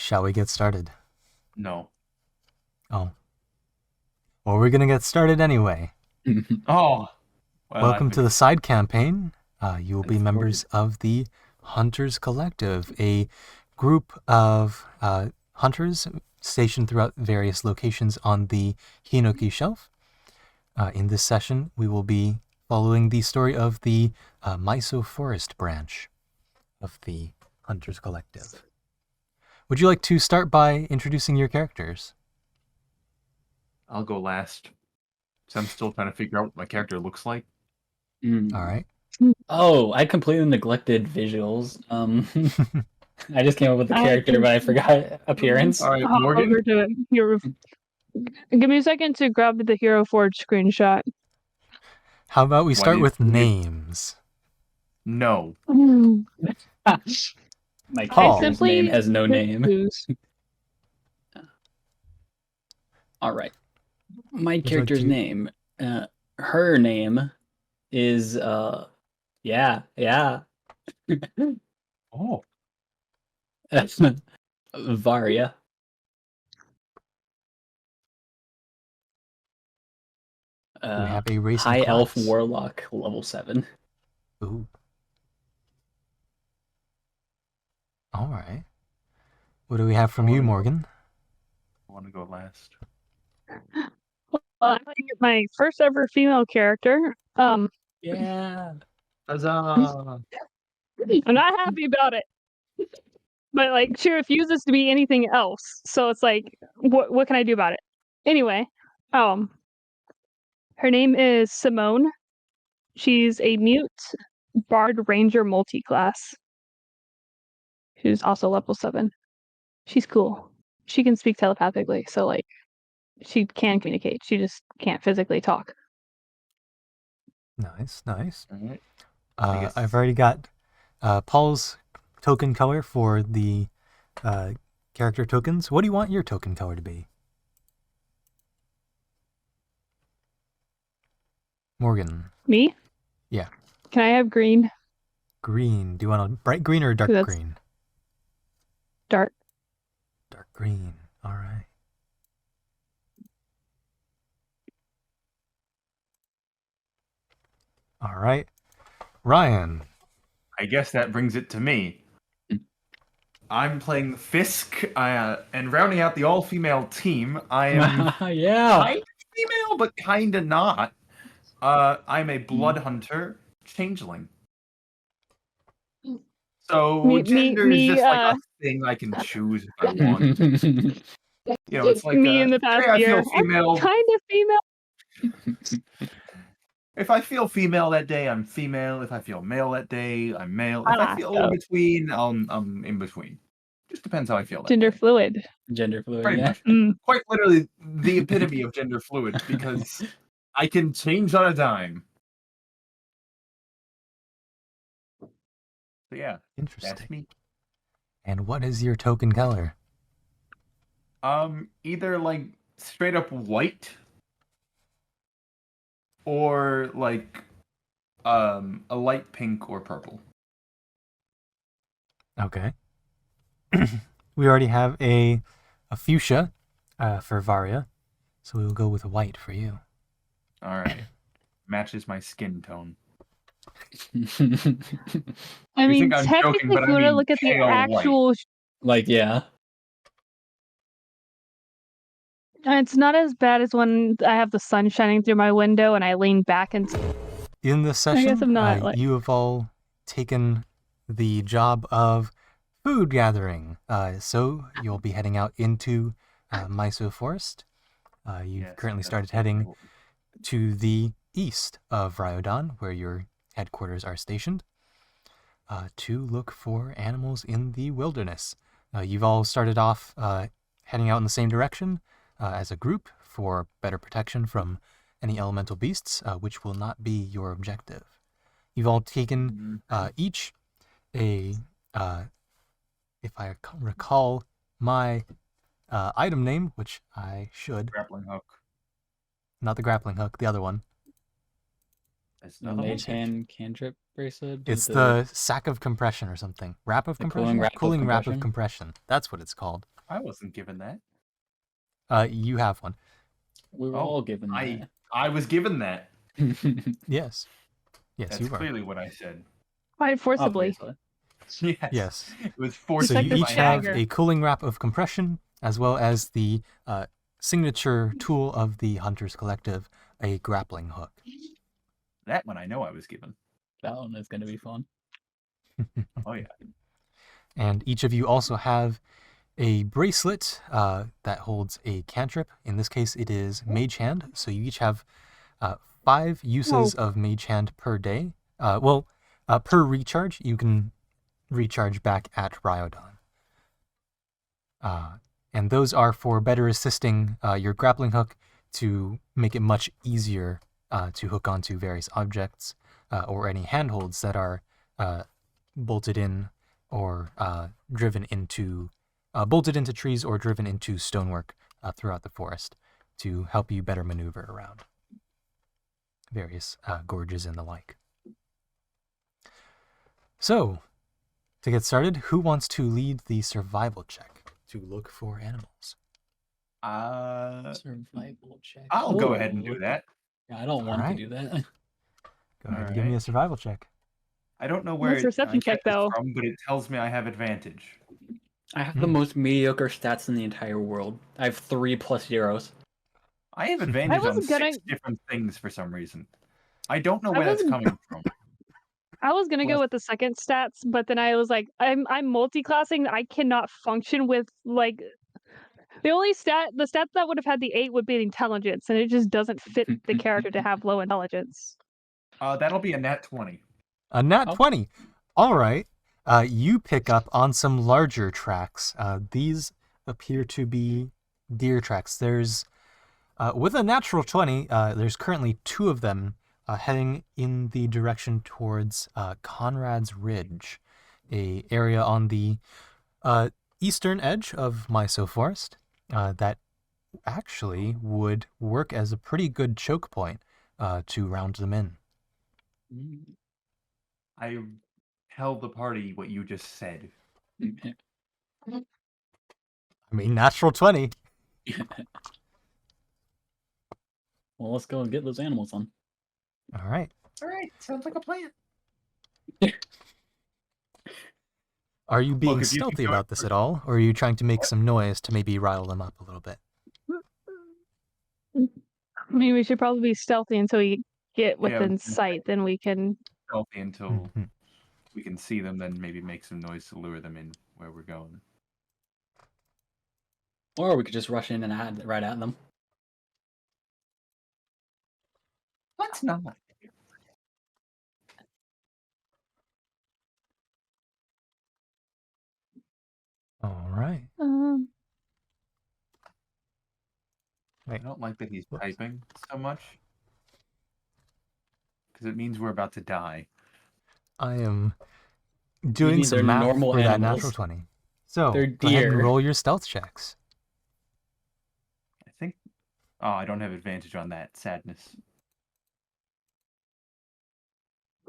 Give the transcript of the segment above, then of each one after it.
Shall we get started? No. Oh. Well, we're gonna get started anyway. Oh. Well, Welcome to the side campaign. You will be It's members of the Hunters Collective, a group of hunters stationed throughout various locations on the Hinoki Shelf. In this session, we will be following the story of the Maiso Forest branch of the Hunters Collective. Would you like to start by introducing your characters? I'll go last. So I'm still trying to figure out what my character looks like. All right. Oh, I completely neglected visuals. I just came up with the character, but I forgot appearance. All right, Hop Morgan. over to Hero. Give me a second to grab the Hero Forge screenshot. How about we start with you- names? No. My Paul. character's name has no name. Lose. All right. My like character's to- name, her name is yeah. Oh. Varia. We have a racing High elf class. warlock level 7. Ooh. All right. What do we have from you, Morgan? I want to go last. Well, I'm gonna get my first ever female character. Yeah. Huzzah! I'm not happy about it, but like she refuses to be anything else. So it's like, what can I do about it? Anyway, her name is Simone. She's a mute bard ranger multi-class. She's also level 7. She's cool. She can speak telepathically, so like she can communicate. She just can't physically talk. Nice. All right. guess- I've already got Paul's token color for the character tokens. What do you want your token color to be? Morgan. Me? Yeah. Can I have green? Green. Do you want a bright green or dark That's- green? Dark. Dark green. All right. All right. Ryan. I guess that brings it to me. I'm playing Fisk, and rounding out the all-female team, I am Yeah. kind of female, but kind of not. I'm a blood hunter changeling. So Me- gender me- is just like a thing I can choose if I want. You know, it's like Me in the past today I year. feel female. Kind of female. If I feel female that day, I'm female. If I feel male that day, I'm male. If I feel Oh. in between, I'm in between. Just depends how I feel. That Gender day. fluid. Gender fluid, Pretty yeah. much. Mm. Quite literally the epitome of gender fluid because I can change on a dime. So yeah, that's Interesting. me. And what is your token color? Either like straight up white or like a light pink or purple. Okay. We already have a fuchsia for Varia, so we will go with white for you. All right. Matches my skin tone. I You mean, think I'm technically, joking, but if I you want to mean look at the pale white. actual, Like, yeah. it's not as bad as when I have the sun shining through my window and I lean back and. In this session, guess I'm not, like- you have all taken the job of food gathering. So you'll be heading out into Maiso Forest. You've Yes, currently that's started what heading we'll- to the east of Ryodan, where your headquarters are stationed, to look for animals in the wilderness. You've all started off heading out in the same direction as a group for better protection from any elemental beasts, which will not be your objective. You've all taken each a, if I recall my item name, which I should, grappling hook. not the grappling hook, the other one. There's The another Mage one. Hand cantrip bracelet. It's the sack of compression or something. Wrap of The compression? cooling wrap of Wrap of compression. That's what it's called. I wasn't given that. You have one. We were Oh, all given I was given that. that. Yes. Yes, That's you were. clearly what I said. Quite forcibly. Obviously. Yes. Yes. It was So forced like you the each have dagger. a cooling wrap of compression, as well as the signature tool of the Hunters Collective, a grappling hook. That one I know I was given. That one is going to be fun. Oh yeah. And each of you also have a bracelet that holds a cantrip. In this case, it is Mage Hand. So you each have 5 uses of Mage Hand per day. Per recharge, you can recharge back at Rhyodon. And those are for better assisting your grappling hook to make it much easier to hook onto various objects or any handholds that are bolted in or driven into trees or driven into stonework throughout the forest to help you better maneuver around various gorges and the like. So, to get started, who wants to lead the survival check to look for animals? Survival check. I'll go ahead and do Ooh. that. Yeah, I don't want Alright. to do that. Go ahead and give me a survival check. I don't know where What's perception check, get this though? from, but it tells me I have advantage. I have the most mediocre stats in the entire world. I have 3+ zeros. I have advantage on was 6 gonna- different things for some reason. I don't know I where that's was- coming from. I was gonna go with the second stats, but then I was like, I'm multi-classing. I cannot function with like the stat that would have had the 8 would be intelligence, and it just doesn't fit the character to have low intelligence. That'll be a nat 20. A nat Oh. 20. All right. You pick up on some larger tracks. These appear to be deer tracks. There's, with a natural 20, there's currently 2 of them heading in the direction towards Conrad's Ridge, a area on the eastern edge of Myso Forest that actually would work as a pretty good choke point to round them in. I tell the party what you just said. I mean, natural 20. Well, let's go and get those animals on. All right. All right, sounds like a plan. Are you being if you can stealthy go about this at all, or are you trying to make some noise to maybe rile them up a little bit? I mean, we should probably be stealthy until we get Yeah, within sight. Then we can. Stealthy until Mhm. we can see them, then maybe make some noise to lure them in where we're going. Or we could just rush in and right at them. Let's not. All right. I don't like that he's Whoops. typing so much. Because it means we're about to die. I am doing mean they're some math normal for that animals? natural 20. So, They're go ahead and deer. roll your stealth checks. I think. Oh, I don't have advantage on that. Sadness.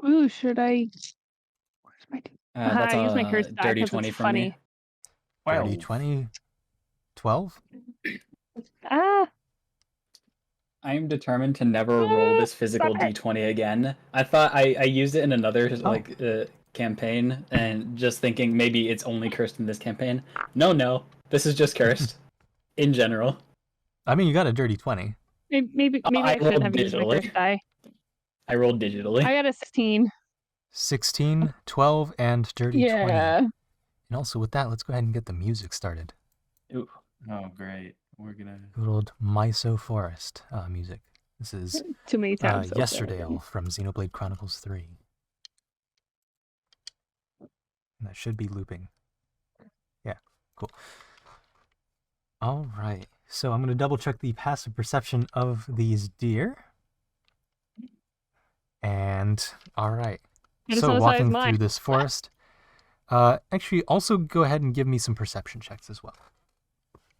Ooh, should I? Where's my? That's I use my a curse die dirty 'cause 20 it's from me. funny. 30, 20, 12? Ah, I am determined to never roll this physical stop it. d20 again. I thought I used it in another Oh. campaign, and just thinking maybe it's only cursed in this campaign. No, this is just cursed in general. I mean, you got a dirty 20. maybe I I shouldn't rolled have used my digitally. curse die. I rolled digitally. I got a 16. 16, 12, and dirty 20. Yeah. And also with that, let's go ahead and get the music started. Ooh. Oh, great. We're gonna. Good old Myso Forest music. This is Too many times. so Yesterday from Xenoblade Chronicles 3. And that should be looping. Yeah, cool. All right, so I'm going to double check the passive perception of these deer. And, all right. It's So no size walking mine. through this forest. Actually, also go ahead and give me some perception checks as well.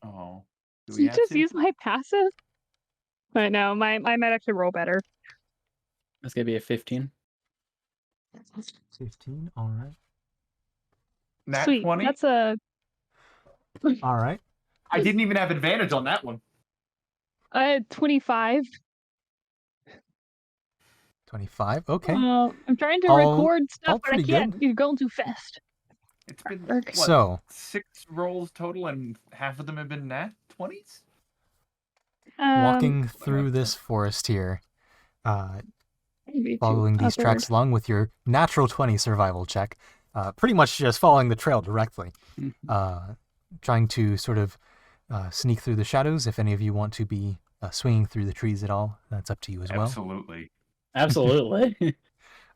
Oh. Do Did we you have just to? use my passive? But no, I might actually roll better. That's gonna be a 15. 15. All right. Nat Sweet. 20. That's a All right. I didn't even have advantage on that one. 25. 25. Okay. I'm trying to All- record all stuff, but I pretty can't. good. You're going too fast. It's been Work. what, So, 6 rolls total, and half of them have been nat 20s. walking through this forest here, maybe two. following these Third. tracks along with your natural 20 survival check, pretty much just following the trail directly, trying to sort of sneak through the shadows. If any of you want to be swinging through the trees at all, that's up to you as well. Absolutely. Absolutely.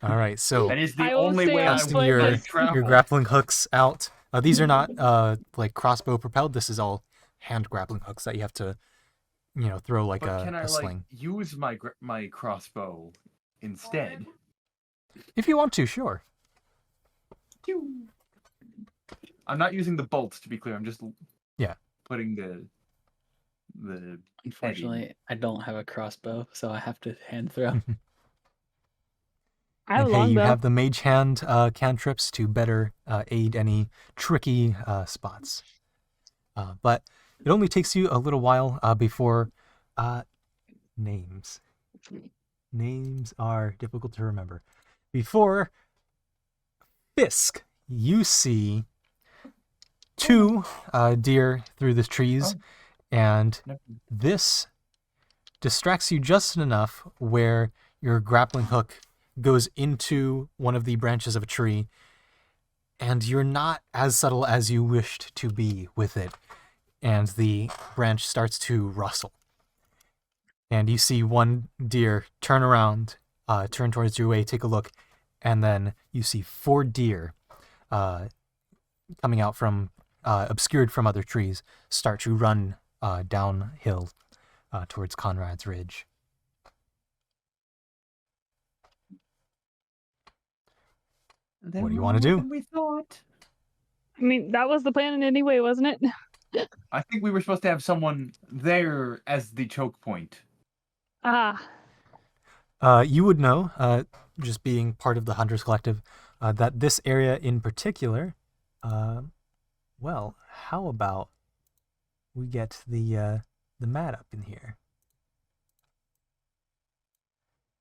All right, so That is the I will only stay way on I casting would your like travel. your grappling hooks out. These are not like crossbow propelled. This is all hand grappling hooks that you have to, throw like But a can I sling. use my crossbow instead? If you want to, sure. I'm not using the bolts, to be clear. I'm just Yeah. putting the Unfortunately, I don't have a crossbow, so I have to hand throw. I have a And hey, you longbow. have the mage hand cantrips to better aid any tricky spots. But it only takes you a little while before names. Names are difficult to remember. Before Fisk, you see 2 deer through the trees, and this distracts you just enough where your grappling hook goes into one of the branches of a tree, and you're not as subtle as you wished to be with it, and the branch starts to rustle. And you see one deer turn around, turn towards your way, take a look, and then you see 4 deer coming out from, obscured from other trees, start to run downhill towards Conrad's Ridge. What do you want to do? We thought. I mean, that was the plan anyway, wasn't it? I think we were supposed to have someone there as the choke point. Ah, You would know, just being part of the Hunters Collective, that this area in particular, well, how about we get the mat up in here?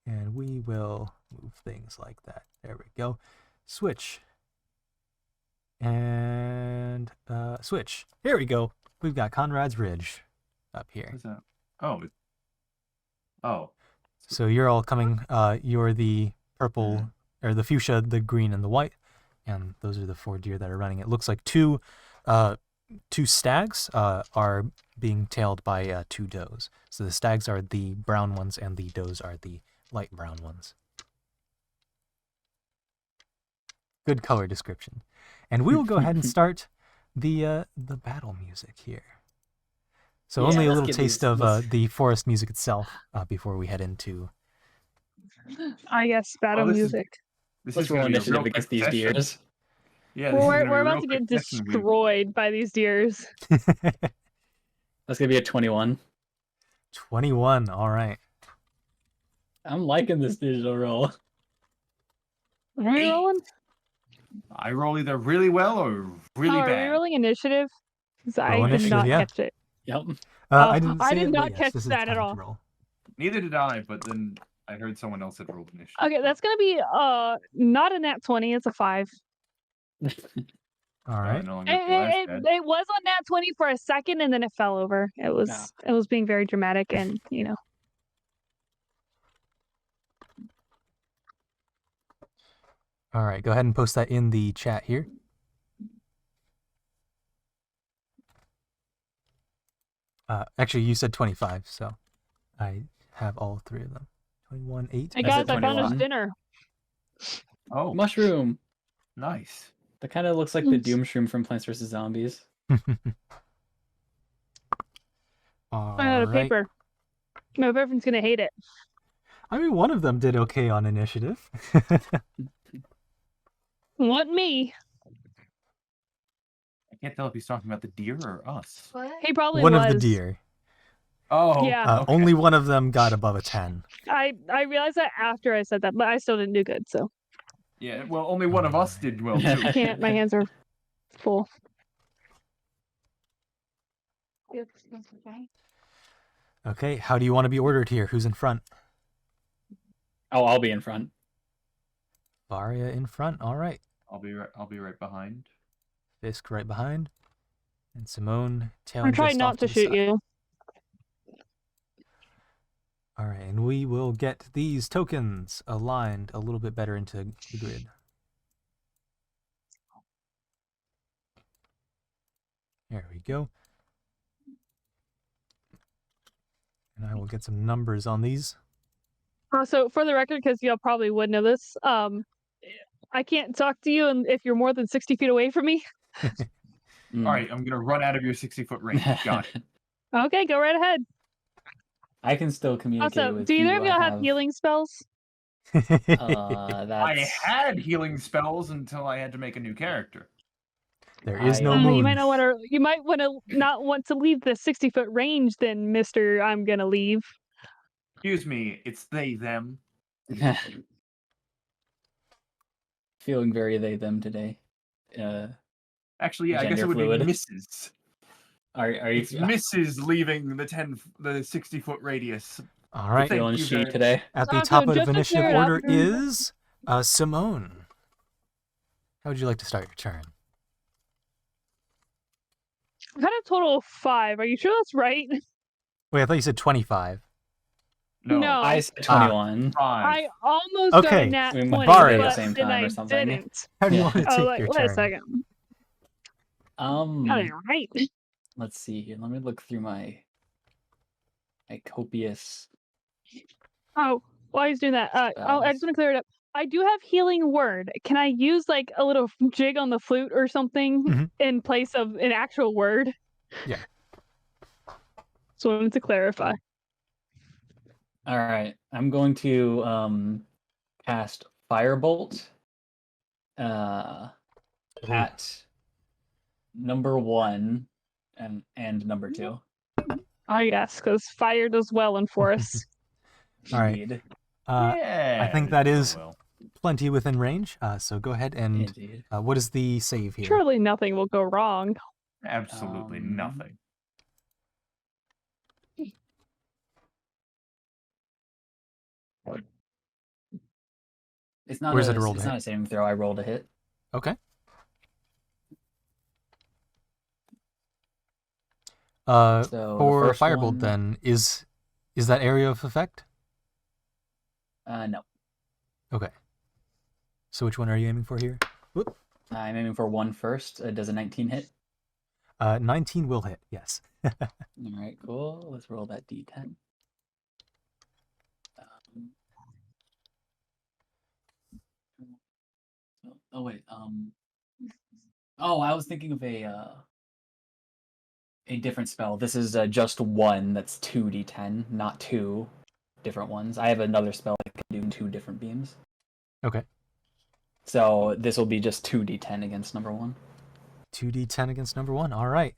And we will move things like that. There we go. Switch. And switch. Here we go. We've got Conrad's Ridge up here. What's that? Oh. Oh. So you're all coming, you're the purple, or the fuchsia, the green, and the white, and those are the 4 deer that are running. It looks like 2 stags are being tailed by 2 does. So the stags are the brown ones, and the does are the light brown ones. Good color description. And we will go ahead and start the battle music here. So Yeah, only a let's little get taste these- of let's- the forest music itself before we head into. I guess battle this is- music. This Let's is gonna roll be a initiative real against quick these session. deers. Yeah, this is We're gonna be a about real to get quick session. destroyed by these deers. That's gonna be a 21. 21. All right. I'm liking this digital roll. Are we rolling? I roll either really well or really Are we bad. rolling initiative? 'Cause I Roll did initiative, not yeah. catch it. Yep. I didn't. I say did it, but not yes, catch this is that at time to all. roll. Neither did I, but then I heard someone else had rolled initiative. Okay, that's gonna be not a nat 20. It's a 5. All right. No It, longer feel as it, bad. it was on nat 20 for a second, and then it fell over. It was being very dramatic, and All right. Go ahead and post that in the chat here. Actually, you said 25, so I have all 3 of them. 21, 8. Hey That's guys, a I found us 21. dinner. Oh, Mushroom. nice. That kind of looks like the Oops. Doom Shroom from Plants vs. Zombies. All I out of right. paper. My boyfriend's gonna hate it. I mean, one of them did okay on initiative. Want me? I can't tell if he's talking about the deer or us. He probably One was. of the deer. Oh, Yeah. okay. Only one of them got above a 10. I realized that after I said that, but I still didn't do good. So Yeah, well, only one of us did well too. I can't. My hands are full. Okay, how do you want to be ordered here? Who's in front? Oh, I'll be in front. Varia in front. All right. I'll be right behind. Fisk right behind. And Simone tailing I'm trying just not off to the shoot side. you. All right, and we will get these tokens aligned a little bit better into the grid. There we go. And I will get some numbers on these. So for the record, because y'all probably would know this, I can't talk to you if you're more than 60 feet away from me. Mm. All right, I'm gonna run out of your 60-foot range. Got it. Okay, go right ahead. I can still communicate Also, with do either you. of y'all have healing spells? I That's... had healing spells until I had to make a new character. There is I- no Oh, moon. You might not want to. You might want to not want to leave the 60-foot range. Then, Mister, I'm gonna leave. Excuse me, it's they them. Feeling very they them today. Actually, yeah, I guess Gender it would fluid. be Mrs. Are you It's Mrs. leaving the 60-foot radius. All right. Thank feeling you she very- today? At the So top of just to initiative clear it up- order is Simone. How would you like to start your turn? I've had a total of 5. Are you sure that's right? Wait, I thought you said 25. No. I said 21. 5. I almost got Okay, a nat we 20, might Varia. but At the same then time I or something. didn't. How do you Yeah. want to Oh, take like, your wait turn? a second. Got it right. Let's see here. Let me look through my copious. Oh, while he's doing that, I just want to clear it up. I do have healing word. Can I use like a little jig on the flute or something Mhm. in place of an actual word? Yeah. So I wanted to clarify. All right, I'm going to cast Firebolt at number 1 and number 2. Oh yes, because fire does well in forests. All right. Indeed. Yeah. I think that is well. plenty within range. So go ahead and Indeed. what is the save here? Surely nothing will go wrong. Absolutely nothing. It's not. Where's it a roll to It's hit? not a saving throw. I rolled a hit. Okay. So the For first Firebolt, one- then is that area of effect? No. Okay. So which one are you aiming for here? Whoop. I'm aiming for 1 first. Does a 19 hit? 19 will hit. Yes. All right, cool. Let's roll that d10. Oh wait. Oh, I was thinking of a different spell. This is just 1. That's 2d10, not 2 different ones. I have another spell that can do 2 different beams. Okay. So this will be just 2d10 against number 1. 2d10 against number 1. All right.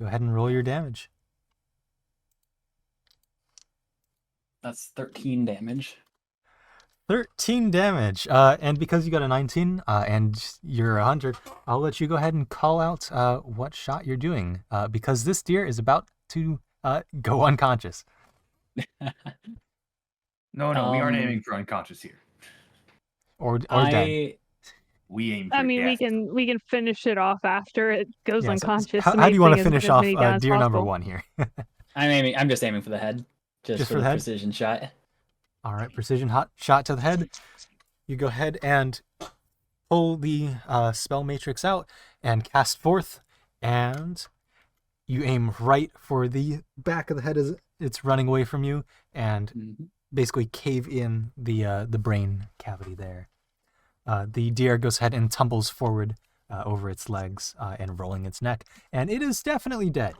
Go ahead and roll your damage. That's 13 damage. 13 damage. And because you got a 19 and you're a hunter, I'll let you go ahead and call out what shot you're doing because this deer is about to go unconscious. No, we aren't Um, aiming for unconscious here. Or dead. We aim for I mean, death. we can finish it off after it goes Yeah, so unconscious. how The do main you want to thing is finish get as off many down as deer number possible. 1 here? I'm just aiming for the head. Just for the the head? precision shot. All right, precision hot shot to the head. You go ahead and pull the spell matrix out and cast forth, and you aim right for the back of the head as it's running away from you, and Mhm. basically cave in the brain cavity there. The deer goes ahead and tumbles forward over its legs and rolling its neck, and it is definitely dead.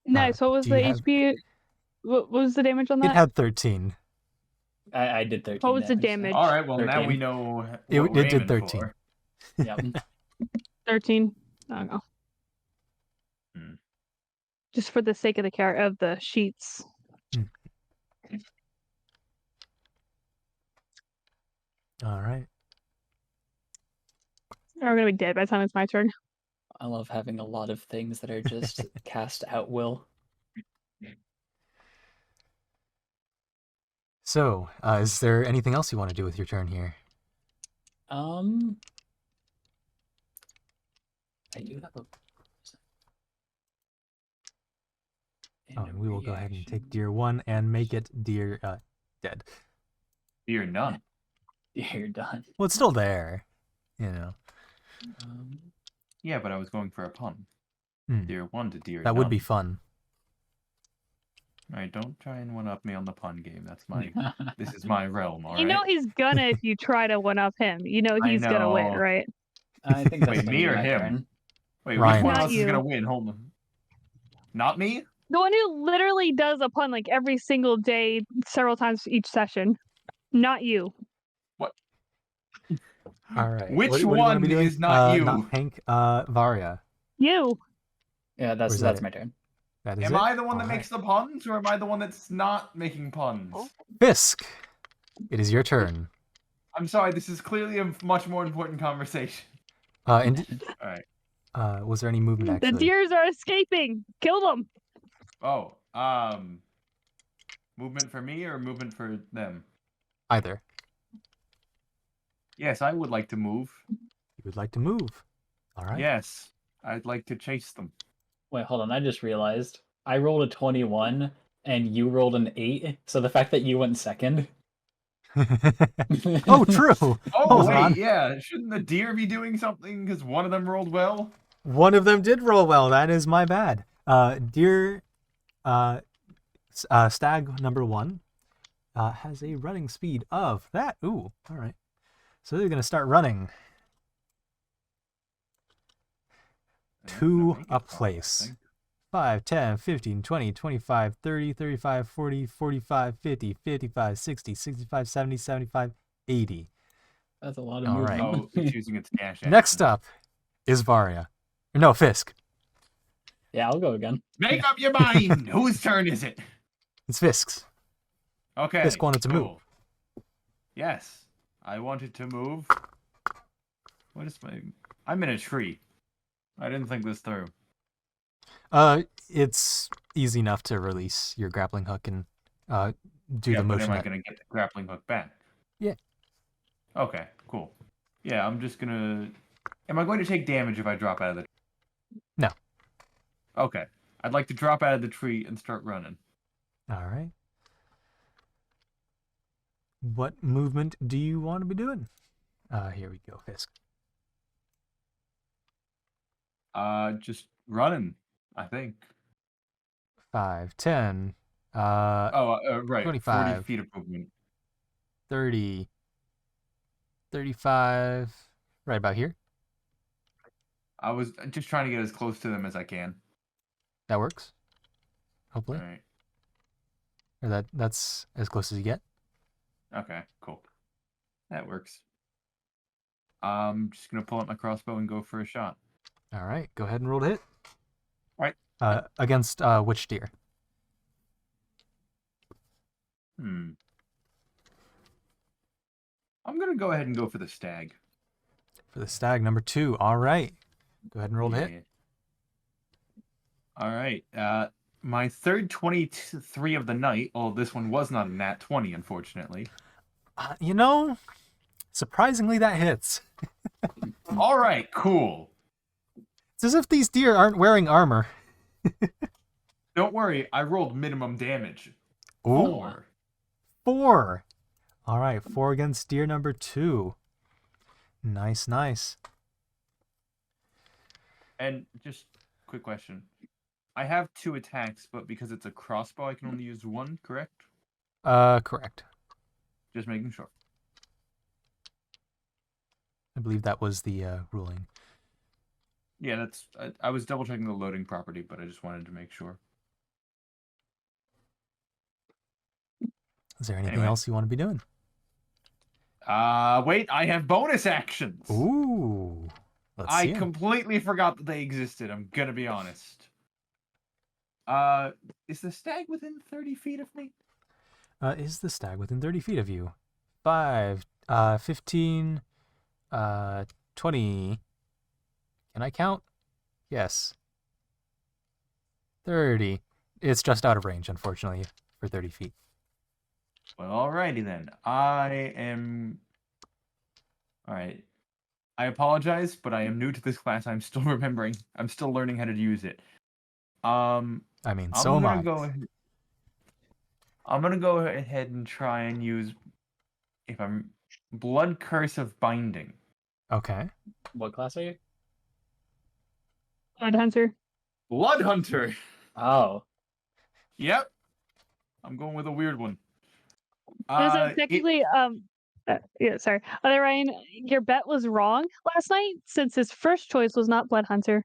Nice. What was do you the have- HP? What was the damage on It that? had 13. I did 13. What was the so- damage? All right, well, now 13. we know what It we're did aiming 13. for. Yep. 13. I don't know. just for the sake of the sheets. All right. Or we're gonna be dead by the time it's my turn. I love having a lot of things that are just cast at will. So, is there anything else you want to do with your turn here? I do have a. Oh, and we will go ahead and take Deer 1 and make it Deer dead. You're none. You're done. Well, it's still there, you know. Yeah, but I was going for a pun. Hmm. Deer 1 to Deer That would be none. fun. All right, don't try and one-up me on the pun game. That's my. This is my realm. All right. You know he's gonna if you try to one up him. You know I he's gonna win, know. right? I think that's Wait, gonna me be or my him? turn. Wait, Ryan. which one Not else is you. gonna win? Hold on. Not me? The one who literally does a pun like every single day, several times each session. Not you. All right. Which what do you wanna be one doing? is not you? Not Hank. Varia. You. Yeah, Or that's is that that's it? my turn. That is Am it? I the one that All makes the puns, or am I the one that's not making puns? right. Fisk. It is your turn. I'm sorry. This is clearly a much more important conversation. And All right. was there any movement The actually? deers are escaping. Kill them. Oh, movement for me or movement for them? Either. Yes, I would like to move. You would like to move. All right. Yes, I'd like to chase them. Wait, hold on. I just realized I rolled a 21 and you rolled an 8. So the fact that you went second. Oh, true. Oh, Hold wait, on. yeah. Shouldn't the deer be doing something because one of them rolled well? One of them did roll well. That is my bad. Deer, stag number 1 has a running speed of that. Ooh, all right. So they're gonna start running to a place. 5, 10, 15, 20, 25, 30, 35, 40, 45, 50, 55, 60, 65, 70, 75, 80. That's a lot of All right. movement. Oh, it's using its dash action. Next up is Varia. No, Fisk. Yeah, I'll go again. Make up your mind. Whose turn is it? It's Fisk's. Okay. Fisk wanted to move. cool. Yes, I wanted to move. What is my? I'm in a tree. I didn't think this through. It's easy enough to release your grappling hook and do Yeah, the but motion. am I that- going to get the grappling hook back? Yeah. Okay, cool. Yeah, I'm just gonna. Am I going to take damage if I drop out of the? No. Okay, I'd like to drop out of the tree and start running. All right. What movement do you want to be doing? Here we go, Fisk. Just running. I think. 5, 10, Right. 25. 40 feet of movement. 30, 35, right about here. I was just trying to get as close to them as I can. That works. All Hopefully. right. Or that's as close as you get. Okay. Cool. That works. I'm just gonna pull out my crossbow and go for a shot. All right, go ahead and roll to hit. All right. Against which deer? I'm gonna go ahead and go for the stag. For the stag number 2. All right. Go ahead and roll to hit. Yeah. All right. My third 23 of the night. Oh, this one was not a nat 20, unfortunately. You know, surprisingly that hits. All right, cool. It's as if these deer aren't wearing armor. Don't worry, I rolled minimum damage. Ooh. 4. 4. All right, 4 against deer number 2. Nice, nice. And just quick question. I have 2 attacks, but because it's a crossbow, I can only use 1, correct? Correct. Just making sure. I believe that was the ruling. Yeah, that's. I was double checking the loading property, but I just wanted to make sure. Is there anything Anyway. else you want to be doing? Wait, I have bonus actions. Ooh. Let's I see 'em. completely forgot that they existed. I'm gonna be honest. Is the stag within 30 feet of me? Is the stag within 30 feet of you? 5, 15, 20. Can I count? Yes. 30. It's just out of range, unfortunately, for 30 feet. Well, alrighty then. I am. Alright. I apologize, but I am new to this class. I'm still remembering. I'm still learning how to use it. I mean, I'm so am gonna I. go ahead. I'm gonna go ahead and try and use, if I'm, Blood Curse of Binding. Okay. What class are you? Blood Hunter. Blood Hunter. Oh. Yep. I'm going with a weird one. So technically, yeah, sorry. Other Ryan, your bet was wrong last night since his first choice was not Blood Hunter.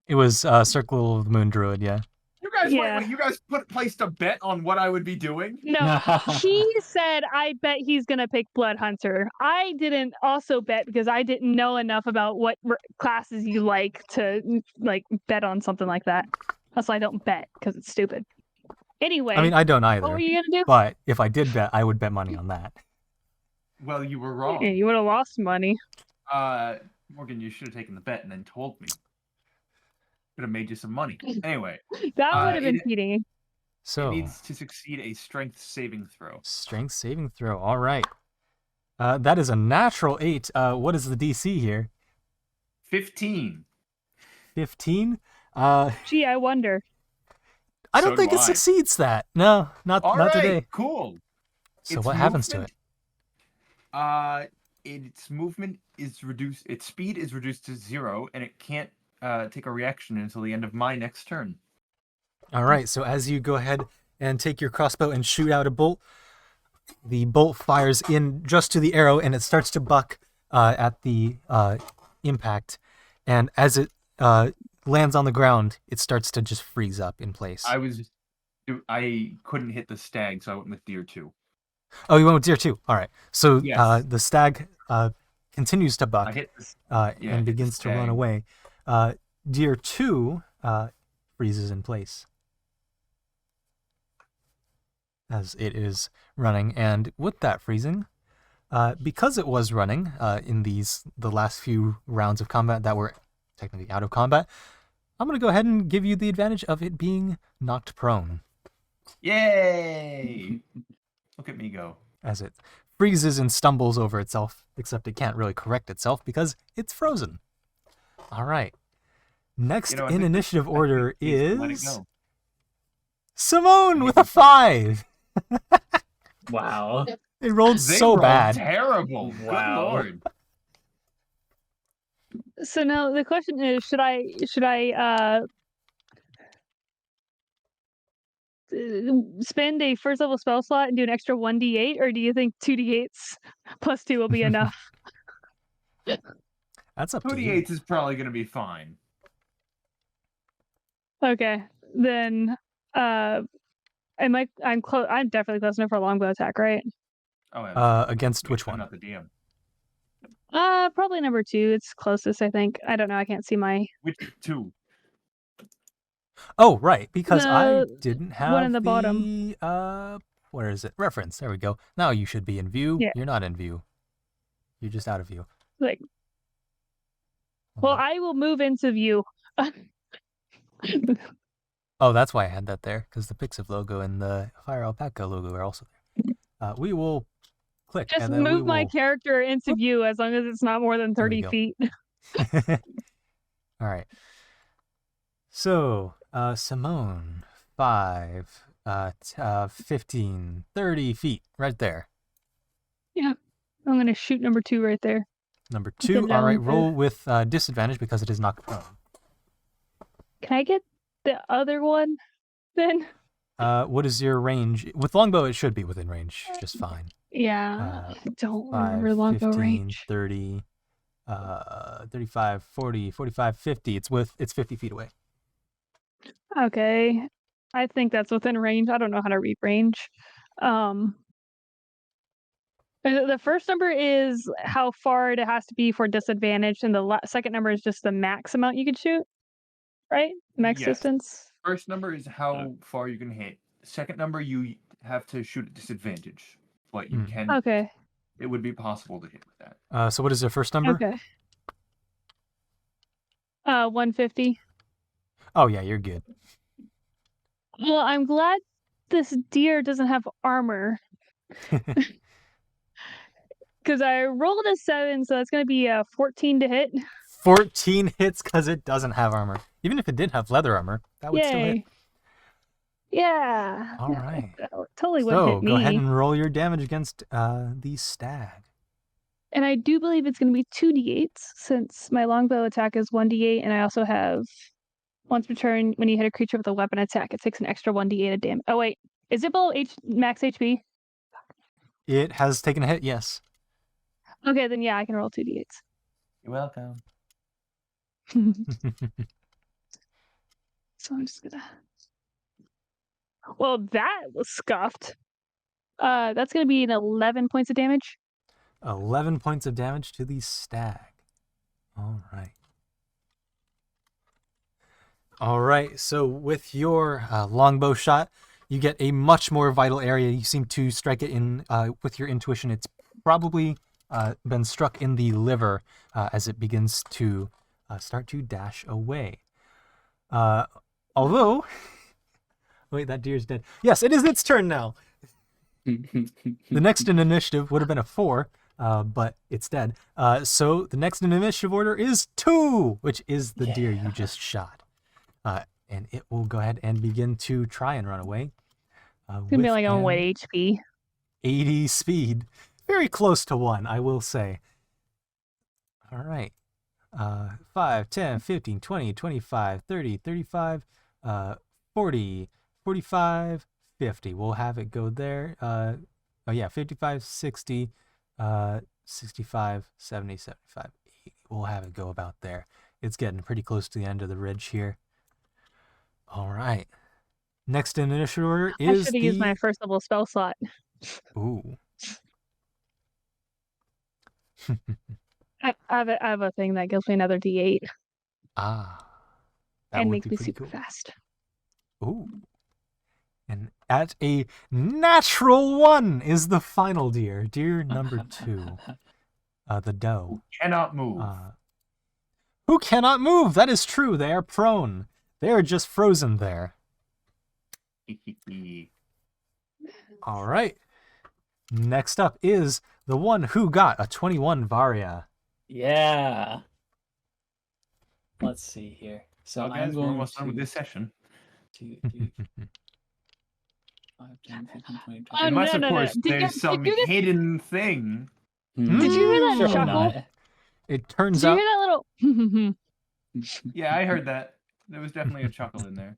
It was Circle of the Moon Druid, yeah. You guys, Yeah. wait, you guys placed a bet on what I would be doing? No, he said, I bet he's going to pick Blood Hunter. I didn't also bet because I didn't know enough about what classes you like to bet on something like that. That's why I don't bet because it's stupid. Anyway, I mean, I don't what were either. you going to do? But if I did bet, I would bet money on that. Well, you were wrong. Yeah, you would have lost money. Morgan, you should have taken the bet and then told me. Could have made you some money. Anyway, That would have been cheating. So, it needs to succeed a strength saving throw. strength saving throw. All right. That is a natural 8. What is the DC here? 15. 15? Gee, I wonder. I don't So think do it I. succeeds that. No, not today. Cool. So Its what happens to it? Its movement is reduced. Its speed is reduced to 0, and it can't take a reaction until the end of my next turn. All right, so as you go ahead and take your crossbow and shoot out a bolt, the bolt fires in just to the arrow, and it starts to buck at the impact. And as it lands on the ground, it starts to just freeze up in place. I couldn't hit the stag, so I went with deer 2. Oh, you went with deer 2. All right. So Yes. the stag continues to I buck hit this. and hit the begins to run stag. away. Deer 2 freezes in place as it is running. And with that freezing, because it was running in the last few rounds of combat that were technically out of combat, I'm going to go ahead and give you the advantage of it being knocked prone Yay! Look at me go. as it freezes and stumbles over itself, except it can't really correct itself because it's frozen. All right. Next You know, I in think- initiative I think order we should let it is go. Simone with a 5. Wow. It rolled They so rolled bad. Terrible. Wow. Good lord. So now the question is, should I spend a first level spell slot and do an extra 1d8, or do you think 2d8s plus 2 will be enough? That's up to you. 2d8 is probably going to be fine. Okay, then I'm close. I'm definitely close enough for a longbow attack, right? Oh, yeah. Against which I'm one? not the DM. Probably number 2. It's closest, I think. I don't know. I can't see my Which 2? Oh, right, because I The didn't have one in the bottom. where is it? Reference. There we go. Now you should be in view. Yeah. You're not in view. You're just out of view. like. Well, I will move into view. Oh, that's why I had that there, because the Pixiv logo and the Fire Alpaca logo are also there. We will click. Just and then move we my will... character into view as long as it's not more than There we 30 go. feet. All right. So, Simone, 5, 15, 30 feet, right there. I'm gonna shoot number 2 right there. Number Get 2, it all right, down to- roll with disadvantage because it is knocked prone. Can I get the other one then? What is your range? With longbow, it should be within range just fine. Yeah, I don't 5, remember longbow 15, range. 30, 35, 40, 45, 50. It's 50 feet away. Okay, I think that's within range. I don't know how to read range. The first number is how far it has to be for disadvantage, and the second number is just the max amount you can shoot. Right, max Yes. distance. First number is how far you can hit. Second number, you have to shoot at disadvantage, but you can. Okay. It would be possible to hit with that. So what is the first number? Okay. 150. Oh yeah, you're good. Well, I'm glad this deer doesn't have armor. Because I rolled a 7, so that's going to be a 14 to hit. 14 hits because it doesn't have armor. Even if it did have leather armor, that would still hit. Yay. Yeah. All No, right. that totally wouldn't So hit me. go ahead and roll your damage against the stag. And I do believe it's going to be 2d8s since my longbow attack is 1d8, and I also have once per turn when you hit a creature with a weapon attack, it takes an extra 1d8 of damage. Oh wait, is it below max HP? It has taken a hit, yes. Okay, then yeah, I can roll 2d8s. You're welcome. So I'm just gonna. Well, that was scuffed. That's gonna be an 11 points of damage. 11 points of damage to the stag. All right. All right, so with your longbow shot, you get a much more vital area. You seem to strike it in, with your intuition, it's probably been struck in the liver as it begins to start to dash away. Although, wait, that deer's dead. Yes, it is its turn now. The next in initiative would have been a 4, but it's dead. So the next in initiative order is 2, which is the deer you just shot. And it will go ahead and begin to try and run away. It's gonna be like on what HP? 80 speed. Very close to 1, I will say. All right. 5, 10, 15, 20, 25, 30, 35, 40, 45, 50. We'll have it go there. Oh yeah, 55, 60, 65, 70, 75, 80. We'll have it go about there. It's getting pretty close to the end of the ridge here. All right. Next in initiative order I is should have used my first level spell slot. Ooh. I have a thing that gives me another D8 Ah. That and would makes be me pretty super cool. fast. Ooh. And at a natural 1 is the final deer. Deer number 2. The doe. Cannot move. Who cannot move? That is true. They are prone. They are just frozen there. All right. Next up is the one who got a 21, Varia. Yeah. Let's see here. So Well, I'm guys, we're going almost done with to this session. 2, 3, 5, 10, 15, 20, Oh, Unless, no, of no, no. course, Did you- there's some did you get- hidden thing. Did you hear that Surely chuckle? not. It turns Did you out hear that little? Yeah, I heard that. There was definitely a chuckle in there.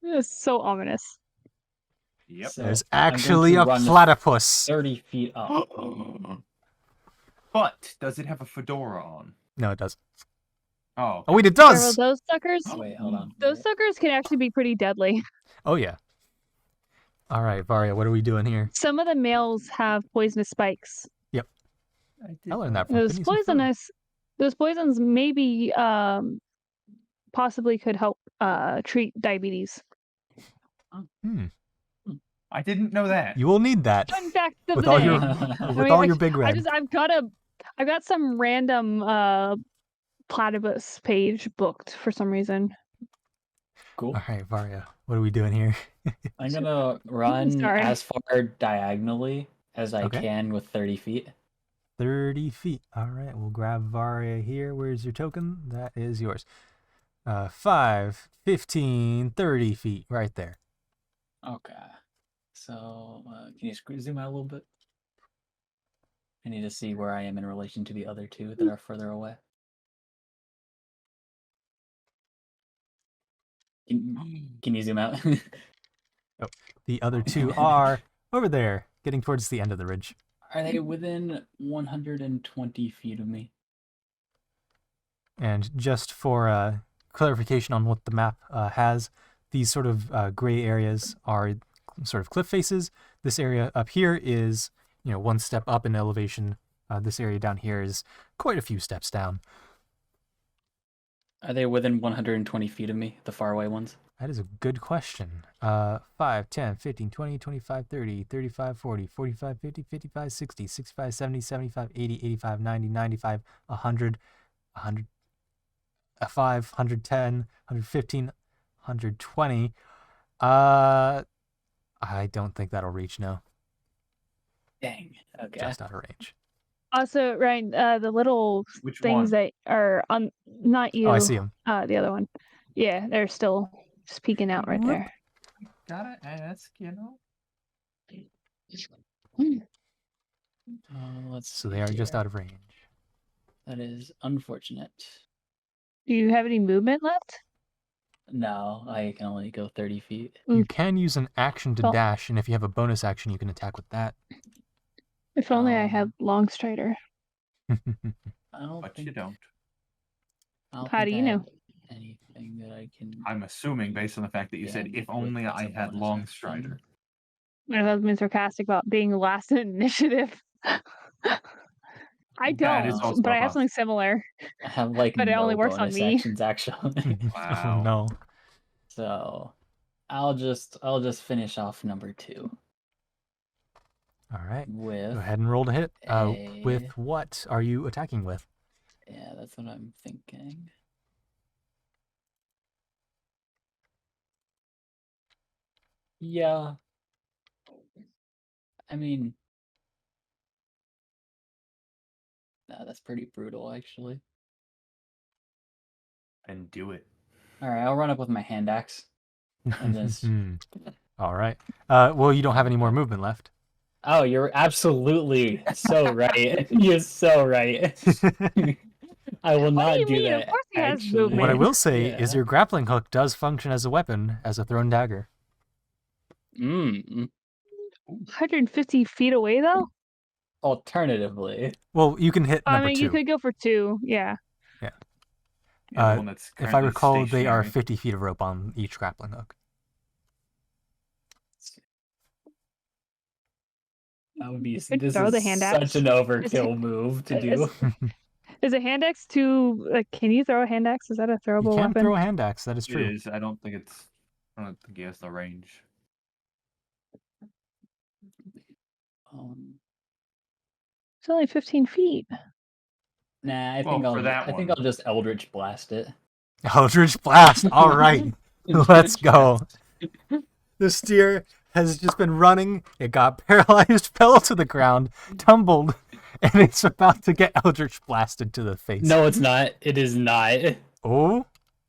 It's so ominous. Yep. So there's I'm going actually to a run platypus. 30 feet up. But does it have a fedora on? No, it doesn't. Oh. Oh, wait, it Well, does. those suckers. Wait, hold on. Those suckers can actually be pretty deadly. Oh, yeah. All right, Varia, what are we doing here? Some of the males have poisonous spikes. I learned that from Those Phineas and Ferb. poisonous, those poisons maybe possibly could help treat diabetes. I didn't know that. You will need that Fun fact of with the all day. your mean, all your big red. I've got some random platypus page booked for some reason. Cool. All right, Varia, what are we doing here? I'm gonna run Sorry. as far diagonally as I Okay. can with 30 feet. 30 feet. All right, we'll grab Varia here. Where's your token? That is yours. 5, 15, 30 feet, right there. Okay. So, can you zoom out a little bit? I need to see where I am in relation to the other two that are further away. Can you zoom out? The other two are over there, getting towards the end of the ridge. Are they within 120 feet of me? And just for clarification on what the map has, these sort of gray areas are sort of cliff faces. This area up here is, one step up in elevation. This area down here is quite a few steps down. Are they within 120 feet of me, the faraway ones? That is a good question. 5, 10, 15, 20, 25, 30, 35, 40, 45, 50, 55, 60, 65, 70, 75, 80, 85, 90, 95, 100, 100, 5, 110, 115, 120. I don't think that'll reach, no. Dang. Okay. Just out of range. Also, Ryan, the little Which things one? that are on, not you. Oh, I see him. The other one. Yeah, they're still just peeking out right Whoop. there. Gotta ask, you know. Let's So see they are just here. out of range. That is unfortunate. Do you have any movement left? No, I can only go 30 feet. You can use an action to Well- dash, and if you have a bonus action, you can attack with that. If only I had Um, long strider. I don't But think, you don't. I don't How think do I you know? have anything that I can. I'm assuming based on the fact that you Yeah, said, if with only what's I a had bonus Long action. Strider. I was being sarcastic about being last in initiative. I That is don't, also but a I have buff. something similar. I have like But it no only works on bonus me. actions actually. Wow. Oh, no. So I'll just finish off number 2 All right. with Go ahead and roll to hit. a- With what are you attacking with? Yeah, that's what I'm thinking. Yeah. I mean, no, that's pretty brutal actually. And do it. All right, I'll run up with my hand axe. And this- All right. Well, you don't have any more movement left. Oh, you're absolutely so right. You're so right. I will What not do you do mean? Of that. course he has actually. movement. What I will say is Yeah. your grappling hook does function as a weapon, as a thrown dagger. 150 feet away, though? Alternatively, Well, you can hit I number mean, 2. you could go for 2. Yeah. Yeah, Uh, the one that's If I currently recall, they are stationary. 50 feet of rope on each grappling hook. that would be could this throw is the hand axe. such an overkill move to do. Is a hand axe too? Like, can you throw a hand axe? Is that a You throwable can weapon? throw a hand axe, that is It true. is. I don't think he has the range. It's only 15 feet. Nah, I Well, think for that I think one. I'll just Eldritch Blast it. Eldritch Blast. All right. Let's go. The steer has just been running. It got paralyzed, fell to the ground, tumbled, and it's about to get Eldritch Blasted to the face. No, it's not. It is not. Oh?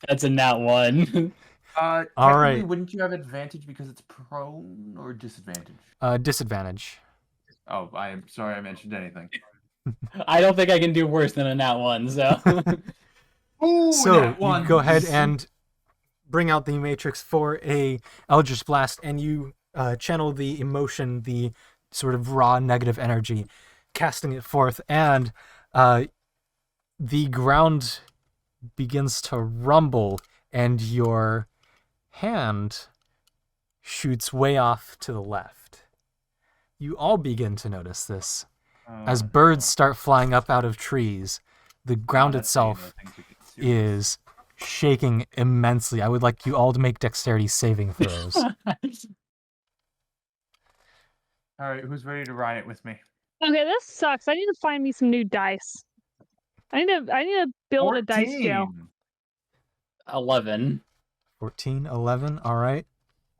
That's a nat 1. All Technically, right. wouldn't you have advantage because it's prone or disadvantage? Disadvantage. Oh, I am sorry I mentioned anything. I don't think I can do worse than a nat 1, so. Ooh, So you go ahead and bring out the matrix for a Eldritch Blast, and you channel the emotion, the sort of raw negative energy, casting it forth, and the ground begins to rumble, and your hand shoots way off to the left. You all begin to notice this. As birds start flying up out of trees, the ground itself is shaking immensely. I would like you all to make dexterity saving throws. All right, who's ready to riot with me? Okay, this sucks. I need to find me some new dice. I need to build a dice jail. 11. 14, 11, all right.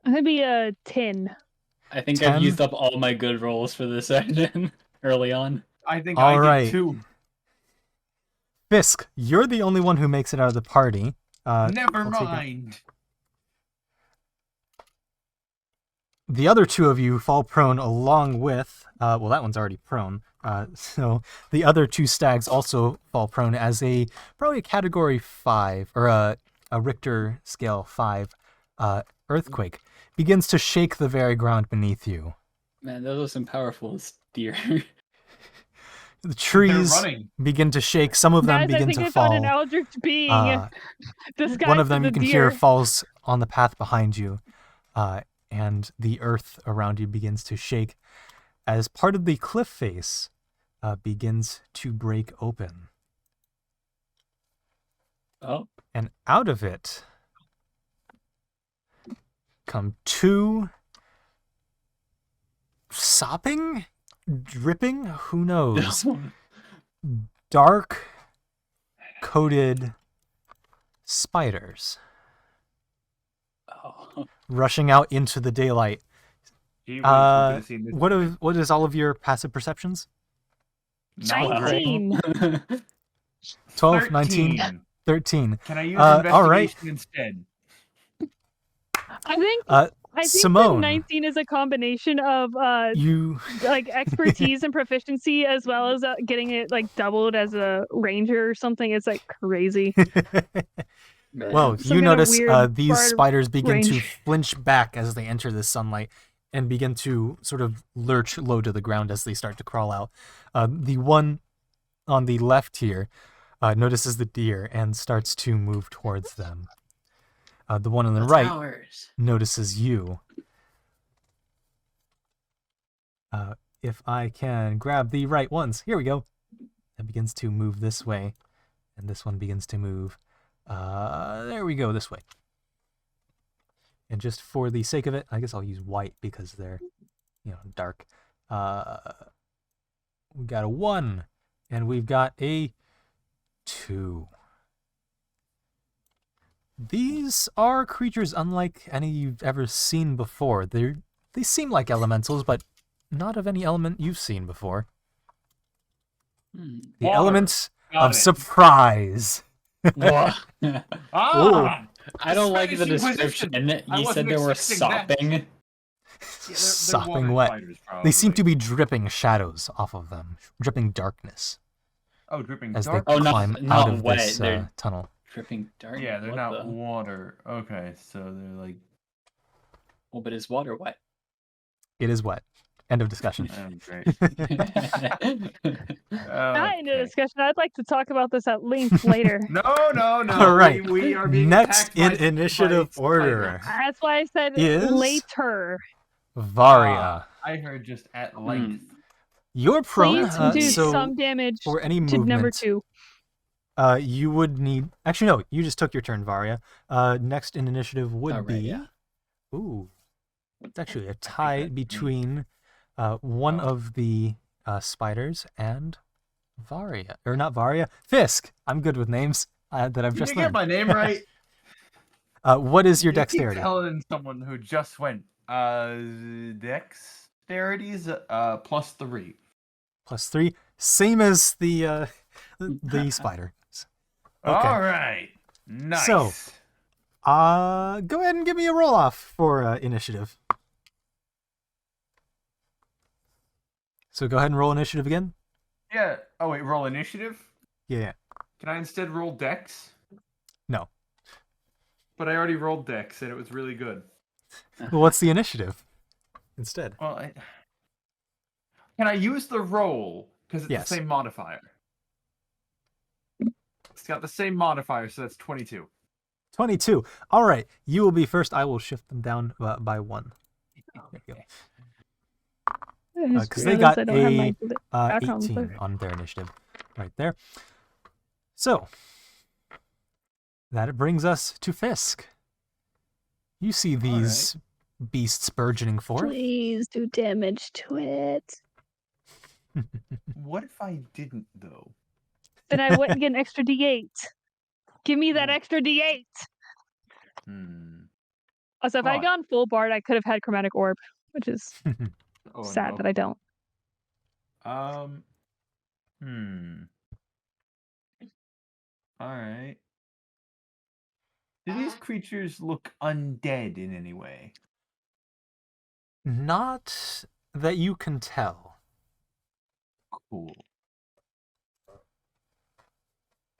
I'm gonna be a 10. I think 10? I've used up all my good rolls for this session early on. I think All I right. did too. Fisk, you're the only one who makes it out of the party. Never I'll take it. mind. The other two of you fall prone along with, well, that one's already prone. So the other two stags also fall prone as probably a category 5 or a Richter scale 5 earthquake begins to shake the very ground beneath you. Man, those are some powerful steer. The They're trees running. begin to shake. Some of them Guys, I begin think to I found an fall. eldritch being. Disguised One of them as you a can deer. hear falls on the path behind you, and the earth around you begins to shake as part of the cliff face begins to break open. Oh, and out of it come two sopping, dripping, who knows, dark coated spiders oh. rushing out into the daylight. Gee whiz, we could have seen this. What is all of your passive perceptions? Not great. 19. 12, 19, 13. 13. Can I use all right. investigation instead? I think that Simone, 19 is a combination of you like expertise and proficiency, as well as getting it like doubled as a ranger or something. It's like crazy. well, Some you kind of notice weird these bard spiders begin to range. flinch back as they enter the sunlight and begin to sort of lurch low to the ground as they start to crawl out. The one on the left here notices the deer and starts to move towards them. The one on the right Towers. notices you. If I can grab the right ones, here we go. It begins to move this way, and this one begins to move. There we go, this way. And just for the sake of it, I guess I'll use white because they're, dark. We got a 1, and we've got a 2. These are creatures unlike any you've ever seen before. They seem like elementals, but not of any element you've seen before. Hmm. The Water. element Got of it. surprise. Wha- Ah! I don't like the Spanish description. Inquisition. I You said wasn't they were expecting that. sopping. Yeah, they're Sopping water wet. spiders, They seem to probably. be dripping shadows off of them, dripping darkness Oh, dripping as dark. they Oh, not- climb not out of wet, this they're- tunnel. Dripping dark. Yeah, they're What not the- water. Okay, so they're like. Well, but is water wet? It is wet. End of discussion. Great. Not in a Okay. discussion. I'd like to talk about this at length later. No. All right. We are being Next attacked in by initiative spiders. order, That's why I said Is- later. Varia. I heard just at length. You're prone, Please do so some damage for any to movement, number 2. you would need. Actually, no. You just took your turn, Varia. Next in initiative would Oh, right, be. yeah. Ooh, it's actually a tie between one of the spiders and Varia, or not Varia, Fisk. I'm good with names that I've You just can get learned. my name right. What is your You keep dexterity? telling someone who just went. Dexterity's +3. +3, same as the spider. Okay. All right. Nice. So, go ahead and give me a roll off for initiative. So go ahead and roll initiative again. Yeah. Oh wait, roll initiative. Yeah. Can I instead roll Dex? No. But I already rolled Dex and it was really good. Well, what's the initiative instead? Well, can I use the roll because it's Yes. the same modifier? It's got the same modifier, so that's 22. 22. All right. You will be first. I will shift them down by 1. There you go. Because they got a 18 on their initiative right there. So that brings us to Fisk. You see these beasts burgeoning forth. Please do damage to it. What if I didn't though? Then I wouldn't get an extra D8. Give me that extra D8. Also, if I had Right. gone full bard, I could have had chromatic orb, which is Oh, sad no. that I don't. All right. Do these creatures look undead in any way? Not that you can tell. Cool.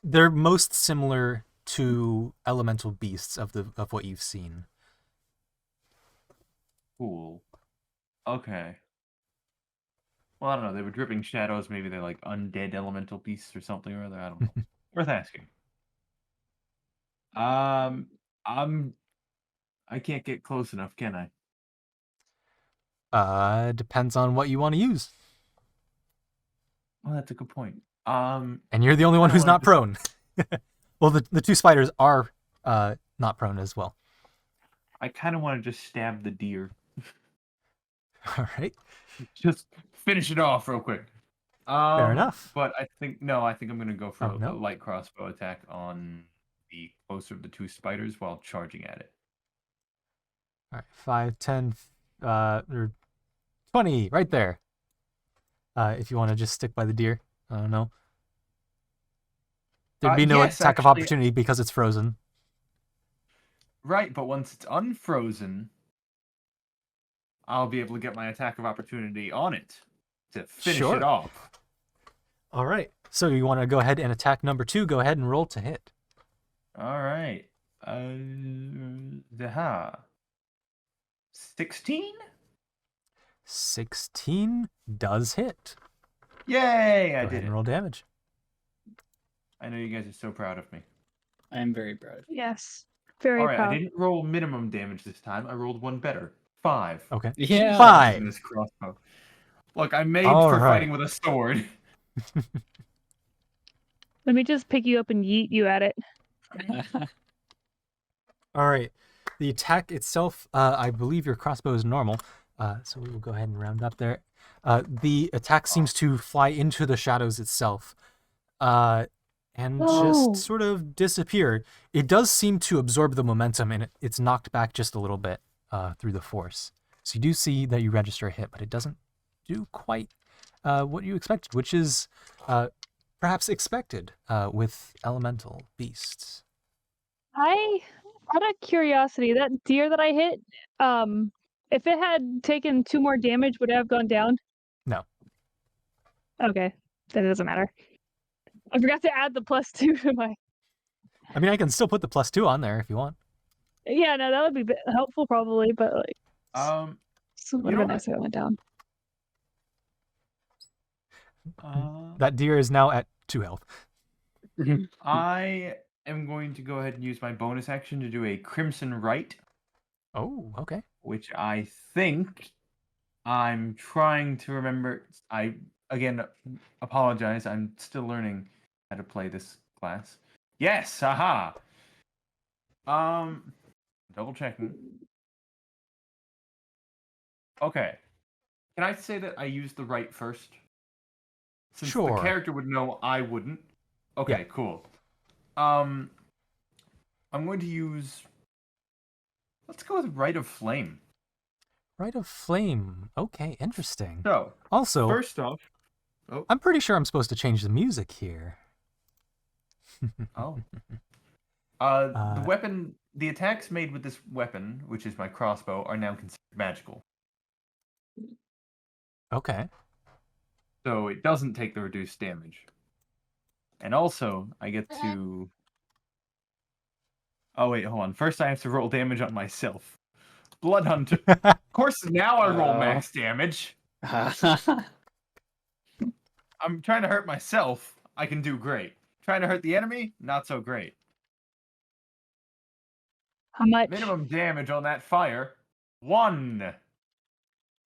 They're most similar to elemental beasts of what you've seen. Cool. Okay. Well, I don't know. They were dripping shadows. Maybe they're like undead elemental beasts or something or other. I don't know. Worth asking. I can't get close enough, can I? Depends on what you want to use. Well, that's a good point. And you're the only one I who's don't not prone. Well, the two spiders are not prone as well. I kind of want to just stab the deer. All right. Just finish it off real quick. Fair enough. But I think I'm gonna go for Oh, no. a light crossbow attack on the closer of the two spiders while charging at it. All right. 5, 10, or 20, right there. If you want to just stick by the deer, I don't know. There'd be no yes, attack of actually- opportunity because it's frozen. Right, but once it's unfrozen, I'll be able to get my attack of opportunity on it to finish Sure. it off. All right. So you want to go ahead and attack number 2? Go ahead and roll to hit. All right. 16? 16 does hit. Yay! Go I ahead did and it. roll damage. I know you guys are so proud of me. I am very proud. Yes. Very All right, proud. I didn't roll minimum damage this time. I rolled one better. 5. Okay. Yeah. 5. Using this crossbow. Look, I'm made All for right. fighting with a sword. Let me just pick you up and yeet you at it. All right. The attack itself, I believe your crossbow is normal. So we will go ahead and round up there. The attack seems to fly into the shadows itself. And Whoa. just sort of disappear. It does seem to absorb the momentum, and it's knocked back just a little bit through the force. So you do see that you register a hit, but it doesn't do quite what you expected, which is perhaps expected with elemental beasts. Out of curiosity, that deer that I hit, if it had taken 2 more damage, would it have gone down? No. Okay, then it doesn't matter. I forgot to add the +2 to my. I mean, I can still put the +2 on there if you want. Yeah, no, that would be helpful probably, but like, so it would you have been know nice if it went down. That deer is now at 2 health. I am going to go ahead and use my bonus action to do a Crimson Right, Oh, okay. which I think I'm trying to remember. I, again, apologize. I'm still learning how to play this class. Yes, haha. Double checking. Okay. Can I say that I used the right first? Since Sure. the character would know, I wouldn't. Okay, Yeah. cool. I'm going to use. Let's go with Rite of Flame. Rite of Flame. Okay, interesting. So, Also, first off, I'm pretty sure I'm supposed to change the music here. the Uh, weapon, the attacks made with this weapon, which is my crossbow, are now considered magical. Okay. So it doesn't take the reduced damage. And also, I get to. Oh wait, hold on. First, I have to roll damage on myself. Blood Hunter. Of course, now I roll max damage. I'm trying to hurt myself. I can do great. Trying to hurt the enemy, not so great. How much? Minimum damage on that fire, 1.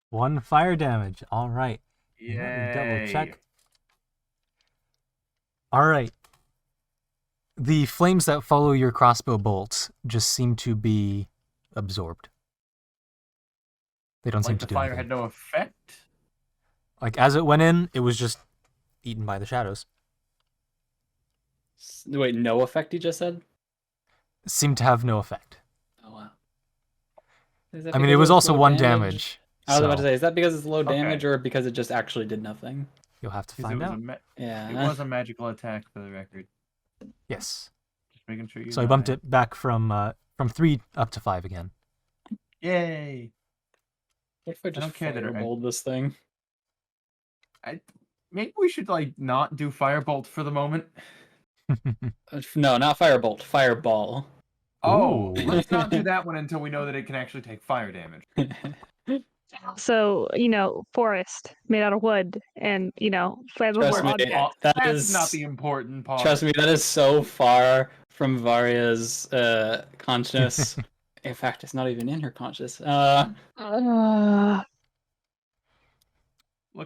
1 fire damage. All right. Yay. Let me double check. All right. The flames that follow your crossbow bolts just seem to be absorbed. They don't seem Like to the do fire anything. had no effect. Like as it went in, it was just eaten by the shadows. Wait, no effect you just said? Seemed to have no effect. Oh wow. Is that I mean, it because was it's also low 1 damage. I was about to so say, is that because it's low Okay. damage or because it just actually did nothing? You'll have to 'Cause find it was out. Yeah. It was a magical attack for the record. Yes. Just making sure you So I know bumped that. it back from 3 up to 5 again. Yay. What if I don't just care that it- firebolt this thing? Maybe we should not do firebolt for the moment. No, not firebolt, fireball. Oh, Ooh. let's not do that one until we know that it can actually take fire damage. So, forest made out of wood and, flammable Trust me, objects. that That's is- not the important part. Trust me, that is so far from Varia's conscious. In fact, it's not even in her conscious. Look,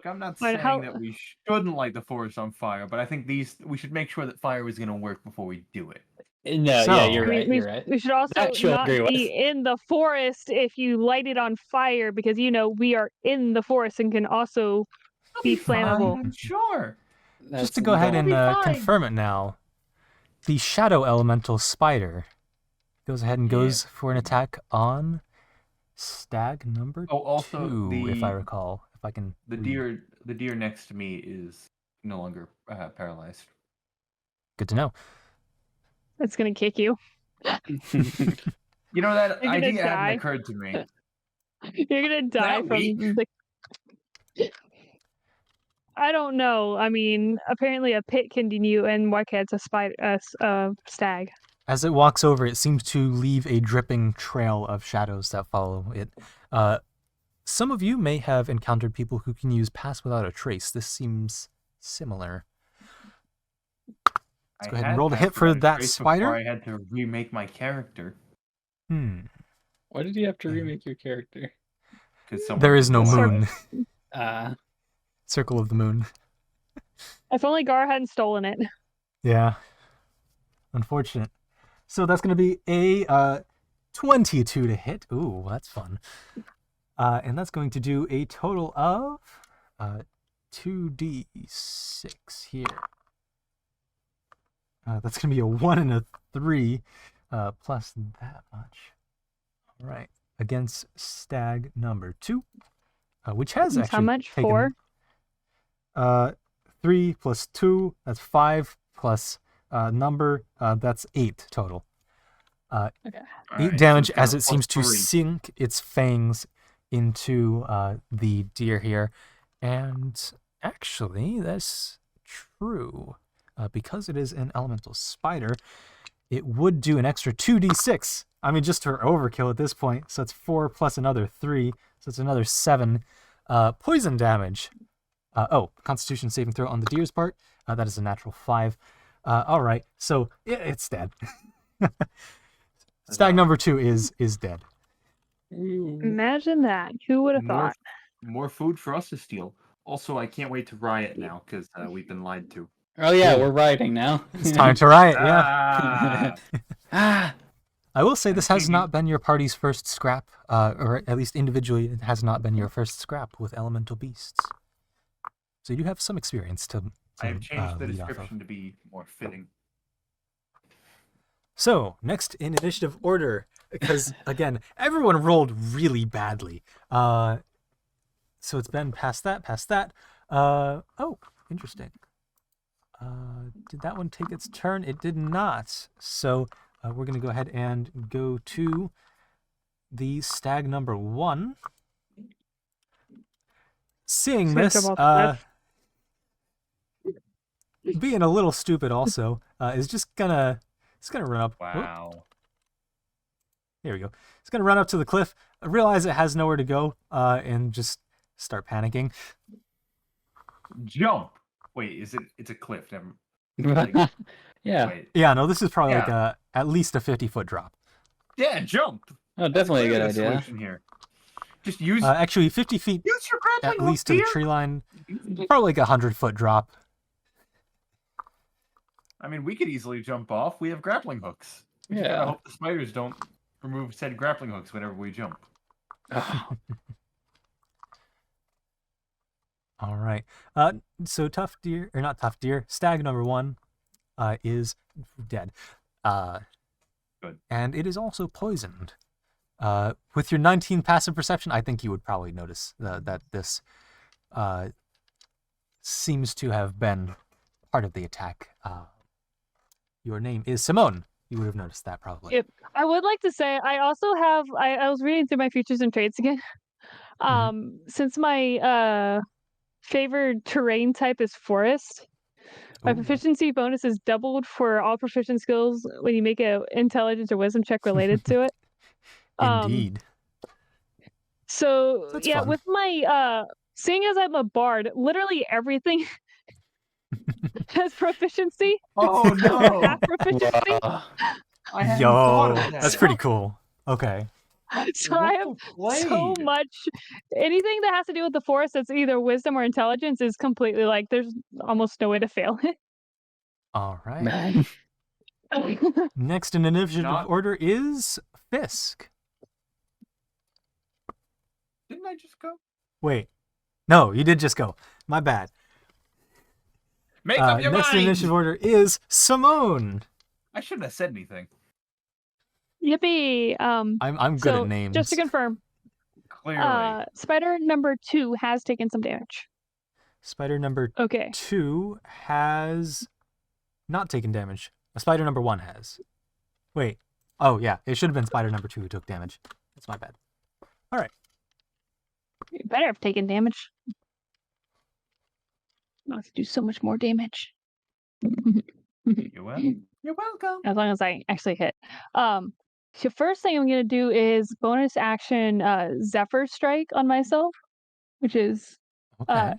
I'm not But saying how- that we shouldn't light the forest on fire, but I think we should make sure that fire is going to work before we do it. No, yeah, So- you're I mean, right. You're right. we should also That she'll not agree with. be in the forest if you light it on fire because we are in the forest and can also I'll be fine, flammable. I'm sure. Just to go ahead That'll and be fine. confirm it now, the Shadow Elemental Spider goes ahead and Yeah. goes for an attack on stag number Oh, also 2, if I recall. If I can. the read. deer next to me is no longer paralyzed. Good to know. That's gonna kick you. You know, that You're gonna idea die. hadn't occurred to me. You're gonna die That from weak? the. I don't know. I mean, apparently a pit can you, and Whitehead's a stag. As it walks over, it seems to leave a dripping trail of shadows that follow it. Some of you may have encountered people who can use Pass Without a Trace. This seems similar. Let's go ahead and roll the hit for that spider. I had to remake my character Why did you have to remake your character? because There is no moon. Uh, Circle of the moon. If only Gar hadn't stolen it. Yeah. Unfortunate. So that's going to be a 22 to hit. Ooh, that's fun. And that's going to do a total of 2d6 here. That's going to be a 1 and a 3 plus that much. All right. Against stag number 2, which has That's actually how much? taken, 4? 3 plus 2, that's 5 plus number, that's 8 total. 8 damage as it seems to sink its fangs into the deer here. And actually, that's true. Because it is an elemental spider, it would do an extra 2d6. I mean, just for overkill at this point. So it's 4 plus another 3. So it's another 7 poison damage. Constitution saving throw on the deer's part. That is a natural 5. All right, so it's dead. Stag number 2 is dead. Imagine that. Who would have thought? More food for us to steal. Also, I can't wait to riot now because we've been lied to. oh yeah, Ooh. we're rioting now. It's time to riot, yeah. Ah, I will say this has not been your party's first scrap, or at least individually, it has not been your first scrap with elemental beasts. So you do have some experience to I have changed the lead off of. description to be more fitting. So, next in initiative order, because again, everyone rolled really badly. So it's been past that. Oh, interesting. Did that one take its turn? It did not. So we're going to go ahead and go to the stag number 1. Seeing It's gonna this, jump off being a little stupid also, is just gonna run up. Whoop. Wow. There we go. It's gonna run up to the cliff, realize it has nowhere to go, and just start panicking. Jump. Wait, it's a cliff. Never. Yeah. Wait. Yeah, no, this is probably like Yeah. at least a 50-foot drop. Yeah, jump. Oh, definitely a good Clearly idea. solution here. Just use Actually, 50 feet use your grappling at hook, least to the dear. tree line. Probably like a 100-foot drop. I mean, we could easily jump off. We have grappling hooks. We just Yeah. gotta hope the spiders don't remove said grappling hooks whenever we jump. Oh, All right. So tough deer, or not tough deer, stag number 1 is dead. Good. And it is also poisoned. With your 19 passive perception, I think you would probably notice that this seems to have been part of the attack. Your name is Simone. You would have noticed that probably. Yep. I would like to say I also have I was reading through my features and traits again. Since my favored terrain type is forest, my Ooh. proficiency bonus is doubled for all proficient skills when you make a intelligence or wisdom check related to it. Indeed. So That's yeah, fun. with my seeing as I'm a bard, literally everything has proficiency. Oh no! Half proficiency. wow. I hadn't thought Yo, of that. that's pretty cool. Okay. So I have so much anything that has to do with the forest that's either wisdom or intelligence is completely like there's almost no way to fail it. All right. Man. Next in initiative Not- order is Fisk. Didn't I just go? Wait. No, you did just go. My bad. Make up your Next in mind! initiative order is Simone. I shouldn't have said anything. Yippee! I'm good so at names. just to confirm, Clearly. spider number 2 has taken some damage. Spider number Okay. 2 has not taken damage. Spider number 1 has. Wait. Oh, yeah. It should have been spider number 2 who took damage. That's my bad. All right. You better have taken damage. I'll have to do so much more damage. You're welcome. You're welcome. As long as I actually hit. So first thing I'm gonna do is bonus action Zephyr Strike on myself, which is Okay.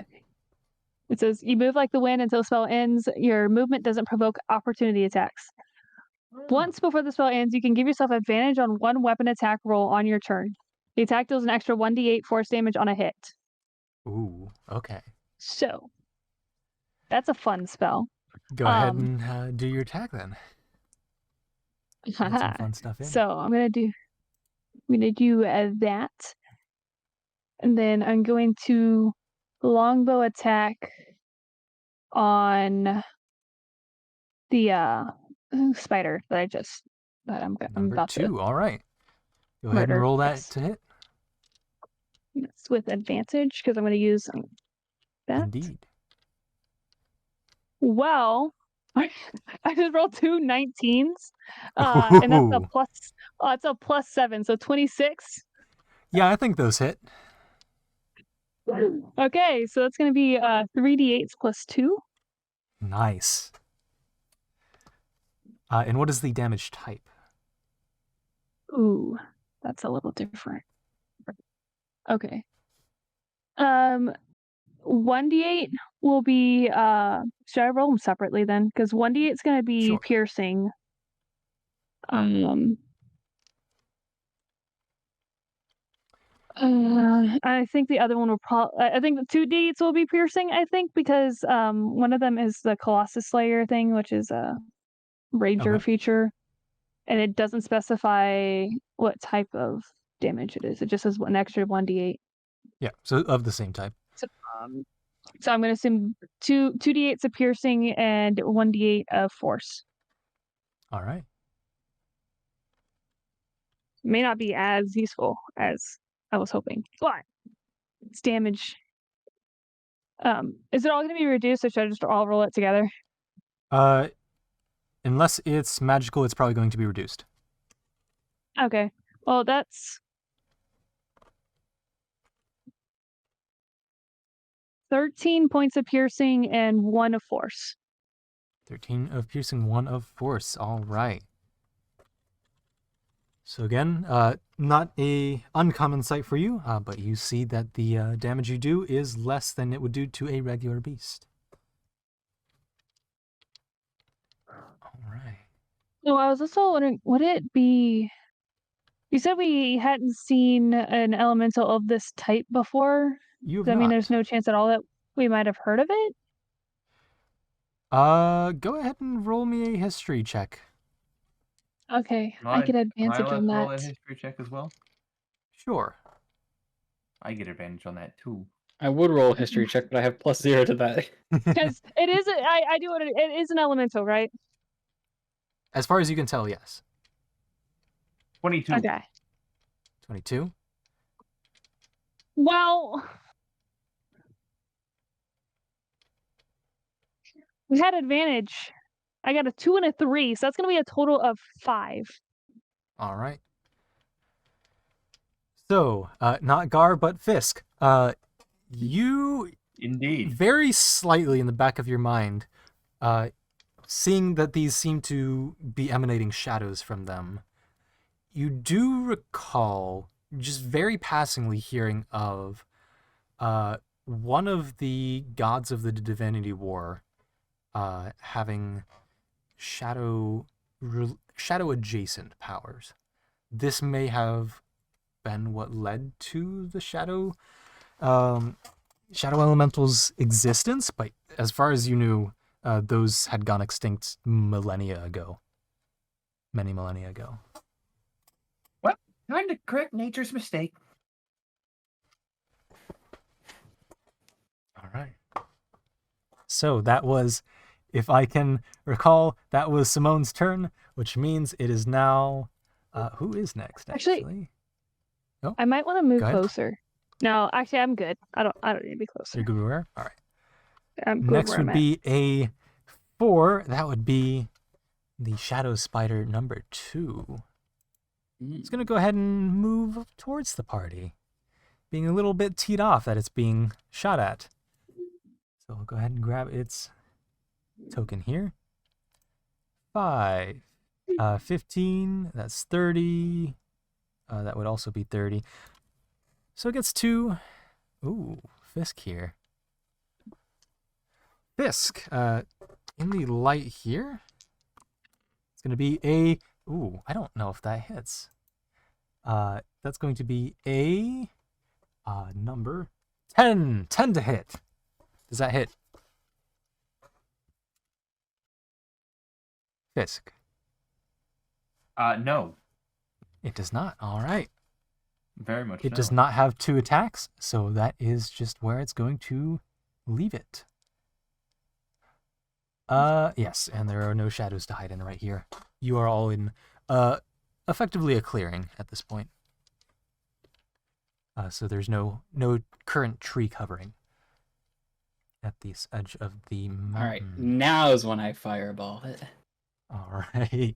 it says you move like the wind until the spell ends. Your movement doesn't provoke opportunity attacks. Once before the spell ends, you can give yourself advantage on one weapon attack roll on your turn. The attack deals an extra 1d8 force damage on a hit. Ooh, okay. So that's a fun spell. Go ahead and do your attack then. Get some fun stuff in. So I'm gonna do that, and then I'm going to longbow attack on the spider that I'm Number about 2. All right. Go ahead and murder, roll that yes. to hit. It's with advantage because I'm going to use that. Indeed. Well, I just rolled 2 19s, and that's a Ooh. plus. It's a +7, so 26. Yeah, I think those hit. Okay, so that's going to be 3d8s +2. Nice. And what is the damage type? Ooh, that's a little different. Okay. 1d8 will be should I roll them separately then? Because 1d8 is gonna be Sure. piercing. I think the other one will I think the 2d8s will be piercing, I think, because one of them is the Colossus Slayer thing, which is a ranger Okay. feature. And it doesn't specify what type of damage it is. It just says an extra 1d8. Yeah, so of the same type. So I'm going to assume 2d8s of piercing and 1d8 of force. All right. May not be as useful as I was hoping, but it's damage. Is it all going to be reduced, or should I just all roll it together? Unless it's magical, it's probably going to be reduced. Okay. Well, that's 13 points of piercing and 1 of force. 13 of piercing, 1 of force. All right. So again, not a uncommon sight for you, but you see that the damage you do is less than it would do to a regular beast. All right. So I was also wondering, would it be... You said we hadn't seen an elemental of this type before. You have Does that mean there's not. no chance at all that we might have heard of it? Go ahead and roll me a history check. Okay, Am I get Am I advantage allowed on to roll that. a history check as well? Sure. I get advantage on that too. I would roll a history check, but I have +0 to that. Because it is, I do it. It is an elemental, right? As far as you can tell, yes. 22. Okay. 22. Well, we had advantage. I got a 2 and a 3, so that's gonna be a total of 5. All right. So, not Gar, but Fisk. You Indeed. very slightly in the back of your mind, seeing that these seem to be emanating shadows from them, you do recall, just very passingly hearing of one of the gods of the Divinity War having shadow adjacent powers. This may have been what led to the shadow elemental's existence, but as far as you knew, those had gone extinct millennia ago. many millennia ago. Time to correct nature's mistake. All right. So that was, if I can recall, that was Simone's turn, which means it is now. Who is next? Actually, I might want to move Go ahead. closer. No, actually, I'm good. I don't need to be closer. You're good where? All right. I'm good Next where I'm would at. be a 4. That would be the Shadow Spider number 2. It's going to go ahead and move towards the party, being a little bit teed off that it's being shot at. So we'll go ahead and grab its token here. 5, 15, that's 30. That would also be 30. So it gets 2. Ooh, Fisk here. Fisk, in the light here, it's going to be a... Ooh, I don't know if that hits. That's going to be a number 10. 10 to hit. Does that hit? Fisk. No, It does not. All right. very much. It does no. not have 2 attacks, so that is just where it's going to leave it. Yes, and there are no shadows to hide in right here. You are all in, effectively a clearing at this point. So there's no current tree covering at this edge of the mountain. All right, now is when I fireball it. All right.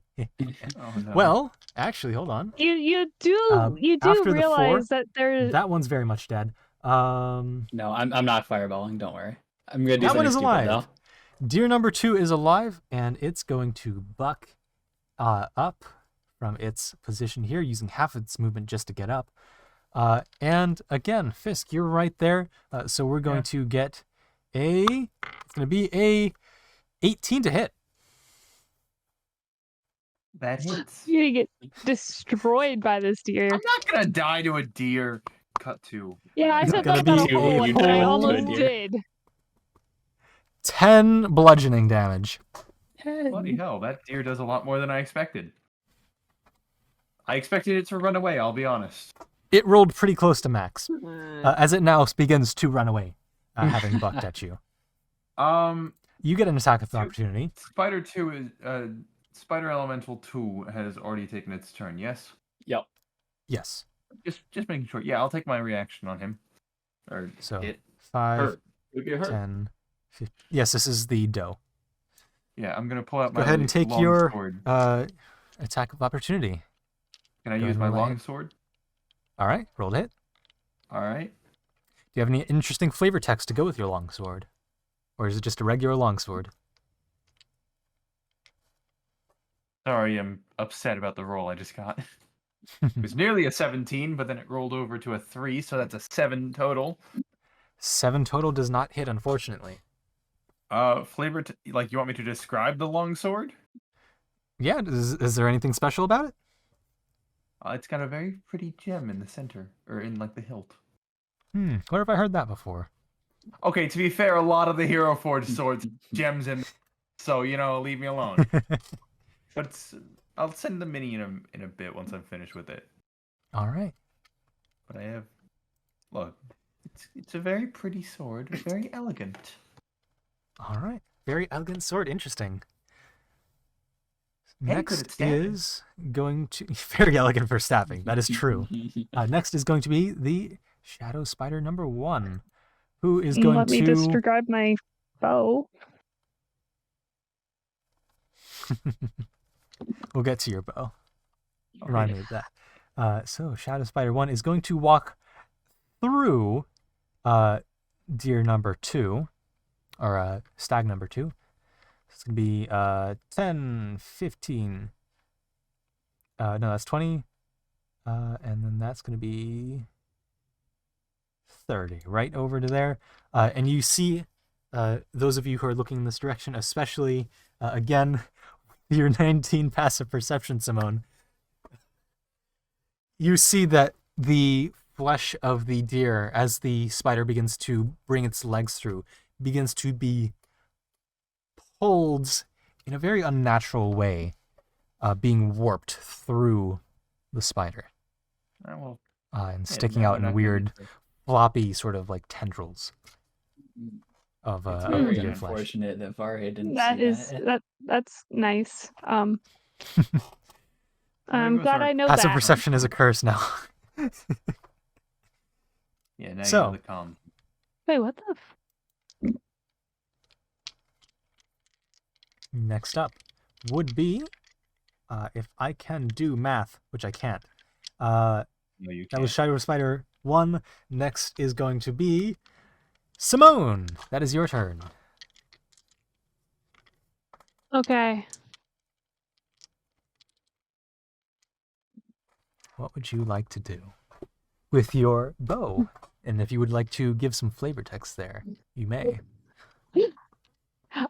Oh, no. Well, actually, hold on. You do after the realize 4, that there's That one's very much dead. No, I'm not fireballing. Don't worry. I'm gonna do That one something is stupid, alive. though. Deer number 2 is alive, and it's going to buck up from its position here, using half its movement just to get up. And again, Fisk, you're right there. So we're going to get it's going to be a 18 to hit. That hits. you're gonna get destroyed by this deer. I'm not gonna die to a deer. Cut 2. Yeah, I It's said gonna that about be a whole a one, but I whole almost deer. did. 10 bludgeoning damage. Bloody hell, that deer does a lot more than I expected. I expected it to run away, I'll be honest. It rolled pretty close to max, as it now begins to run away, having bucked at you. You get an attack of opportunity. Spider 2 is Spider Elemental 2 has already taken its turn, yes? Yep. Yes. Just making sure. Yeah, I'll take my reaction on him. Or So it. 5, Hurt. It'll get hurt. 10, 15. Yes, this is the doe. Yeah, I'm gonna pull out Go my ahead and take long your sword. attack of opportunity. Can I go use ahead my and roll long it. sword? All right, roll to hit. Alright. Do you have any interesting flavor text to go with your longsword? Or is it just a regular longsword? Sorry, I'm upset about the roll I just got. It was nearly a 17, but then it rolled over to a 3, so that's a 7 total. 7 total does not hit, unfortunately. Flavor, like, you want me to describe the longsword? Yeah, is there anything special about it? It's got a very pretty gem in the center, or in, like, the hilt. Where have I heard that before? Okay, to be fair, a lot of the Hero Forge swords gems in, so, leave me alone. But I'll send the mini in a bit once I'm finished with it. All right. But I have, look, it's a very pretty sword, very elegant. All right. Very elegant sword. Interesting. And good Next at stabbing. is going to... Very elegant for stabbing. That is true. Next is going to be the Shadow Spider number 1, who is going Let me to... disregard my bow. We'll get to your bow. Okay. Remind me of that. So Shadow Spider 1 is going to walk through deer number 2, or stag number 2. It's going to be 10, 15. No, that's 20. And then that's going to be 30, right over to there. And you see, those of you who are looking in this direction, especially, again, your 19 passive perception, Simone, you see that the flesh of the deer, as the spider begins to bring its legs through, begins to be pulled in a very unnatural way being warped through the spider Well, and yeah, sticking no, out I'm in not gonna weird, use this. floppy sort of like tendrils It's of very deer flesh. unfortunate that Varhead didn't That see is that. that's nice. There I'm goes glad our I know Passive that. perception is a curse now. Yeah, now you So- know the calm. Wait, what the? Next up would be, if I can do math, which I can't. No, you That was can't. Shadow Spider 1. Next is going to be Simone. That is your turn. Okay. What would you like to do with your bow? And if you would like to give some flavor text there, you may.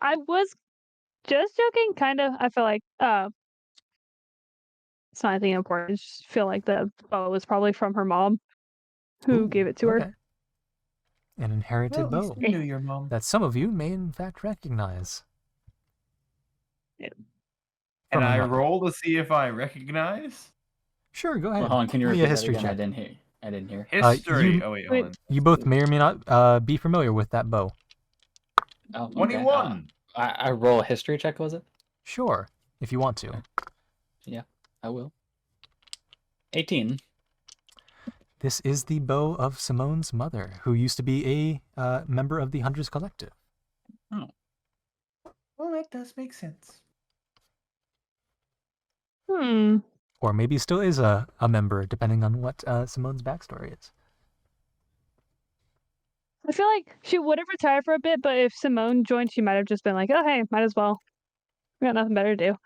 I was just joking, kind of. I feel like it's not anything important. I just feel like the bow was probably from her mom, who Ooh, gave it to her. okay. An inherited Well, at least bow you knew your mom. that some of you may in fact recognize. Can From her I mother. roll to see if I recognize? Sure, go Well, ahead. hold on, can you Give me repeat a that history again? check. I didn't hear. History. you- Oh wait, wait. hold on. You both may or may not be familiar with that bow. Oh, okay. 21. I roll a history check, was it? Sure, if you want to. I will. 18. This is the bow of Simone's mother, who used to be a member of the Hunters Collective. Well, that does make sense. Or maybe still is a member, depending on what Simone's backstory is. I feel like she would have retired for a bit, but if Simone joined, she might have just been like, "Oh, hey, might as well. We got nothing better to do."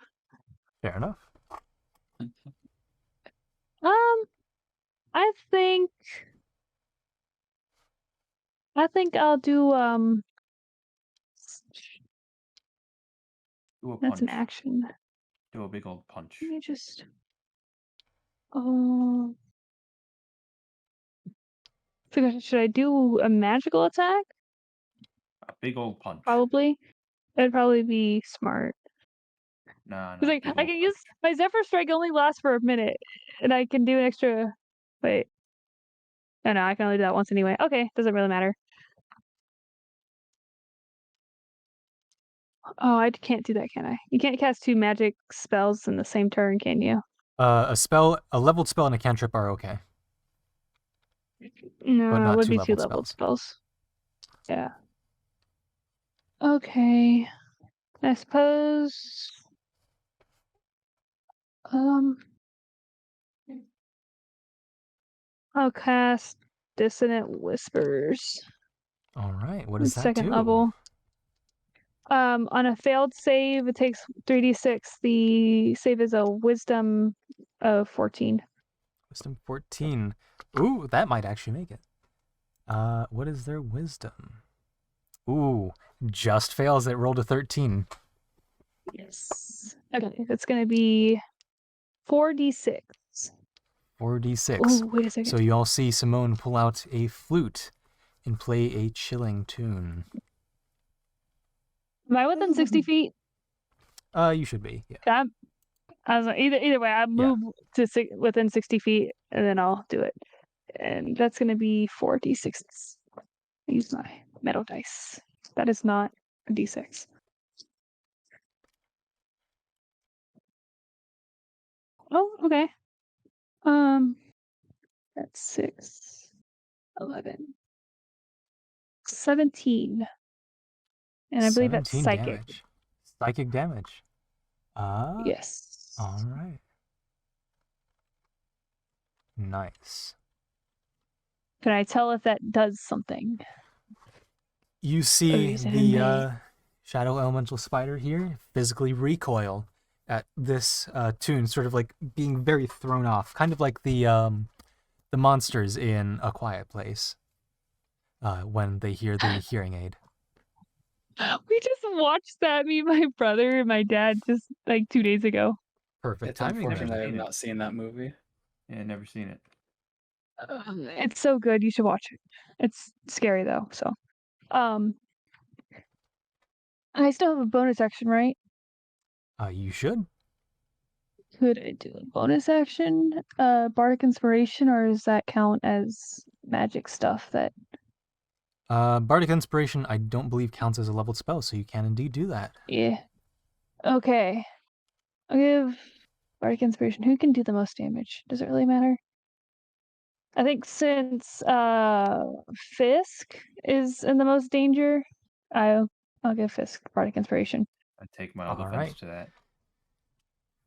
Fair enough. I think I'll do Do a that's an punch. action. Do a big old punch. Let me just should I do a magical attack? A big old punch. Probably. That'd probably be smart. Nah, Cause like big I old can use punch. my Zephyr Strike only lasts for a minute, and I can do an extra. Wait. No, I can only do that once anyway. Okay, doesn't really matter. Oh, I can't do that, can I? You can't cast 2 magic spells in the same turn, can you? A leveled spell and a cantrip are okay. No, not it would two be 2 leveled leveled spells. Yeah. Okay. I suppose. I'll cast Dissonant Whispers. All right, what does that Second do? level. On a failed save, it takes 3d6. The save is a Wisdom of 14. Wisdom 14. Ooh, that might actually make it. What is their wisdom? Ooh, just fails. It rolled a 13. Yes. Okay, that's gonna be 4d6. 4d6. Oh, wait a second. So you all see Simone pull out a flute and play a chilling tune. Am I within 60 feet? You should be. Yeah. I was like, either way, I move to within 60 feet, and then I'll do it. And that's gonna be 4d6. Use my metal dice. That is not a d6. Oh, okay. That's 6, 11, 17. And I believe that's 17 psychic. damage. Psychic damage. Yes. All right. Nice. Can I tell if that does something? You see is it the innate? Shadow Elemental Spider here physically recoil at this tune, sort of like being very thrown off, kind of like the monsters in A Quiet Place when they hear the hearing aid. We just watched that, me, my brother, and my dad, just like 2 days ago. Perfect It's timing. unfortunate I Then. have seen it. not seen that movie. Yeah, never seen it. It's so good. You should watch it. It's scary though. So, I still have a bonus action, right? You should. Could I do a bonus action, bardic inspiration, or does that count as magic stuff? That Bardic Inspiration, I don't believe counts as a leveled spell, so you can indeed do that. yeah. Okay, I'll give bardic inspiration. Who can do the most damage? Does it really matter? I think since Fisk is in the most danger, I'll give Fisk bardic inspiration. I take mild All offense right. to that.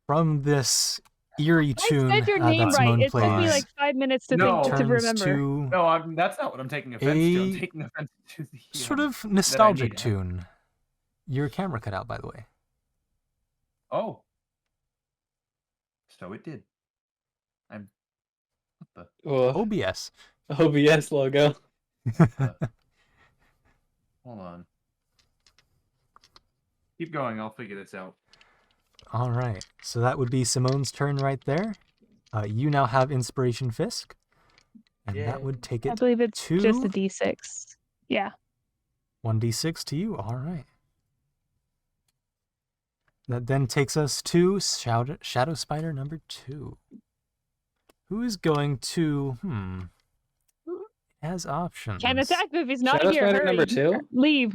From this eerie I tune said your that name right. Simone It took me plays, like 5 minutes to No. think to turns remember. to No, that's not what I'm taking offense to. I'm A taking offense to the sort of nostalgic need help. tune. Your camera cut out, by the way. Oh. So it did. I'm. What the? Oh, OBS. OBS logo. Hold on. Keep going. I'll figure this out. All right. So that would be Simone's turn right there. You now have Inspiration Fisk. And Yay. that would take I it believe it's to just a d6. Yeah. 1d6 to you. All right. That then takes us to Shadow Spider number 2. Who is going to... Has options. Can't attack if he's not Shadow here. Spider Hurry. number 2? Leave.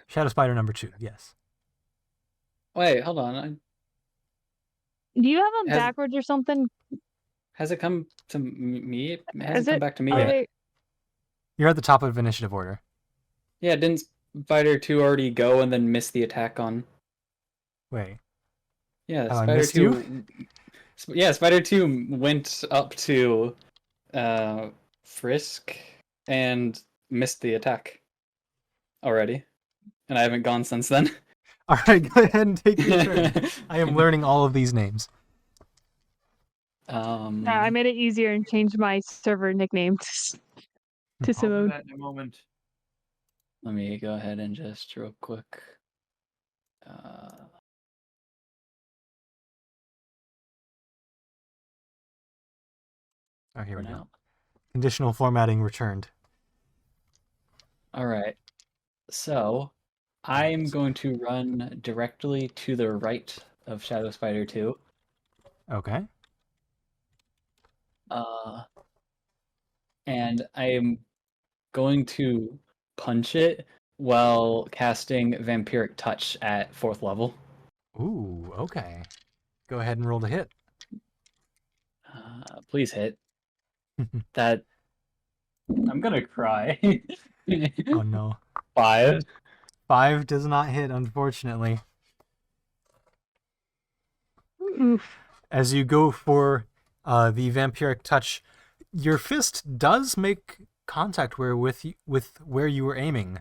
Shadow Spider number 2, yes. Wait, hold on. Do you have them Has- backwards or something? Has it come to me? It Is hasn't come it- back to me are yet. they- You're at the top of initiative order. Yeah, didn't Spider 2 already go and then miss the attack on? Wait. Yeah, Have I Spider missed 2. you? Yeah, Spider 2 went up to Frisk and missed the attack already. And I haven't gone since then. All right, go ahead and take your turn. I am learning all of these names. I made it easier and changed my server nickname to I'll do Simone. that in a moment. Let me go ahead and just real quick. Oh, here we go. now. Conditional formatting returned. All right. So I'm going to run directly to the right of Shadow Spider 2. Okay. And I am going to punch it while casting Vampiric Touch at 4th level. Ooh, okay. Go ahead and roll the hit. Please hit. That. I'm gonna cry. Oh no. 5. 5 does not hit, unfortunately. Oof. As you go for the vampiric touch, your fist does make contact with where you were aiming,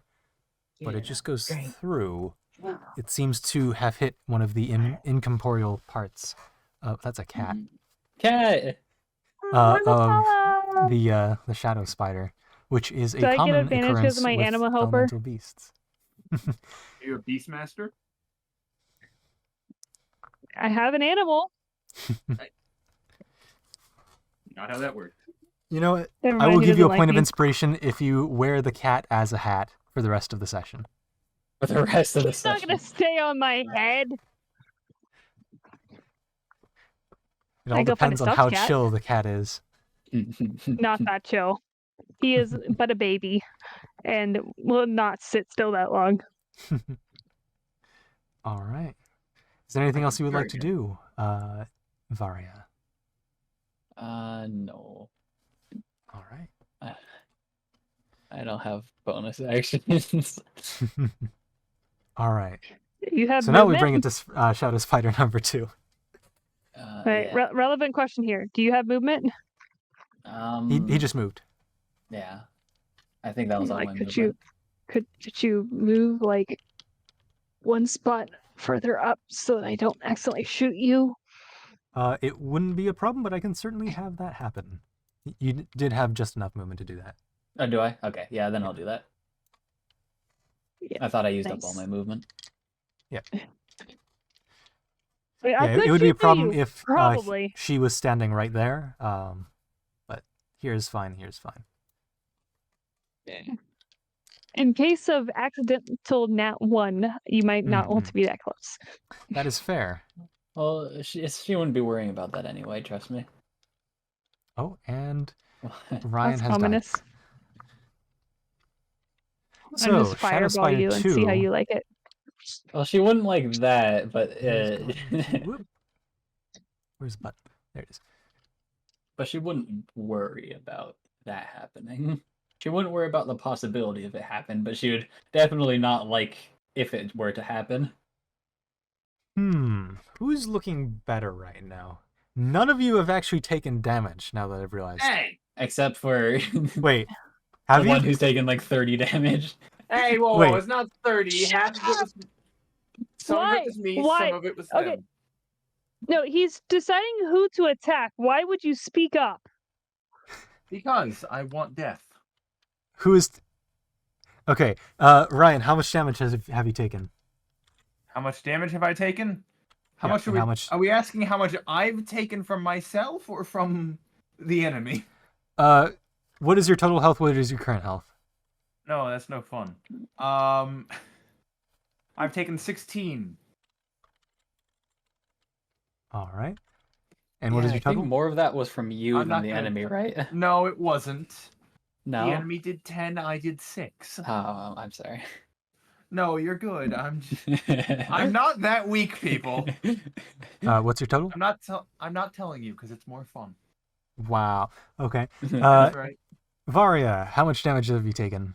but it just goes through. It seems to have hit one of the incorporeal parts. That's a cat. Cat. Of the shadow spider, which is a Do I get common advantage occurrence because of my with animal helper? elemental beasts. Are you a Beastmaster? I have an animal. Not how that works. You know what? Never I mind, will he give you a doesn't point like of me. inspiration if you wear the cat as a hat for the rest of the session. For the rest of the It's not session. gonna stay on my head. It all I go find a depends on stuffed how cat. chill the cat is. Not that chill. He is but a baby, and will not sit still that long. All right. Is there anything else you would Very like to good. do, Varia? No. All right. I don't have bonus actions. All right. You have So now we movement? bring it to Shadow Spider number 2. Right, Yeah. relevant question here. Do you have movement? He just moved. Yeah. I think that was all Like, my could movement. could you move like one spot further up so that I don't accidentally shoot you? It wouldn't be a problem, but I can certainly have that happen. You did have just enough movement to do that. Oh, do I? Okay, yeah, then I'll do that. Yeah, I thought I used up all nice. my movement. Yeah. Wait, I Yeah, could it would be a shoot problem you, if probably. she was standing right there. But here's fine. In case of accidental nat 1, you might not want Mhm. to be that close. That is fair. Well, she wouldn't be worrying about that anyway. Trust me. Oh, and Ryan That's has died. ominous. I'm So, just Shadow fireball Spider you 2. and see how you like it. Well, she wouldn't like that, but Whoop. Where's the button? There it is. but she wouldn't worry about that happening. She wouldn't worry about the possibility of it happen, but she would definitely not like if it were to happen. Who's looking better right now? None of you have actually taken damage, now that I've realized. Hey, Except for Wait, the have you? one who's taken like 30 damage. hey, whoa, Wait. it's not 30. Half of it was some of Why? it was me, Why? some of it was Okay. them. No, he's deciding who to attack. Why would you speak up? Because I want death. Who is... Okay, Ryan, how much damage have you taken? How much damage have I taken? How Yeah, much are and we? how much- Are we asking how much I've taken from myself or from the enemy? What is your total health? What is your current health? No, that's no fun. I've taken 16. All right. And what is Yeah, your I think total? more of that was from you I'm than not the gonna- enemy, right? No, it wasn't. No. The enemy did 10. I did 6. Oh, I'm sorry. No, you're good. I'm not that weak, people. What's your total? I'm not telling you because it's more fun. Wow. Okay. That's right. Varia, how much damage have you taken?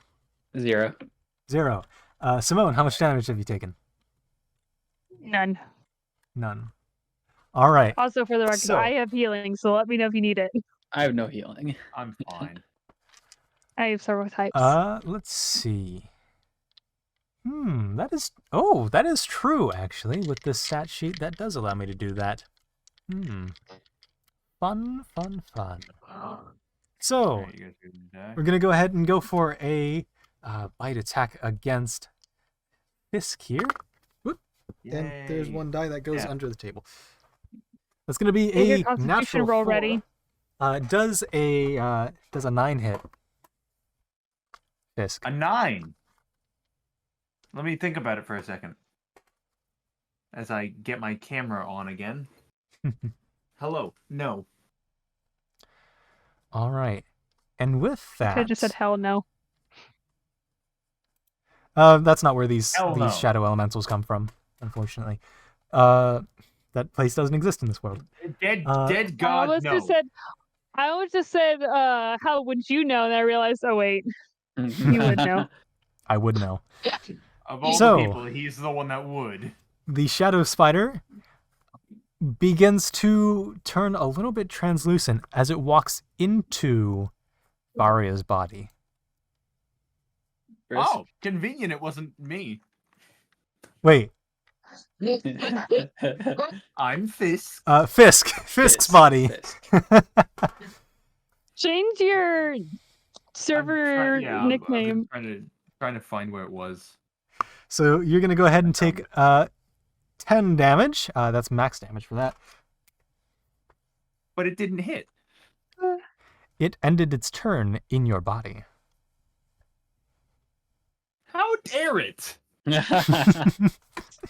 0. 0. Simone, how much damage have you taken? None. None. All right. Also, for the record, So- I have healing, so let me know if you need it. I have no healing. I'm fine. I have several types. Let's see. That is true, actually. With this stat sheet, that does allow me to do that. Fun. So, Alright, you guys are gonna die. we're going to go ahead and go for a bite attack against Fisk here. Whoop. And there's Yay. one die that goes Yeah. under the table. That's going to be Get your a Constitution natural roll 4. ready. Does a 9 hit? Fisk. A 9. Let me think about it for a second. As I get my camera on again. Hello. No. All right. And with that, I just said hell no. that's not where these Hell no. shadow elementals come from, unfortunately. That place doesn't exist in this world. Dead I God, almost no. just said, how would you know? And I realized, oh wait, you would know. I would know. Of all So- the people, he's the one that would. The shadow spider begins to turn a little bit translucent as it walks into Varia's body. Oh, convenient it wasn't me. Wait, I'm Fisk. Fisk's Fisk, body. Fisk. Change your server I've nickname. been trying to find where it was. So you're gonna go ahead and take 10 damage. That's max damage for that. But it didn't hit. It ended its turn in your body. How dare it?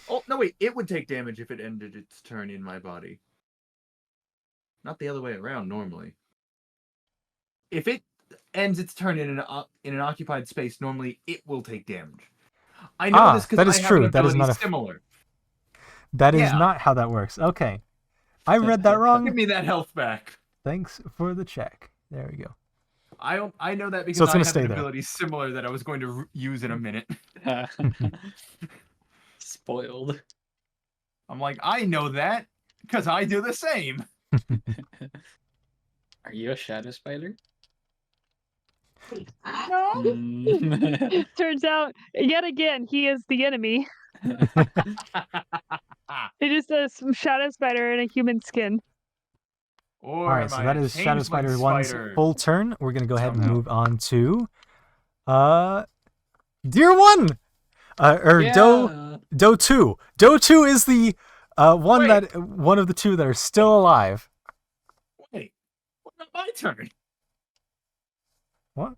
Oh, no, wait. It would take damage if it ended its turn in my body. Not the other way around, normally. If it ends its turn in an occupied space, normally it will take damage. I know this because that I is have true. an That is ability not a- similar. That is Yeah. not how that works. Okay. I read that Give wrong. me that health back. Thanks for the check. There we go. I know that because So it's I gonna have stay an there. ability similar that I was going to use in a minute. Spoiled. I'm like, I know that because I do the same. Are you a shadow spider? No. Mm. Turns out, yet again, he is the enemy. It is a shadow spider in a human skin. Or All right, am so I that a is Shadow changeling Spider 1's spider? full turn. We're going to go ahead and Somehow. move on to Deer 1! Doe 2. Doe 2 is the one Wait. one of the two that are still alive. Wait, what about my turn? What?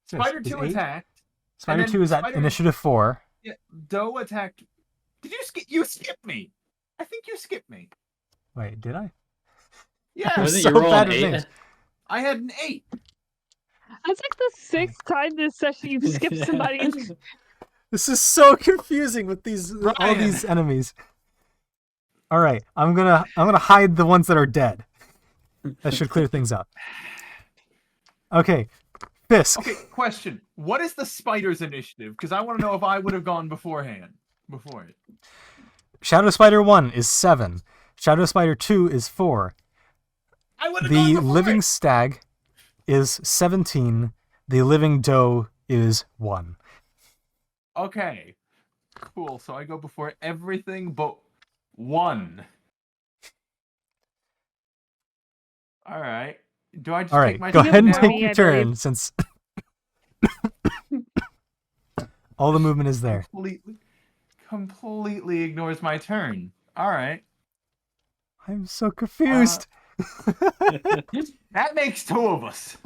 Spider Is 2 eight? attacked. Spider then 2 is at Spider- initiative 4. Yeah, Doe attacked Did you skip? You skipped me. I think you skipped me. Wait, did I? Yeah, I'm Wasn't so your roll bad an with 8? names. I had an 8. That's like the 6th time this session you've skipped somebody. This is so confusing with these all Brian. these enemies. All right, I'm gonna hide the ones that are dead. That should clear things up. Okay, Fisk. Okay, question. What is the spider's initiative? Because I want to know if I would have gone beforehand. Before it. Shadow Spider 1 is 7. Shadow Spider 2 is 4. I would have gone The before Living it. Stag is 17. The Living Doe is 1. Okay. Cool. So I go before everything but 1. All right. Do I just All take right, my go turn ahead and now? take Me, your I believe. turn since all the movement is there. Completely ignores my turn. All right. I'm so confused. That makes 2 of us.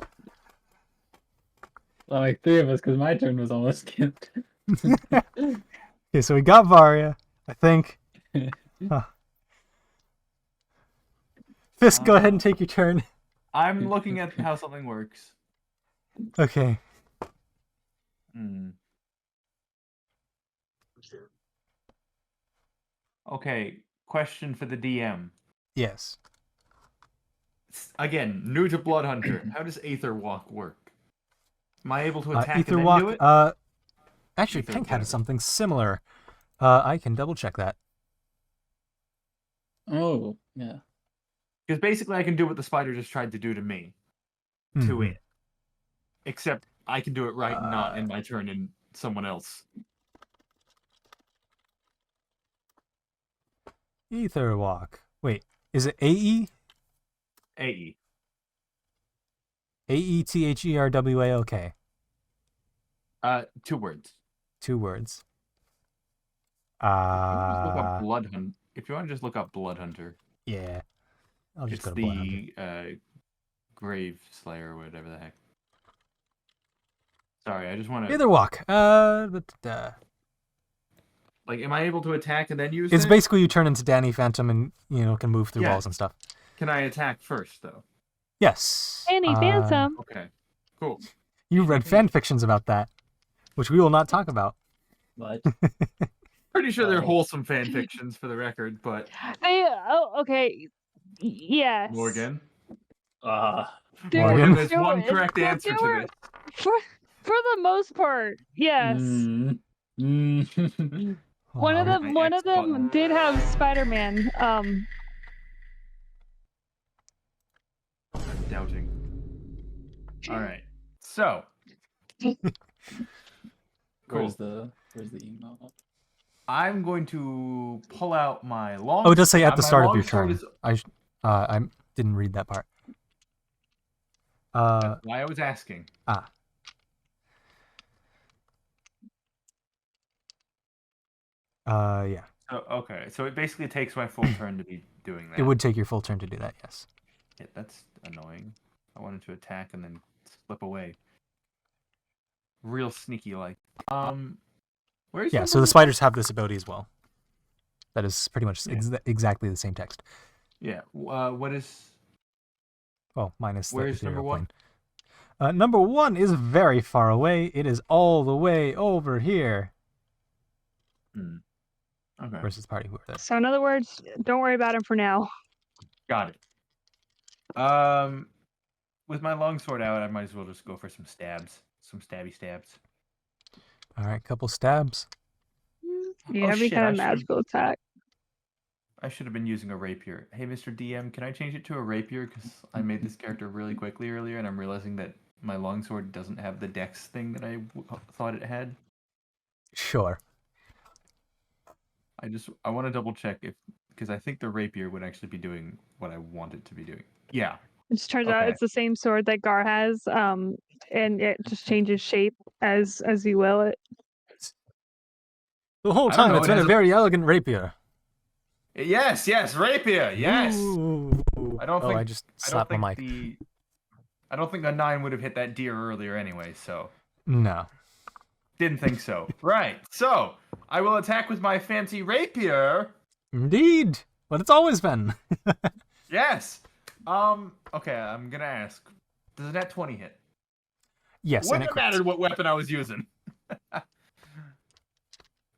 Well, like 3 of us, because my turn was almost skipped. Okay, so we got Varia, I think. Huh. Fisk, go ahead and take your turn. I'm looking at how something works. Okay. Okay, question for the DM. Yes. Again, new to Blood Hunter. How does Aether Walk work? Am I able to attack Ether and then Walk. do it? Actually, Ether, Pink had whatever. something similar. I can double check that. Oh, yeah. Because basically I can do what the spider just tried to do to me. To Mhm. it. Except I can do it right and not in my turn and someone else. Ether Walk. Wait, is it AE? AE. AETHERWALK. 2 words. 2 words. If you want to just look up Blood Hunter. If you want to just look up Blood Hunter, Yeah. I'll just it's go to Blood Hunter. the Grave Slayer or whatever the heck. Sorry, I just want to. Ether Walk. Like, am I able to attack and then use It's it? basically you turn into Danny Phantom and can move through Yeah. walls and stuff. Can I attack first though? Yes. Danny Phantom. Okay. Cool. You read fan fictions about that, which we will not talk about. But Pretty sure they're Oh. wholesome fan fictions for the record, but Okay. Yes. Morgan. There- Morgan. There's one correct answer to this. For the most part, yes. One of Alright. them, My one X of them button. did have Spider-Man. I'm doubting. All right. So. Where's Cool. the email? I'm going to pull out my long. Oh, it does say at the my start of your longsword turn. is- I didn't read that part. That's why I was asking. Yeah. So, okay, so it basically takes my full turn to be doing that. It would take your full turn to do that, yes. Yeah, that's annoying. I wanted to attack and then slip away. Real sneaky like. Where's Yeah, so the spiders have this ability as well. That is pretty much exactly the same text. Yeah. What is? Well, minus the Where's ethereal number 1? plane. Number 1 is very far away. It is all the way over here. Okay. Versus party who are there. So in other words, don't worry about him for now. Got it. With my longsword out, I might as well just go for some stabs. Some stabby stabs. All right, couple stabs. Yeah, Oh, every shit, kind I of should've- magical attack. I should have been using a rapier. Hey, Mr. DM, can I change it to a rapier? Because I made this character really quickly earlier, and I'm realizing that my longsword doesn't have the dex thing that I thought it had. Sure. I want to double check because I think the rapier would actually be doing what I want it to be doing. Yeah. It just turns out Okay. it's the same sword that Gar has, and it just changes shape as you will it. The whole I don't time know, it's it been a has a- very elegant rapier. Yes, rapier. Yes. Ooh. I don't Oh, think I just I don't slapped my think mic. I don't think a 9 would have hit that deer earlier anyway. So No. Didn't think so. Right. So I will attack with my fancy rapier. Indeed. What it's always been. Yes. Okay, I'm gonna ask. Does a nat 20 hit? Yes, and Wouldn't it have crits. mattered what weapon I was using.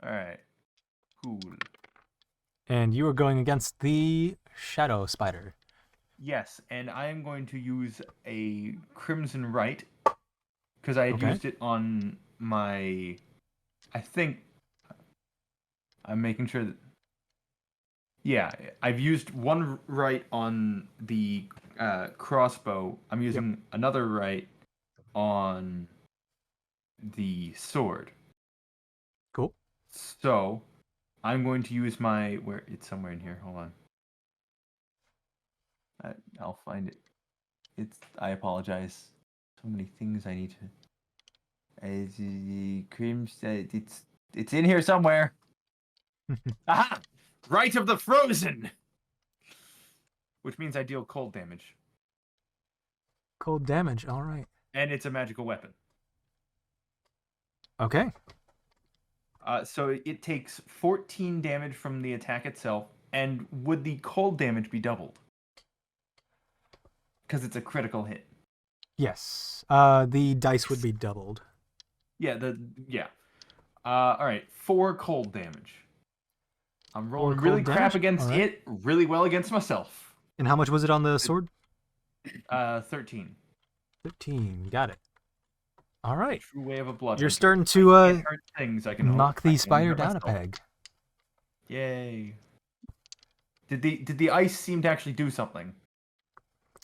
Alright. Cool. And you are going against the Shadow Spider. Yes, and I am going to use a Crimson Right. Because I had Okay. used it on my... I think... I'm making sure that... Yeah, I've used one right on the crossbow. I'm using another right on the sword. Cool. So, I'm going to use my... Where it's somewhere in here. Hold on. I'll find it. I apologize. So many things I need to... It's in here somewhere. Aha! Right of the Frozen! Which means I deal cold damage. Cold damage. All right. And it's a magical weapon. Okay. So it takes 14 damage from the attack itself. And would the cold damage be doubled? Because it's a critical hit. Yes. The dice would be doubled. Yeah, alright, 4 cold damage. I'm rolling really cold crap damage? against Alright. it, really well against myself. And how much was it on the sword? 13. 13. Got it. All right. True way of a blood. You're hunter. starting to Can't hurt things, I can knock I the can spider hurt down a myself. peg. Yay. Did the ice seem to actually do something?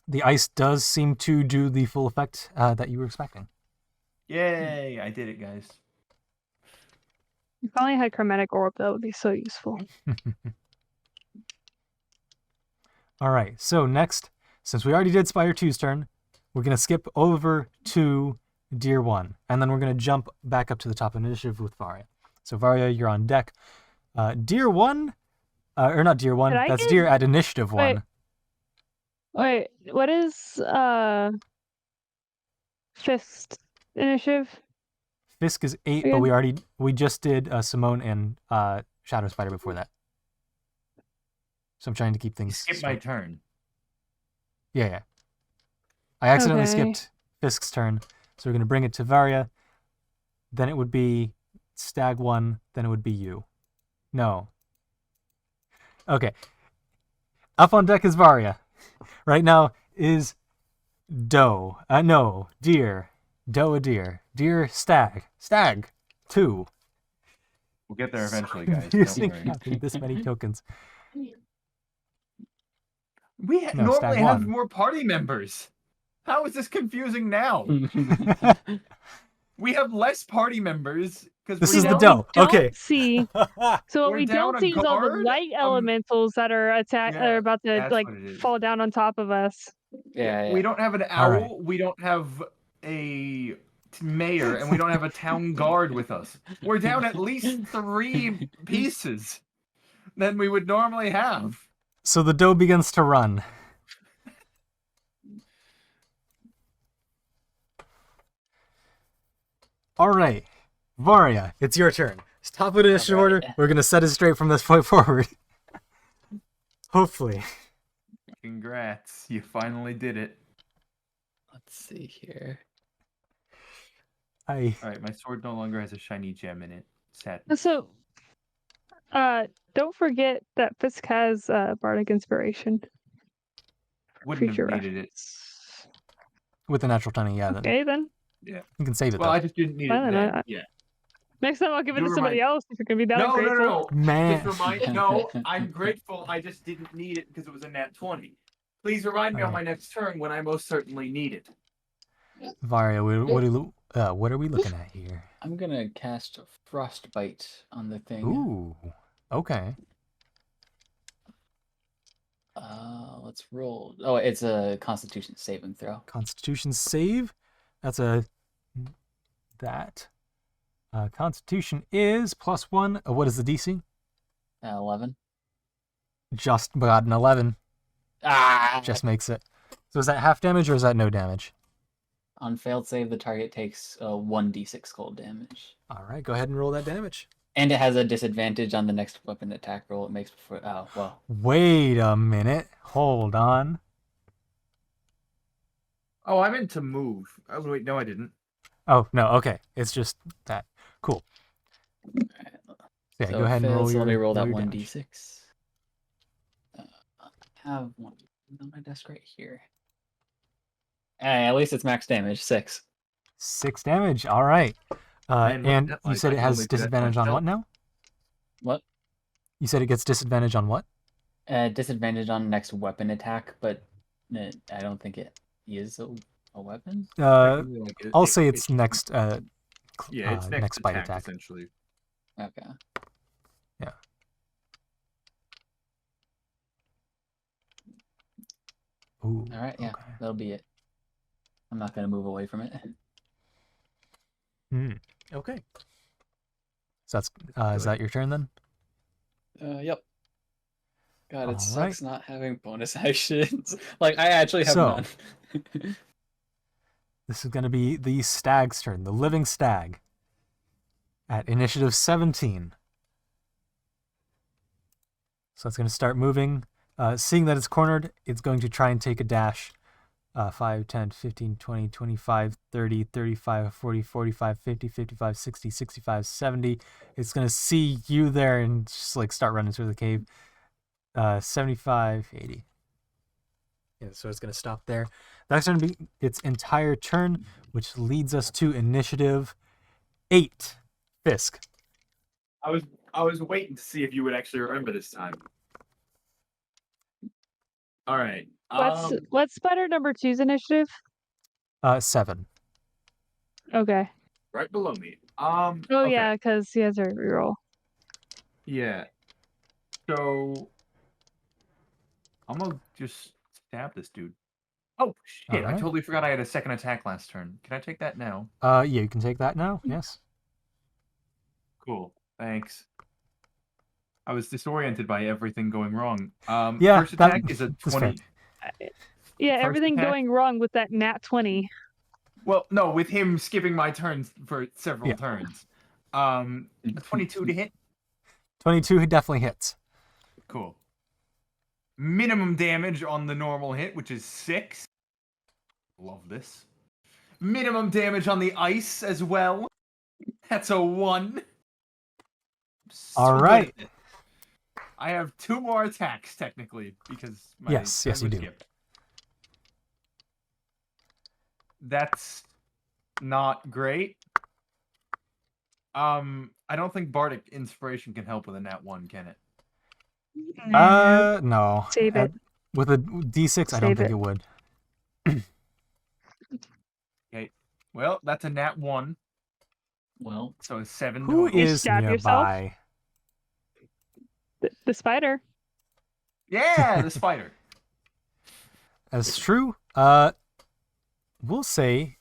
The ice does seem to do the full effect that you were expecting. Yay, I did it, guys. If I only had chromatic orb, that would be so useful. All right. So next, since we already did Spider 2's turn, we're going to skip over to Deer 1. And then we're going to jump back up to the top of initiative with Varia. So Varia, you're on deck. Deer 1, or not Deer 1, Did I that's get- Deer at initiative 1. Wait, what is fist initiative? Fisk is 8, Again? but we just did Simone and Shadow Spider before that. So I'm trying to keep things Skip my straight. turn. Yeah. I accidentally Okay. skipped Fisk's turn, so we're going to bring it to Varia. Then it would be Stag 1, then it would be you. No. Okay. Up on deck is Varia. Right now is Doe. No, Deer. Doe a Deer. Deer Stag. Stag 2. We'll get there eventually, guys. Don't Using worry. having this many tokens. We No, normally Stag have 1. more party members. How is this confusing now? We have less party members because This we're is the down- Doe. Don't Okay. see. So what We're we down don't a see is all the guard? light elementals that are Yeah, are about to that's like what it is. fall down on top of us. Yeah. We don't have an owl. Alright. We don't have a mayor, and we don't have a town guard with us. We're down at least 3 pieces than we would normally have. So the Doe begins to run. All right, Varia, it's your turn. It's top of the initiative Alright. order. We're gonna set it straight from this point forward. Hopefully. Congrats, you finally did it. Let's see here. All right, my sword no longer has a shiny gem in it. Sad. So, don't forget that Fisk has bardic inspiration. Wouldn't have Future needed it. reference. With the natural 20, yeah, then Okay, then. you can save it Well, though. I just didn't need Fine, it then. I- Yeah. Next time I'll give it You to somebody remind- else if you're gonna be that No, ungrateful. no, no, no. Man. Just remind. No, I'm grateful. I just didn't need it because it was a nat 20. Please remind me on my next turn when I most certainly need it. Varia, what are we looking at here? I'm gonna cast Frostbite on the thing. Ooh, okay. Let's roll. Oh, it's a Constitution saving throw. Constitution save. That's a that. Constitution is +1. What is the DC? 11. Just got an 11. Ah! Just makes it. So is that half damage or is that no damage? On failed save, the target takes 1d6 cold damage. All right, go ahead and roll that damage. And it has a disadvantage on the next weapon attack roll it makes before. Oh, well. Wait a minute. Hold on. Oh, I meant to move. Oh, wait, no, I didn't. Oh, no, okay. It's just that. Cool. Alright, Yeah, so go ahead and failed, roll so your, let me roll that your damage. 1d6. I have one on my desk right here. Hey, at least it's max damage, 6. 6 damage. All right. Man, what's And that you like? said I it can has only do that disadvantage on what myself. now? What? You said it gets disadvantage on what? Disadvantage on next weapon attack, but I don't think it is a weapon. Technically, like, I'll say it's next Yeah, it's next bite attack, attack. essentially. Okay. Ooh, All right, yeah, okay. that'll be it. I'm not gonna move away from it. Okay. So that's is that your turn then? Yep. God, All it sucks right. not having bonus actions. Like, I actually have So- none. This is going to be the stag's turn, the living stag. At initiative 17. So it's going to start moving. Seeing that it's cornered, it's going to try and take a dash. 5, 10, 15, 20, 25, 30, 35, 40, 45, 50, 55, 60, 65, 70. It's going to see you there and just like start running through the cave. 75, 80. Yeah, so it's going to stop there. That's going to be its entire turn, which leads us to initiative 8. Fisk. I was waiting to see if you would actually remember this time. All right. What's Spider number 2's initiative? 7. Okay. Right below me. Oh okay. yeah, because he has a reroll. Yeah. So I'm gonna just stab this dude. Oh shit! I Alright. totally forgot I had a second attack last turn. Can I take that now? Yeah, you can take that now. Yes. Cool. Thanks. I was disoriented by everything going wrong. Yeah, First that- attack is a that's fair. 20. Yeah, First everything attack? going wrong with that nat 20. Well, no, with him skipping my turns for several Yeah. turns. A 22 to hit. 22 definitely hits. Cool. Minimum damage on the normal hit, which is 6. Love this. Minimum damage on the ice as well. That's a 1. So All good right. at it. I have 2 more attacks technically because my Yes, turn yes, you was do. skipped. That's not great. I don't think Bardic Inspiration can help with a nat 1, can it? No. Save it. With a D6, I don't Save think it. it would. Okay. Well, that's a nat 1, Well, so a 7 Who total. is stab yourself? nearby? The spider. Yeah, the spider. That's true. We'll say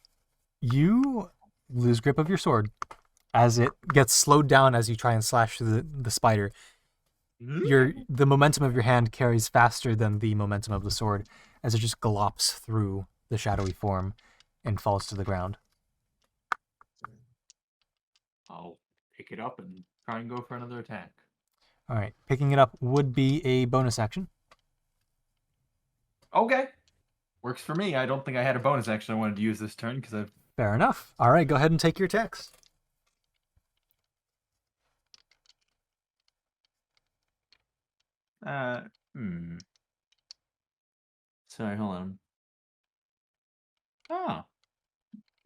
you lose grip of your sword as it gets slowed down as you try and slash through the spider. The momentum of your hand carries faster than the momentum of the sword as it just gallops through the shadowy form and falls to the ground. I'll pick it up and try and go for another attack. All right, picking it up would be a bonus action. Okay. Works for me. I don't think I had a bonus action I wanted to use this turn because I've... Fair enough. All right, go ahead and take your attacks. Sorry, hold on. Ah,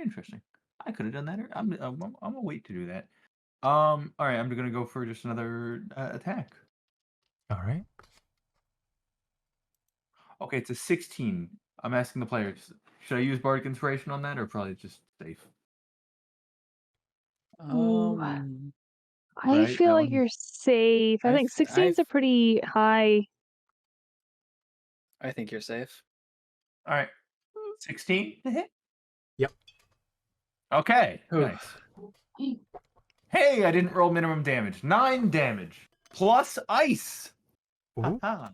interesting. I could have done that. I'm gonna wait to do that. All right, I'm gonna go for just another attack. All right. Okay, it's a 16. I'm asking the players, should I use Bardic Inspiration on that, or probably just safe? Ooh. um, I Right, feel that like one- you're safe. I think 16 is a pretty high. I think you're safe. All right, 16 to hit. Yep. Okay, Ooh. nice. Hey, I didn't roll minimum damage. 9 damage plus ice. Ooh. Haha.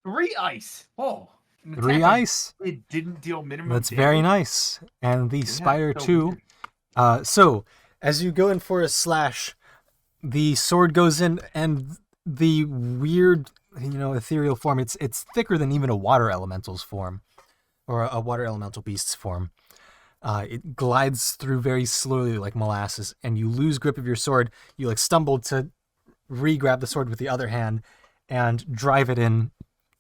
3 ice. Oh, An 3 attack ice. It didn't deal minimum. That's very damage? nice. And the Yeah, spider so too. weird. So as you go in for a slash, the sword goes in, and the weird, ethereal form. It's thicker than even a water elemental's form, or a water elemental beast's form. It glides through very slowly like molasses, and you lose grip of your sword. You stumble to re-grab the sword with the other hand and drive it in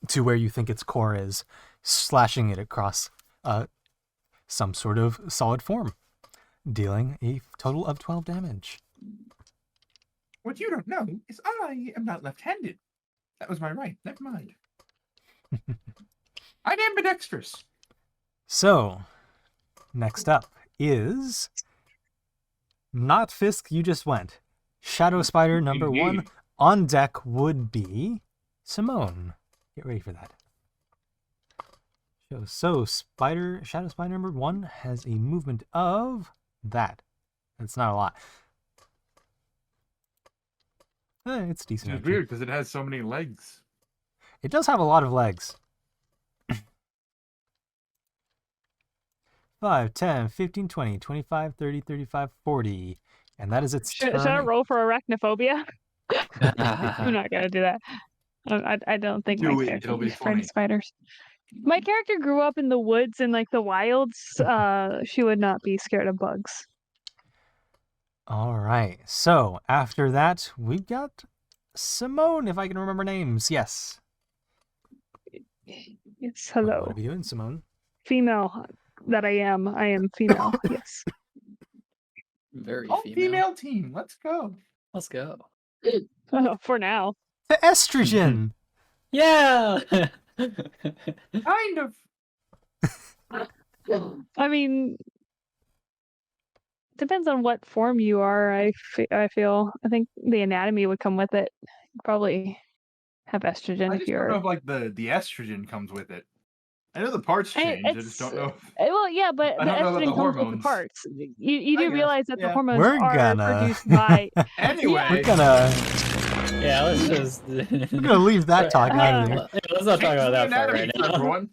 to where you think its core is, slashing it across some sort of solid form, dealing a total of 12 damage. What you don't know is I am not left-handed. That was my right. Never mind. I'm ambidextrous. So, next up is not Fisk, you just went. Shadow Spider number 1 Indeed. on deck would be Simone. Get ready for that. So Shadow Spider number 1 has a movement of that. It's not a lot. It's decent. It's actually. weird because it has so many legs. It does have a lot of legs. 5, 10, 15, 20, 25, 30, 35, 40. And that is its turn. Should I roll for arachnophobia? I'm not gonna do that. I don't think Do my it, character it'll be is afraid funny. of spiders. My character grew up in the woods and the wilds. She would not be scared of bugs. All right. So after that, we've got Simone, if I can remember names. Yes. Yes, What hello. are we doing, Simone? Female that I am female. Yes. Very All female. female team. Let's go. Let's go. For now. The estrogen. Yeah. Kind of. I mean, depends on what form you are. I feel. I think the anatomy would come with it. Probably have estrogen I if just don't know you're. if the estrogen comes with it. I know the parts change. I just don't know. Well, yeah, but I the don't know about estrogen the comes with the hormones. parts. You I do guess, realize that the yeah. hormones We're are gonna produced by. Anyway, we're gonna Yeah, let's just. we're gonna leave that talk out of here. Let's not talk about that part right now. everyone.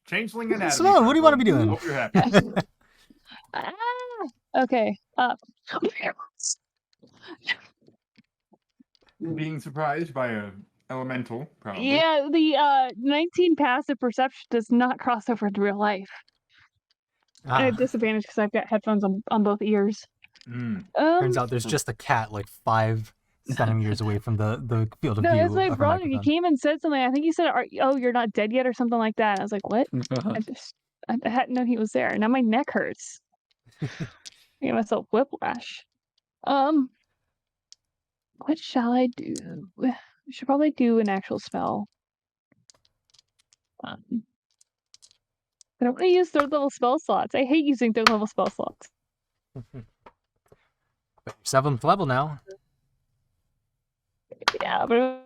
Changeling anatomy. Simone, what do you want to be doing? Hope you're happy. Okay. Being surprised by a elemental, probably. Yeah, the 19 passive perception does not cross over into real life. I have disadvantage because I've got headphones on both ears. Turns out there's just a cat 5 centimeters away from the field of no, view. that's my of her brother. He microphone. came and said something. I think he said, "Oh, you're not dead yet," or something like that. And I was like, "What?" I hadn't known he was there. Now my neck hurts. I gave myself whiplash. What shall I do? We should probably do an actual spell. I don't want to use 3rd level spell slots. I hate using 3rd level spell slots. But you're 7th level now. Yeah, but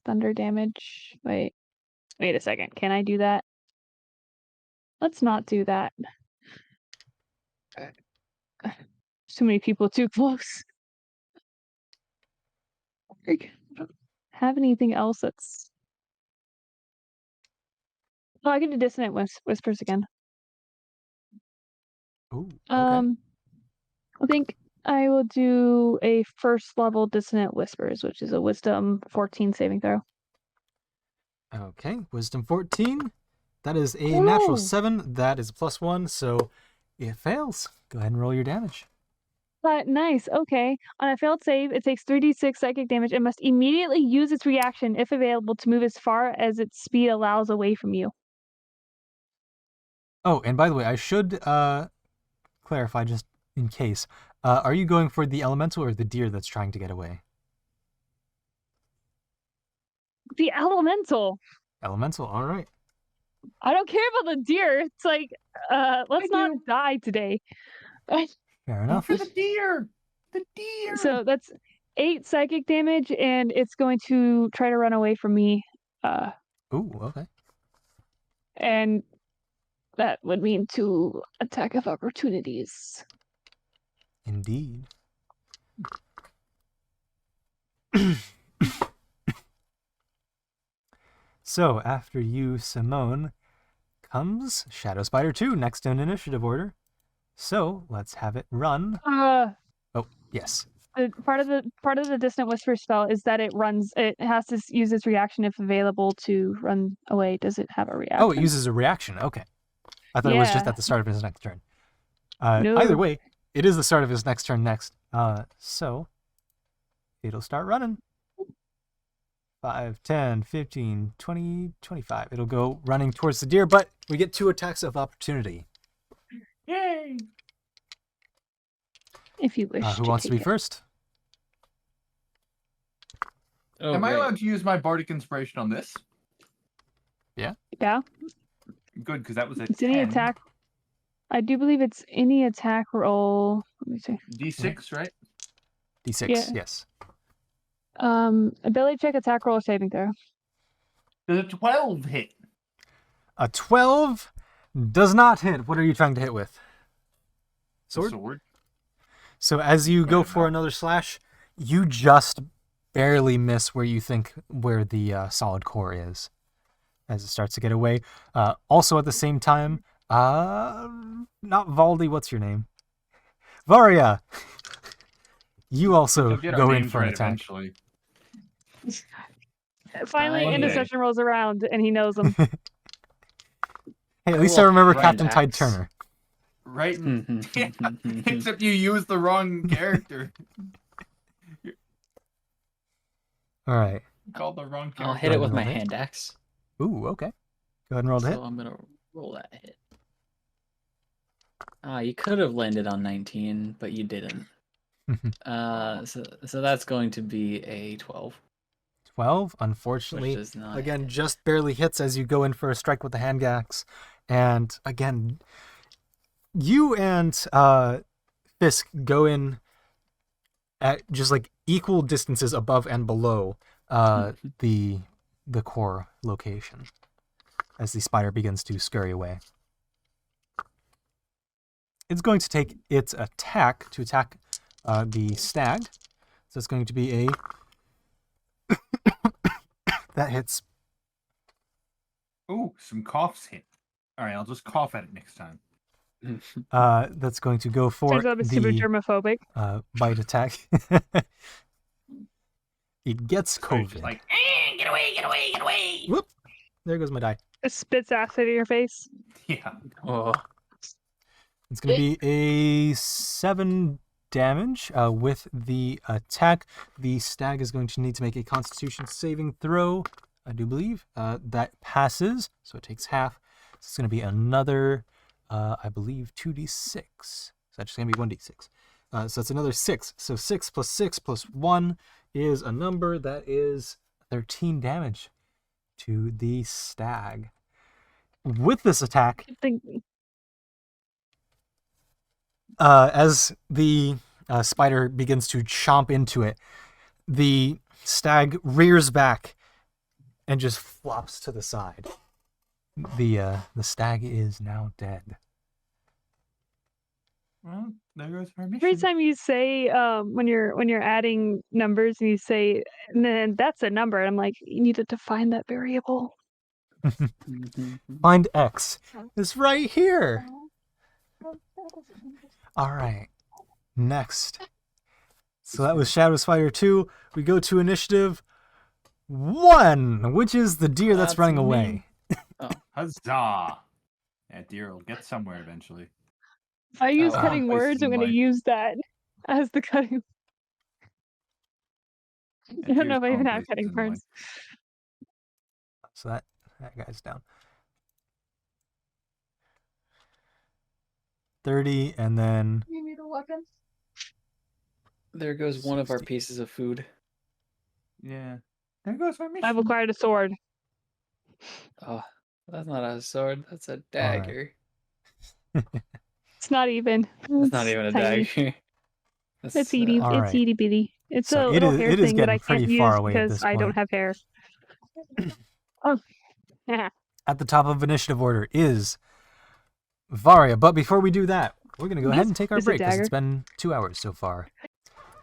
thunder damage. Wait a second. Can I do that? Let's not do that. Too many people too close. I don't have anything else that's. Oh, I can do dissonant whispers again. Ooh, okay. I think I will do a 1st level dissonant whispers, which is a wisdom 14 saving throw. Okay, wisdom 14. That is a natural Ooh. 7. That is +1, so it fails. Go ahead and roll your damage. Nice. Okay. On a failed save, it takes 3d6 psychic damage and must immediately use its reaction, if available, to move as far as its speed allows away from you. Oh, and by the way, I should clarify just in case. Are you going for the elemental or the deer that's trying to get away? The elemental. Elemental, all right. I don't care about the deer. It's like, let's not die today. Fair enough. For the deer. The deer. So that's 8 psychic damage, and it's going to try to run away from me. Ooh, okay. And that would mean 2 attack of opportunities. Indeed. So after you, Simone, comes Shadow Spider 2, next in initiative order. So let's have it run. Oh, yes. Part of the Distant Whisper spell is that it has to use its reaction if available to run away. Does it have a reaction? Oh, it uses a reaction. Okay. I thought it was just Yeah. at the start of his next turn. No. Either way, it is the start of his next turn next. So it'll start running. 5, 10, 15, 20, 25. It'll go running towards the deer, but we get 2 attacks of opportunity. Yay! If you wish. Who wants to be first? Oh, Am I right. allowed to use my bardic inspiration on this? Yeah. Good, because that was a It's any 10. attack. I do believe it's any attack roll. Let me see. D6, right? D6, Yeah. yes. Ability check, attack roll, saving throw. Does a 12 hit? A 12 does not hit. What are you trying to hit with? The Sword? So as you go for another slash, you just barely miss where you think where the solid core is as it starts to get away. Also at the same time, not Valdi, what's your name? Varia! You also You'll get our go in names for an right attack. eventually. Finally, One day. intercession rolls around and he knows them. Hey, at least I Cool. remember Right, Captain Tide axe. Turner. Right? Yeah, except you used the wrong character. All right. You called the wrong character. I'll hit it with my Roll it. hand axe. Ooh, okay. Go ahead and roll the hit. So I'm gonna roll that hit. You could have landed on 19, but you didn't. So that's going to be a 12. 12, Which unfortunately. does not Again, hit. just barely hits as you go in for a strike with the hand axe. And again, you and Fisk go in at just like equal distances above and below the core location as the spider begins to scurry away. It's going to take its attack to attack the stag. So it's going to be a that hits. Ooh, some coughs hit. All right, I'll just cough at it next time. That's going to go for Turns out it's super the germophobic. bite attack. It gets So it's COVID. just like, get away, get away, get away. Whoop! There goes my die. It spits acid in your face. Yeah. Oh, It's going to be a 7 damage with the attack. The stag is going to need to make a Constitution saving throw, I do believe. That passes, so it takes half. So it's going to be another, I believe, 2d6. So that's just going to be 1d6. So that's another 6. So 6 plus 6 plus 1 is a number that is 13 damage to the stag. With this attack, I think as the spider begins to chomp into it, the stag rears back and just flops to the side. The stag is now dead. Well, there goes our mission. every time you say when you're adding numbers and you say and then that's a number, I'm like, you need to define that variable. Find X. It's right here. All right. Next. So that was Shadow Spider 2. We go to initiative 1, which is the deer that's That's running me. away. Huzzah! That deer will get somewhere eventually. If I use Oh, cutting places words, I'm in going to life. use that as the cutting. I don't know if I even have cutting words. So that guy's down. 30, and then You need a weapon? there goes one of our 60. pieces of food. Yeah. There goes our mission. I've acquired a sword. Oh, that's not a sword. That's a right. dagger. It's not even. It's not even a tiny. dagger. That's, It's itty. All It's right. itty bitty. It's So a it little is- hair it is thing that I getting pretty can't far use away at because this I don't point. have hair. Oh, yeah. At the top of initiative order is Varia. But before we do that, we're going to go ahead and take our Is it break because dagger? it's been 2 hours so far.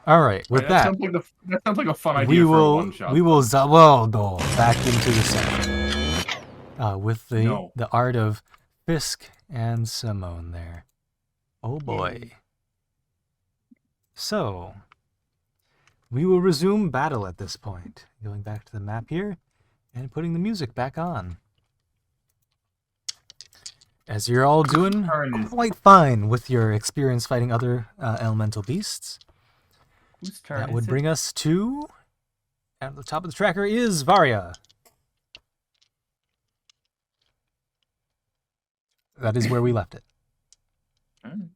All right, with that, That sounds like a fun idea we for a will one-shot. Zawaldo back into the set with No. the art of Fisk and Simone there. Oh boy. So, we will resume battle at this point. Going back to the map here and putting the music back on. As you're all doing quite fine with your experience fighting other elemental beasts. Whose turn That is would it? bring us to, at the top of the tracker is Varya. That is where we left it. Alright.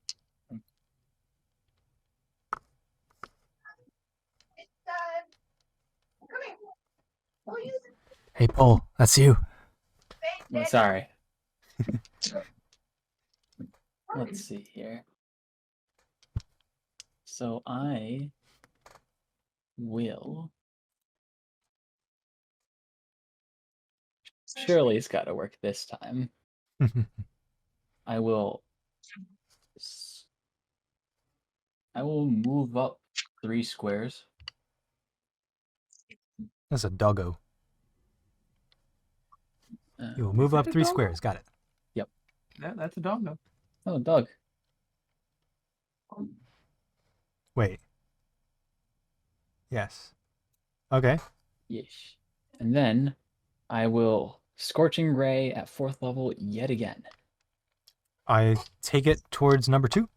Hey, Paul, that's you. I'm sorry. Let's see here. So I will. Surely it's got to work this time. I will. I will move up 3 squares. That's a doggo. You will move up that a 3 doggo? squares. Got it. That's a dog, though. Oh, dog. Wait. Yes. Okay. Yes. And then I will Scorching Ray at 4th level yet again. I take it towards number 2.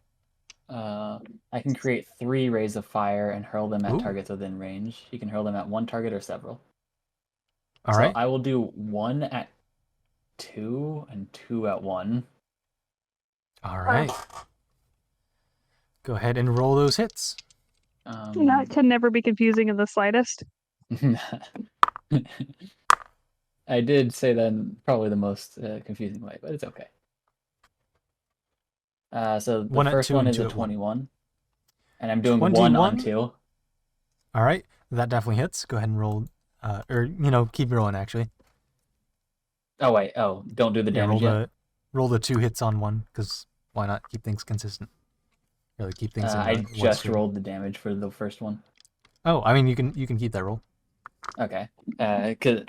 I can create 3 rays of fire and hurl them at Ooh. targets within range. You can hurl them at 1 target or several. All So right. I will do 1 at 2 and 2 at 1. All right. Go ahead and roll those hits. That can never be confusing in the slightest. I did say that in probably the most confusing way, but it's okay. So the 1 at first 2 one and is 2 a at 1. 21. And I'm doing 1 on 21? 2. All right. That definitely hits. Go ahead and roll. Or, keep rolling, actually. Oh, wait. Oh, don't do the Yeah, damage yet. roll the 2 hits on 1, because why not keep things consistent? Really keep things in I one just stream. rolled the damage for the first one. Oh, I mean, you can keep that roll. Okay. Cause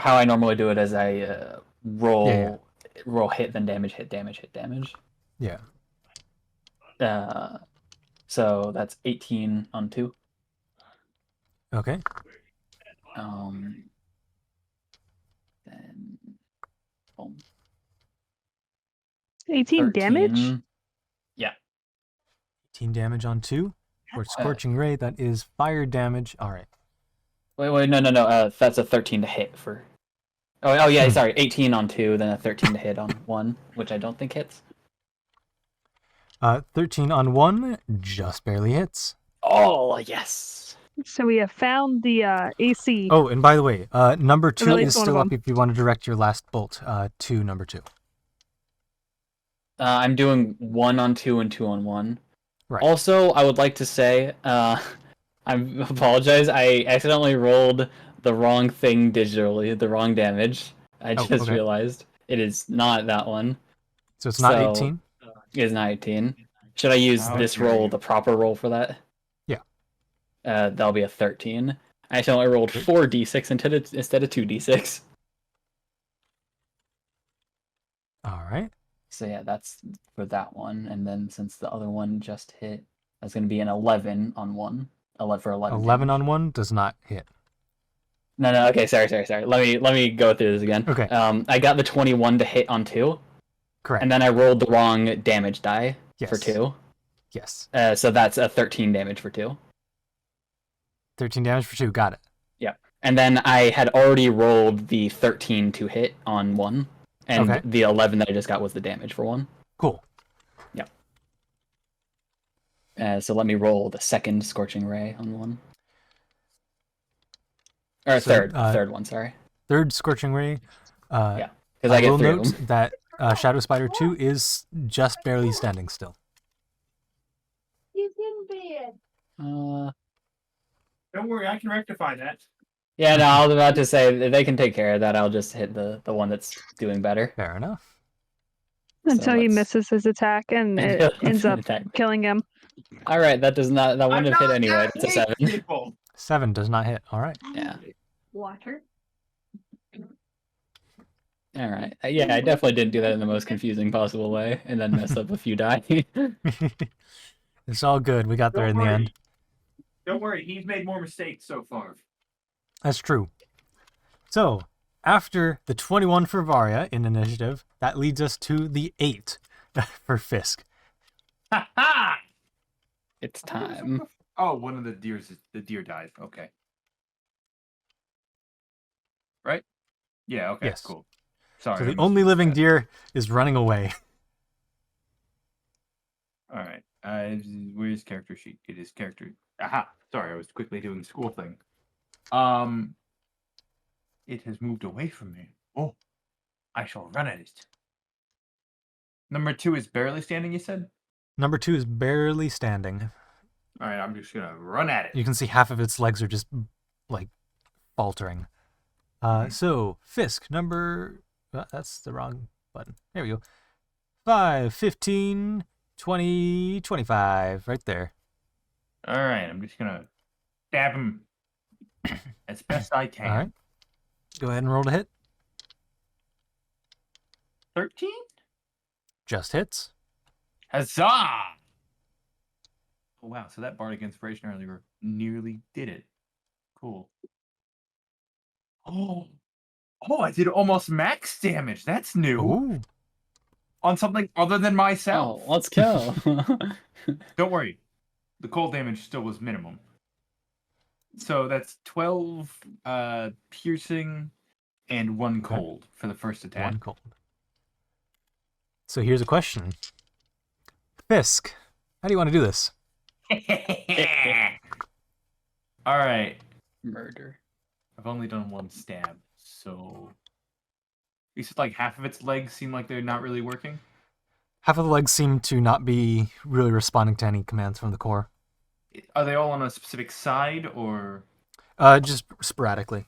how I normally do it is I roll hit, then damage, hit, damage, hit, damage. Yeah. So that's 18 on 2. Okay. Then boom. 18 damage? 13. 18 damage on 2. For Scorching Ray, that is fire damage. All right. Wait, no. That's a 13 to hit for. Oh yeah, sorry. 18 on 2, then a 13 to hit on 1, which I don't think hits. 13 on 1 just barely hits. Oh yes. So we have found the AC. Oh, and by the way, number 2 Release is one of still up them. if you want to direct your last bolt to number 2. I'm doing 1 on 2 and 2 on 1. Right. Also, I would like to say, I apologize. I accidentally rolled the wrong thing digitally, the wrong damage. I just okay. realized it is not that one. So it's not So- 18? It is not 18. Should I use this roll, the proper roll for that? Yeah. That'll be a 13. I accidentally rolled 4d6 instead of 2d6. All right. So yeah, that's for that one. And then since the other one just hit, that's going to be an 11 on 1. 11 for 11. 11 damage. on 1 does not hit. No. Okay, sorry. Let me go through this again. Okay. I got the 21 to hit on 2, Correct. and then I rolled the wrong damage die for Yes. 2. Yes. So that's a 13 damage for 2. 13 damage for 2. Got it. And then I had already rolled the 13 to hit on 1, and Okay. the 11 that I just got was the damage for 1. Cool. So let me roll the second Scorching Ray on 1. Or So, third one, sorry. Third Scorching Ray. Because I get will 3 of note them. that Shadow Spider 2 is just barely standing still. He's in bed. Don't worry, I can rectify that. Yeah, no, I was about to say if they can take care of that. I'll just hit the one that's doing better. Fair enough. Until he let's- misses his attack and it ends up Attack. killing him. All right, that does not. That wouldn't have hit anyway. It's a 7. People. 7 does not hit. All right. Yeah. Water. All right. Yeah, I definitely didn't do that in the most confusing possible way, and then mess up a few die. It's all good. We got there in the end. Don't worry, he's made more mistakes so far. That's true. So, after the 21 for Varya in initiative, that leads us to the 8 for Fisk. Ha ha! It's time. Oh, one of the deer died. Okay. Right? Yeah, okay, Yes. cool. Sorry. So I the missed only what you living said. deer is running away. All right. Where's character sheet? It is character. Aha! Sorry, I was quickly doing school thing. It has moved away from me. Oh, I shall run at it. Number 2 is barely standing. You said. Number 2 is barely standing. All right, I'm just gonna run at it. You can see half of its legs are just like faltering. So Fisk number. That's the wrong button. There we go. 5, 15, 20, 25. Right there. All right, I'm just gonna stab him as best I can. All right. Go ahead and roll to hit. 13? Just hits. Huzzah! Oh, wow, so that Bardic Inspiration earlier nearly did it. Cool. Oh, I did almost max damage. That's new. Ooh. On something other than myself. Oh, let's go. Don't worry. The cold damage still was minimum. So that's 12 piercing and 1 cold for the first attack. 1 cold. So here's a question. Fisk, how do you want to do this? All right. Murder. I've only done 1 stab, so you said like half of its legs seem like they're not really working. Half of the legs seem to not be really responding to any commands from the core. Are they all on a specific side or? Just sporadically.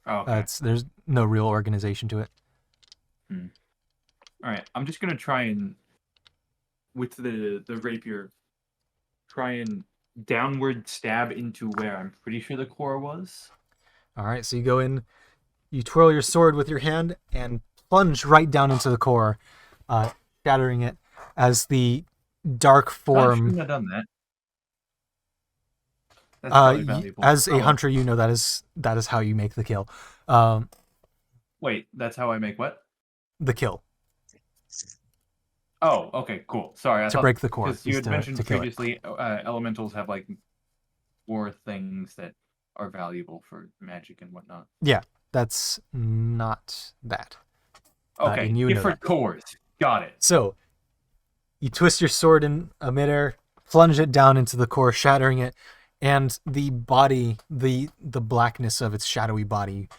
Oh, okay. There's no real organization to it. All right, I'm just gonna try and with the rapier, try and downward stab into where I'm pretty sure the core was. All right, so you go in, you twirl your sword with your hand and plunge right down into the core, shattering it as the dark I form. shouldn't have done that. That's probably valuable. As a Oh, hunter, you know that is how you make the kill. Wait, that's how I make what? The kill Oh, okay, cool. Sorry, I to thought break the core. because you is had to mentioned kill it. previously, elementals have like 4 things that are valuable for magic and whatnot. Yeah, that's not that. Okay, and you know different that. cores. Got it. So you twist your sword in midair, plunge it down into the core, shattering it, and the body, the blackness of its shadowy body,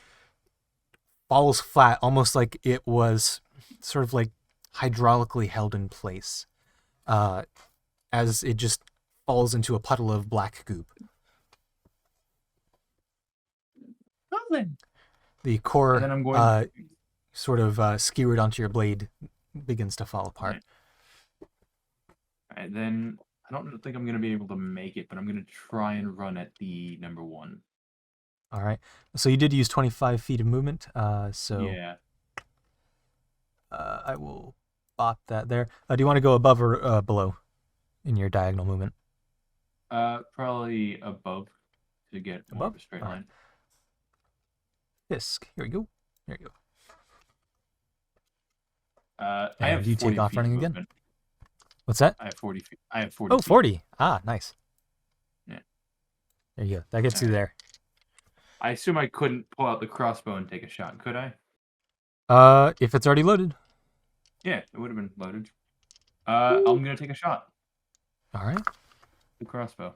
falls flat, almost like it was sort of like hydraulically held in place, as it just falls into a puddle of black goop. Nothing. The core, And then I'm going. sort of skewered onto your blade, begins to fall apart. Alright, then I don't think I'm gonna be able to make it, but I'm gonna try and run at the number 1. All right. So you did use 25 feet of movement. So Yeah. I will bot that there. Do you want to go above or below in your diagonal movement? Probably above to get more of Above? a straight Alright. line. Fisk. Here we go. There you go. I And have you 40 take off feet running of again? movement. What's that? I have 40 feet. I have 40 Oh, feet. 40. Ah, nice. Yeah. There you go. That gets you there. I assume I couldn't pull out the crossbow and take a shot, could I? If it's already loaded. Yeah, it would have been loaded. I'm gonna take a shot. All right. The crossbow.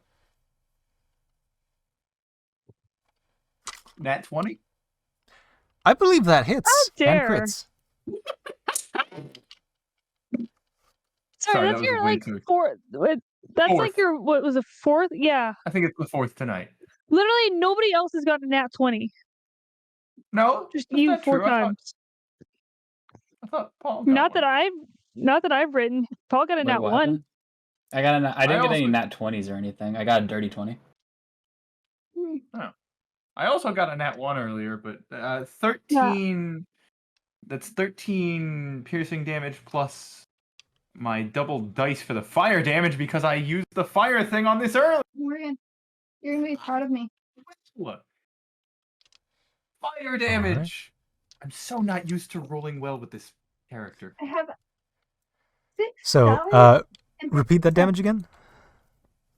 Nat 20? I believe that hits How and dare. crits. Sorry, that that's was your way like too- fourth. That's Fourth. like your what was a fourth? Yeah, I think it's the 4th tonight. literally nobody else has gotten a nat 20. No, Just that's you not 4 true. times. I thought Paul got Not that one. I've written. Paul got a Wait, nat what 1. happened? I didn't get any also- nat 20s or anything. I got a dirty 20. I also got a nat 1 earlier, but 13. That's 13 piercing damage plus my double dice for the fire damage because I used the fire thing on this earlier. Morgan, you're gonna be proud of me. What? Fire damage. I'm so not used to rolling well with this character. I have 6 So, dice and repeat that damage again.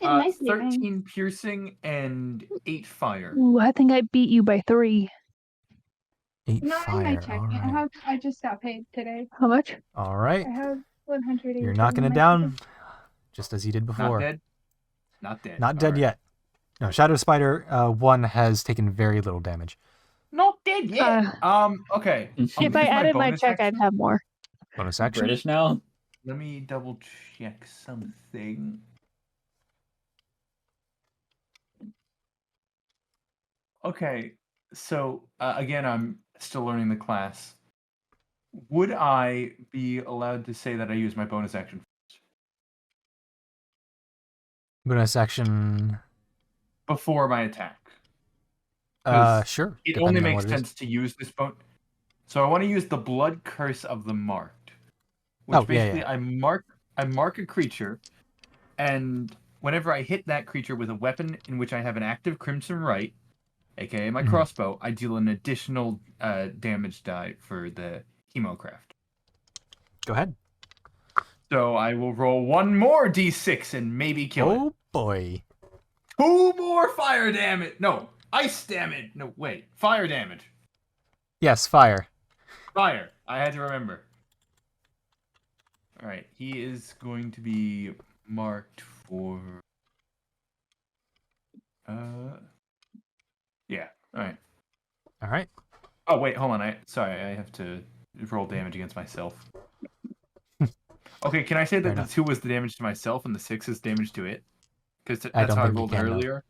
in my saving. 13 piercing and 8 fire. Ooh, I think I beat you by 3. 8 Not in my fire. checking. All right. I just got paid today. How much? All right. I have 180. You're knocking it down, just as you did Not before. dead. Not dead. Not dead Alright. yet. No, Shadow Spider 1 has taken very little damage. Not dead yet. Okay. I'll If use I added my bonus check, I'd action. have more. Bonus action. British now? Let me double check something. Okay, so again, I'm still learning the class. Would I be allowed to say that I use my bonus action Bonus action. before my attack? 'Cause Sure. It depending only on makes what it is. sense to use this bone. So I want to use the Blood Curse of the Marked, which Oh, yeah, basically yeah. I mark a creature, and whenever I hit that creature with a weapon in which I have an active Crimson Right, aka my Mhm. crossbow, I deal an additional damage die for the Hemocraft. Go ahead. So I will roll one more d6 and maybe kill it. Oh boy. 2 more fire damage. No, ice damage. No, wait, fire damage. Yes, fire. Fire. I had to remember. All right, he is going to be marked for. Yeah. All right. All right. Oh wait, hold on. I have to roll damage against myself. Okay, can I say Fair that the enough. 2 was the damage to myself and the 6 is damage to it? Because I that's don't how I think you rolled can, no. earlier.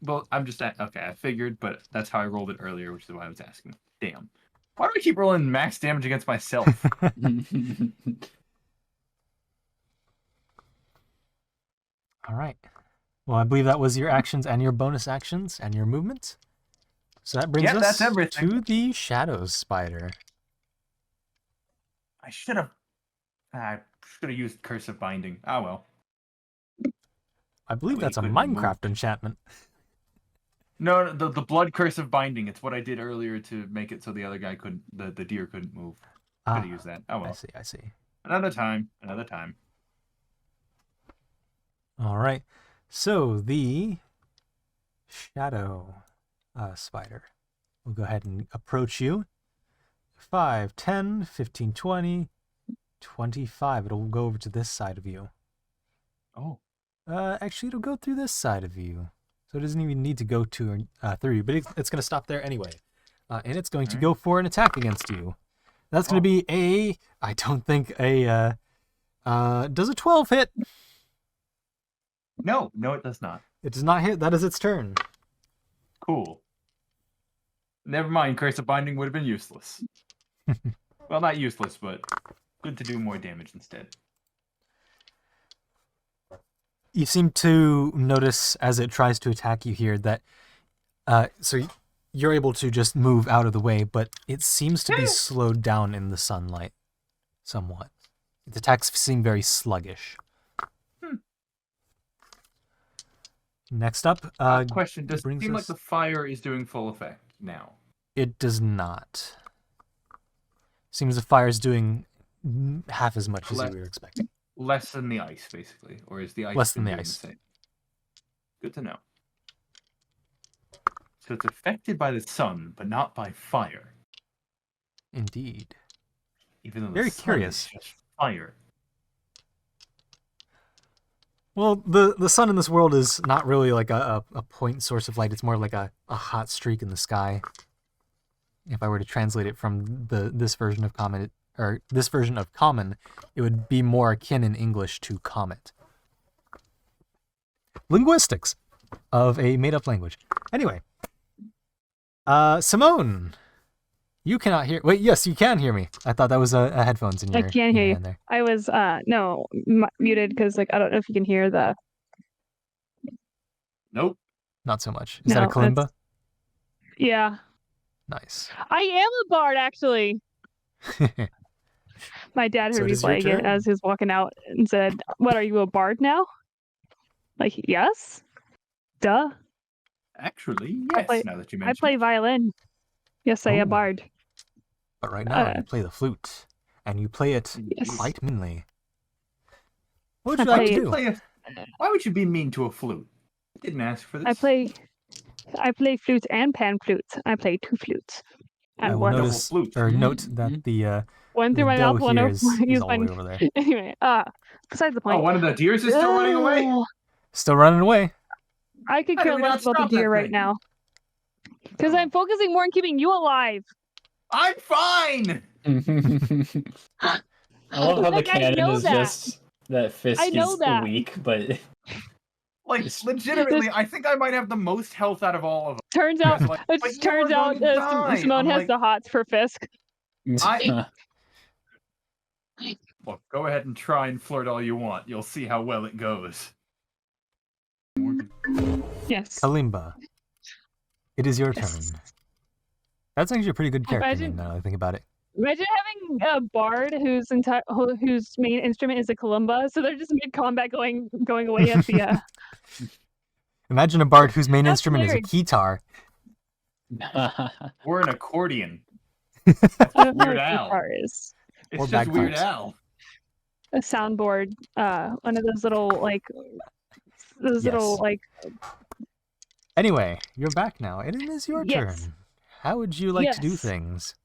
Well, I'm just okay. I figured, but that's how I rolled it earlier, which is why I was asking. Damn. Why do I keep rolling max damage against myself? All right. Well, I believe that was your actions and your bonus actions and your movements. So that brings Yeah, us that's everything. to the Shadow Spider. I should have used Curse of Binding. Ah well. I believe Wait, that's a couldn't move. Minecraft enchantment. No, the Blood Curse of Binding. It's what I did earlier to make it so the other guy couldn't, the deer couldn't move. Could have used that. Oh I well. see. Another time. All right. So the Shadow Spider will go ahead and approach you. 5, 10, 15, 20, 25. It'll go over to this side of you. Oh. Actually, it'll go through this side of you. So it doesn't even need to go through you, but it's going to stop there anyway. And it's going to go for an attack against you. That's going to be I don't think does a 12 hit? No, it does not. It does not hit. That is its turn. Cool. Never mind. Curse of Binding would have been useless. Well, not useless, but good to do more damage instead. You seem to notice as it tries to attack you here that so you're able to just move out of the way, but it seems to be slowed down in the sunlight somewhat. Its attacks seem very sluggish. Next up, Question: does it brings seem like us- the fire is doing full effect now? it does not. Seems the fire is doing half as much as you were expecting. Less than the ice, basically, or is the ice Less than been the doing ice. same? Good to know. So it's affected by the sun, but not by fire. Indeed. Even though the Very sun curious. is just fire. Well, the sun in this world is not really like a point source of light. It's more like a hot streak in the sky. If I were to translate it from this version of common, it would be more akin in English to comet. Linguistics of a made-up language. Anyway, Simone, You cannot hear. Wait, yes, you can hear me. I thought that was a headphones in I your. can't in hear your you. hand there. I was muted because like I don't know if you can hear the. Nope. Not so much. Is that a No, it's- kalimba? Yeah, Nice. I am a bard actually. My dad So heard it me is your playing it turn. as he was walking out and said, "What are you, a bard now?" Like, yes, duh. Actually, I yes. play- Now that you I mention play it. violin. Yes, I am a Ooh. bard. But right now Uh, you play the flute, and you play it Yes. quite meanly. What would I you like play to it- do? Why would you be mean to a flute? I didn't ask for this. I play flute and pan flute. I play 2 flutes. I And will one, Double notice flute. or note that the one through the my dough mouth, one here over is use all my the way over there. anyway. Besides the Oh, point. one of the deers is still running away. Ugh, Still running away. I could How did care we less not about the stop that deer right thing? now. Because Oh. I'm focusing more on keeping you alive. I'm fine. I love how Like, the I cannon know is that. just that Fisk I know is that. weak, but Like, This- legitimately, I think I might have the most health out of all of them. Turns out, Like, it but you turns are out going to die. Simone I'm has like, the hots for Fisk. Look, go ahead and try and flirt all you want. You'll see how well it goes. Yes. Kalimba. It is your turn. Yes. That's actually a pretty good character Imagine- name now that I think about it. Imagine having a bard whose main instrument is a kalimba, so they're just mid combat going away at the. Imagine a bard whose main That's instrument is a hilarious. guitar. We're an accordion. I don't know Weird what Al. guitar is. It's Or just Weird bagpipes. Al. A soundboard, one of those little Yes. like Anyway, you're back now. It is your Yes. turn. How would you like to do Yes. things?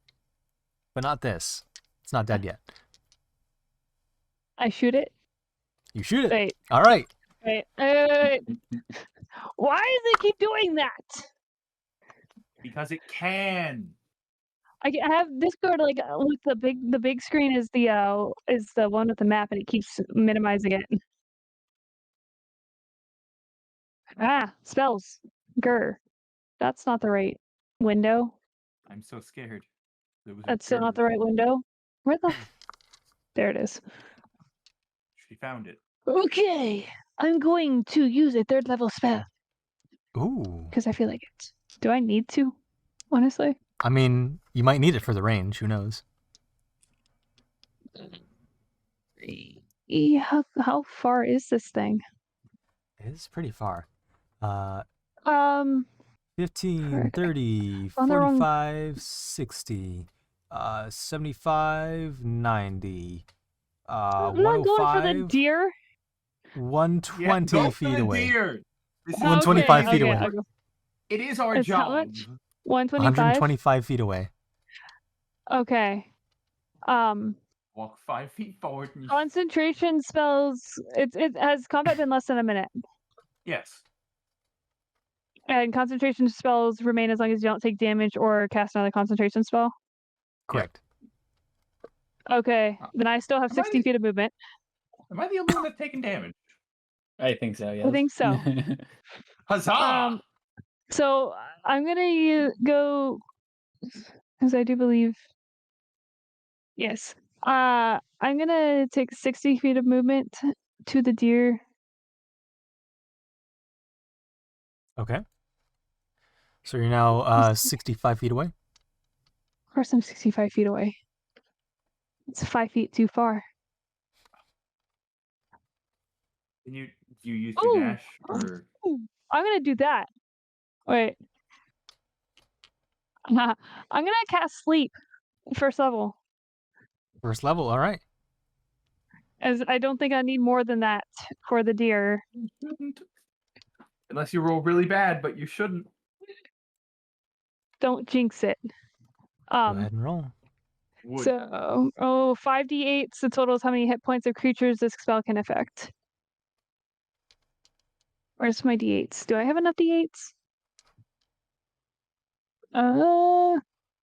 But not this. It's not dead yet. I shoot it. You shoot it. Wait, All right. wait. Why does it keep doing that? Because it can. I have Discord like look the big screen is the one with the map and it keeps minimizing it. Spells. Grr. That's not the right window. I'm so scared. It was a That's still not girl. the right window. Where the there it is. She found it. Okay. I'm going to use a 3rd level spell Ooh. because I feel like it. Do I need to? Honestly. I mean, you might need it for the range. Who knows? How far is this thing? It's pretty far. 15, Frick. 30, On the wrong- 45, 60, 75, 90, I'm not going for the 105, deer. 120 go for feet the away. deer. This is 125 feet okay, away. I'll go. It is our It's how job. much? 125. 125 feet away. Okay. Walk 5 feet forward. And Concentration spells. It has combat been less than a minute, Yes. and concentration spells remain as long as you don't take damage or cast another concentration spell. Correct. Okay, then I still have Am I 60 the- feet of movement. Am I the only one that's taking damage? I think so. Yes. I think so. Huzzah! So I'm gonna go, because I do believe. Yes. I'm gonna take 60 feet of movement to the deer. Okay. So you're now 65 feet away. Of course, I'm 65 feet away. It's 5 feet too far. Can you use your Ooh. dash or I'm gonna do that. Wait. I'm gonna cast sleep, 1st level, First level. All right. as I don't think I need more than that for the deer. shouldn't? Unless you roll really bad, but you shouldn't. Don't jinx it. Go ahead and roll. Would. So 5d8s. The total is how many hit points of creatures this spell can affect. Where's my d8s? Do I have enough d8s?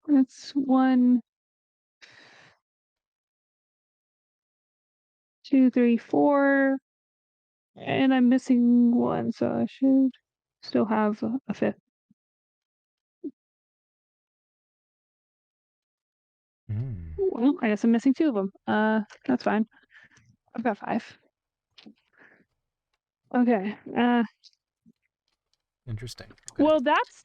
That's 1, 2, 3, 4, and I'm missing 1, so I should still have a 5th. Well, I guess I'm missing 2 of them. That's fine. I've got 5. Okay. Interesting. Okay. Well, that's.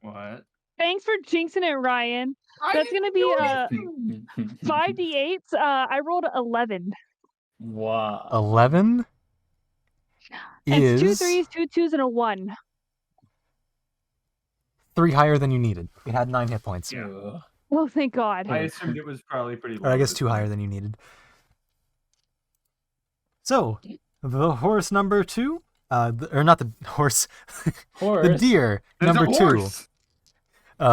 What? Thanks for jinxing it, Ryan. That's gonna be 5d8s. I rolled 11. Wow. 11 And it's 2 is 3s, 2 2s, and a 1. 3 higher than you needed. It had 9 hit points. Yeah. Ugh. Oh, thank God. I assumed it was probably pretty low. Or I guess this 2 time. higher than you needed. So, the horse number 2, or not the horse, the Horse. deer There's number a 2 horse!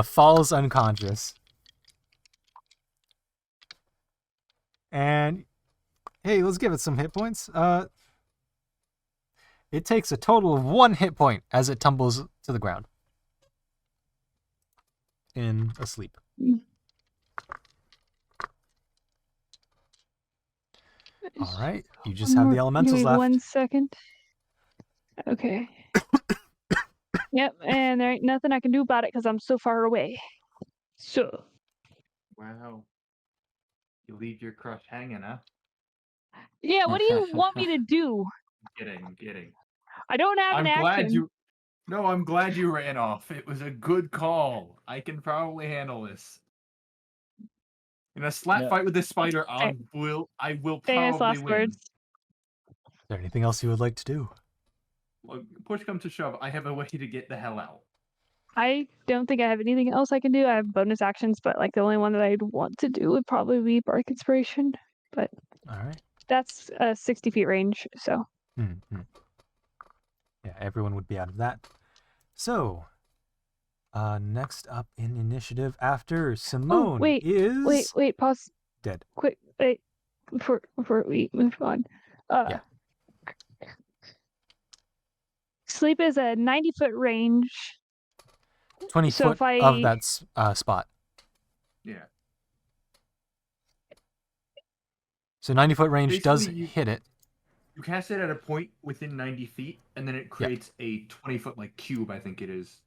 falls unconscious. And hey, let's give it some hit points. It takes a total of 1 hit point as it tumbles to the ground in a sleep. All right, you just have the elementals Give me left. 1 second. Okay. Yep, and there ain't nothing I can do about it because I'm so far away. So, Wow. You leave your crush hanging, huh? yeah, what do you want me to do? Kidding. I don't have I'm an glad action. you. No, I'm glad you ran off. It was a good call. I can probably handle this. In a slap Yeah. fight with this spider, I will Famous probably last win. words. Is there anything else you would like to do? Well, push comes to shove, I have a way to get the hell out. I don't think I have anything else I can do. I have bonus actions, but like the only one that I'd want to do would probably be Bark Inspiration. But All right. that's a 60 feet range, so. Mm-hmm. Yeah, everyone would be out of that. So, next up in initiative after Simone wait, is Wait, pause. dead. Quick, wait, before we move on. Yeah. Sleep is a 90-foot range. 20 So foot if I- of that spot. Yeah. So 90-foot range does Basically, you- hit it. You cast it at a point within 90 feet, and then it creates a 20-foot like cube, I think it is.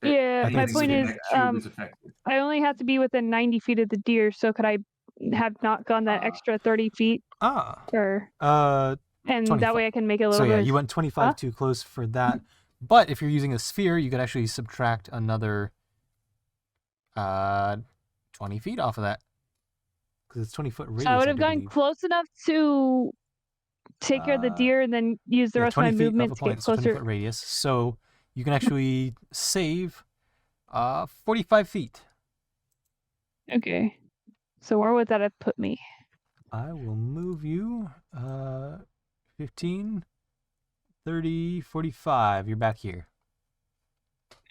that Yeah, I think my it's point anything is, in that cube is affected. I only have to be within 90 feet of the deer, so could I have not gone that Ah. extra 30 feet? Ah. Or and 20 that way foot. I can make it a So little yeah, bit. you went 25 Huh? too close for that. But if you're using a sphere, you could actually subtract another 20 feet off of that. Because it's 20-foot radius. So I would have do gone believe. close enough to take care of the deer and then use the Yeah, rest of my 20 feet movement of a to get point, so closer. 20-foot radius. So you can actually save 45 feet. Okay. So where would that have put me? I will move you 15, 30, 45. You're back here.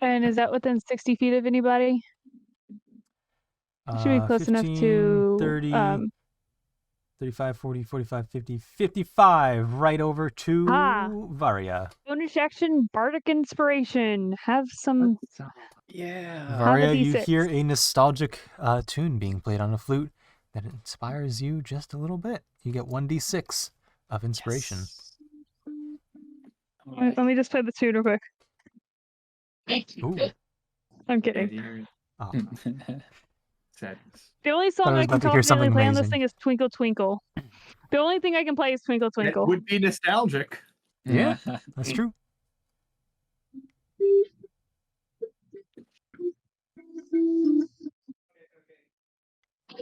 And is that within 60 feet of anybody? Should be close enough 15, to 30, 35, 40, 45, 50, 55. Right over to Varia. bonus action Bardic Inspiration. Have some Yeah. Have a Varia, you D6. hear a nostalgic tune being played on a flute that inspires you just a little bit. You get 1d6 of inspiration. Yes. let me just play the tune real quick. Ooh. I'm kidding. Oh. Sadness. The only I song was I can about to hear confidently something play on this amazing. thing is Twinkle Twinkle. The only thing I can play is Twinkle That Twinkle. would be nostalgic. Yeah. That's true.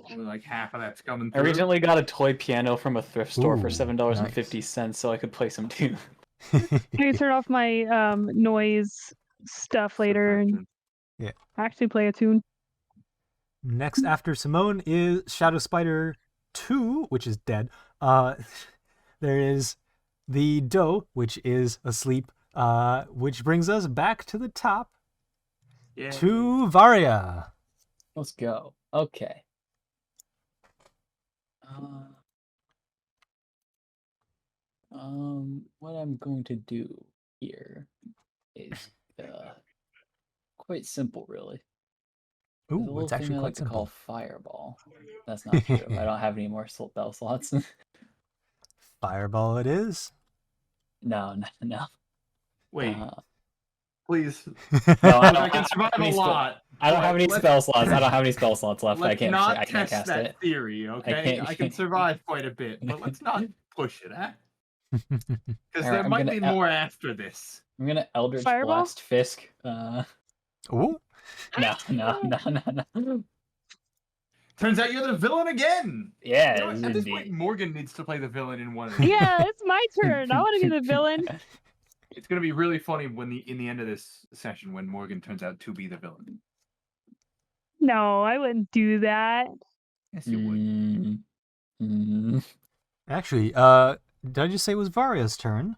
Only like half of that's coming I through. originally got a toy piano from a thrift store for Ooh, $7.50 so I could play some tunes. I can turn off my noise stuff later and actually play a tune. Next after Simone is Shadow Spider 2, which is dead. There is the doe, which is asleep, which brings us back to the top Yeah. to Varia. Let's go. Okay. What I'm going to do here is quite simple, really. There's a Ooh, little it's actually thing I quite like to call simple. Fireball. That's not true. I don't have any more spell slots. Fireball it is. No. Wait, please. No, I can survive any a spell- lot. I don't have but any let's- spell slots. I don't have any spell slots left. I Let's can't. not I can't test cast that it. theory, okay? can't- I can survive quite a bit, but let's not push it, eh? Because Alright, there I'm might gonna be el- more after this. I'm gonna Eldritch Fireball? Blast Fisk. Ooh, No. Turns out you're the villain again. Yeah, You know what? At this indeed. point, Morgan needs to play the villain in one of these. Yeah, it's my turn. I want to be the villain. It's gonna be really funny when in the end of this session when Morgan turns out to be the villain. No, I wouldn't do that. Yes, you would. actually, did I just say it was Varia's turn?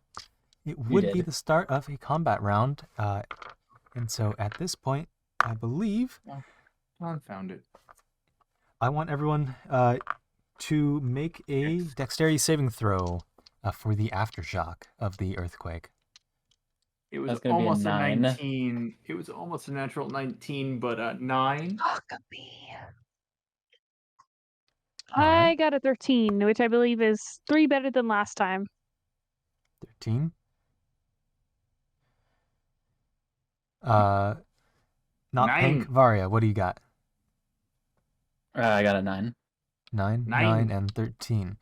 It would be did. the start of a combat round, and so at this point, I believe John found it. I want everyone to make a dexterity saving throw for the aftershock of the earthquake. It was That's gonna be a almost a 9. 19. It was almost a natural 19, but 9. Fuck me. Alright. I got a 13, which I believe is 3 better than last time. 13. Not pink. 9. Varia, what do you got? I got a 9. 9, 9. and 13.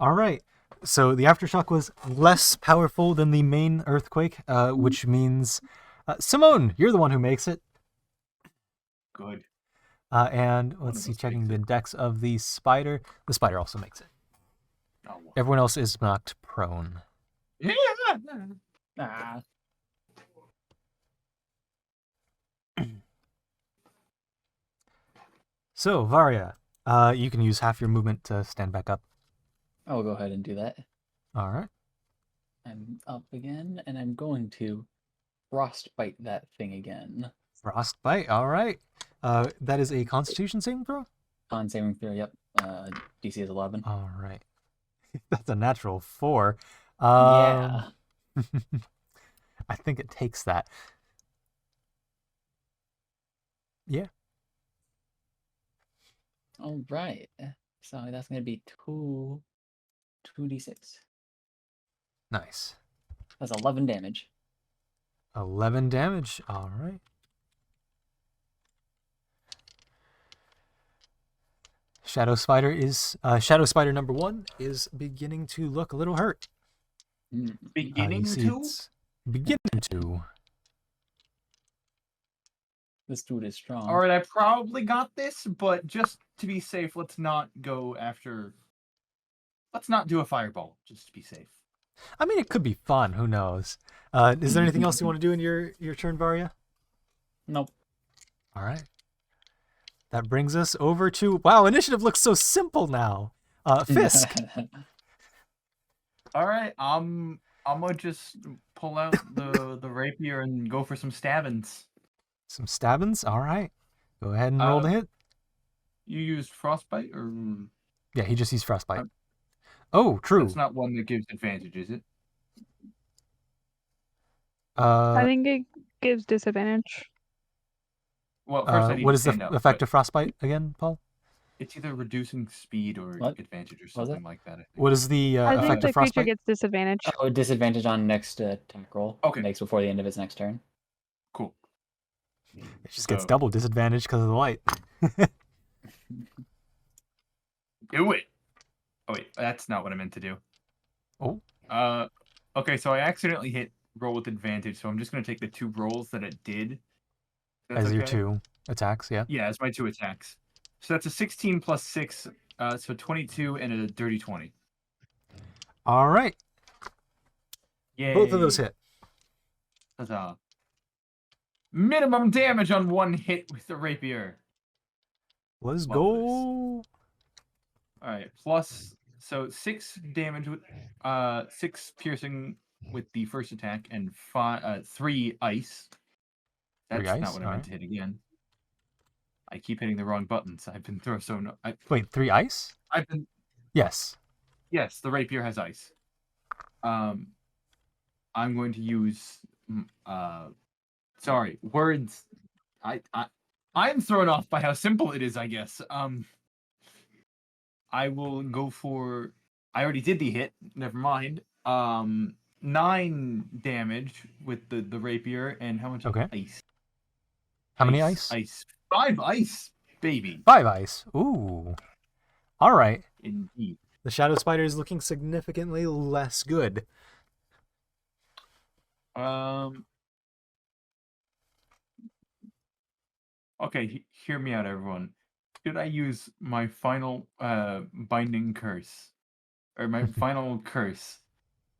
All right. So the aftershock was less powerful than the main earthquake, which means Simone, you're the one who makes it. Good. And One let's of see, us checking makes the it. dex of the spider. The spider also makes it. Oh, well. Everyone else is knocked prone. Yeah. Ah. So Varia, you can use half your movement to stand back up. I'll go ahead and do that. All right. I'm up again, and I'm going to frostbite that thing again. Frostbite. All right. That is a Constitution saving throw. Con saving throw. Yep. DC is 11. All right. That's a natural 4. Yeah. I think it takes that. Yeah. All right. So that's gonna be 2d6. Nice. That's 11 damage. 11 damage. All right. Shadow Spider number 1 is beginning to look a little hurt. Mm. Beginning You see to. it's beginning to. This dude is strong. All right, I probably got this, but just to be safe, let's not go after. Let's not do a fireball, just to be safe. I mean, it could be fun. Who knows? Is there anything else you want to do in your turn, Varia? Nope. All right. That brings us over to initiative looks so simple now. Fisk. All right, I'm gonna just pull out the rapier and go for some stabbings. Some stabbings. All right. Go ahead and roll the hit. You used frostbite, or Yeah, he just used frostbite. Oh, true. that's not one that gives advantage, is it? I think it gives disadvantage. Well, first I need what to is the stand up, effect but of frostbite again, Paul? It's either reducing speed or What? advantage or Was it? something like that. I think. What is the I think effect the of creature frostbite? gets disadvantage. Oh, disadvantage on next attack roll. Okay. Makes before the end of its next turn. Cool. It just gets So- double disadvantage because of the light. Do it. Oh wait, that's not what I meant to do. Oh. Okay, so I accidentally hit roll with advantage, so I'm just gonna take the 2 rolls that it did. That's As your okay? 2 attacks, yeah. Yeah, as my 2 attacks. So that's a 16 plus 6, so 22 and a dirty 20. All right. Yay. Both of those hit. Huzzah. Minimum damage on 1 hit with the rapier. Let's Love go. Alright, plus so 6 damage with 6 piercing with the first attack and 3 ice. That's 3 ice, not what I meant alright. to hit again. I keep hitting the wrong buttons. I've been thrown so no. Wait, 3 ice? I've been Yes. yes. The rapier has ice. I'm going to use sorry words. I'm thrown off by how simple it is. I guess. I will go for. I already did the hit. Never mind. 9 damage with the rapier, and how much Okay. ice? How many ice? Ice. 5 ice, baby. 5 ice. Ooh. All right. Indeed. The shadow spider is looking significantly less good. Okay, hear me out, everyone. Should I use my final binding curse, or my final curse,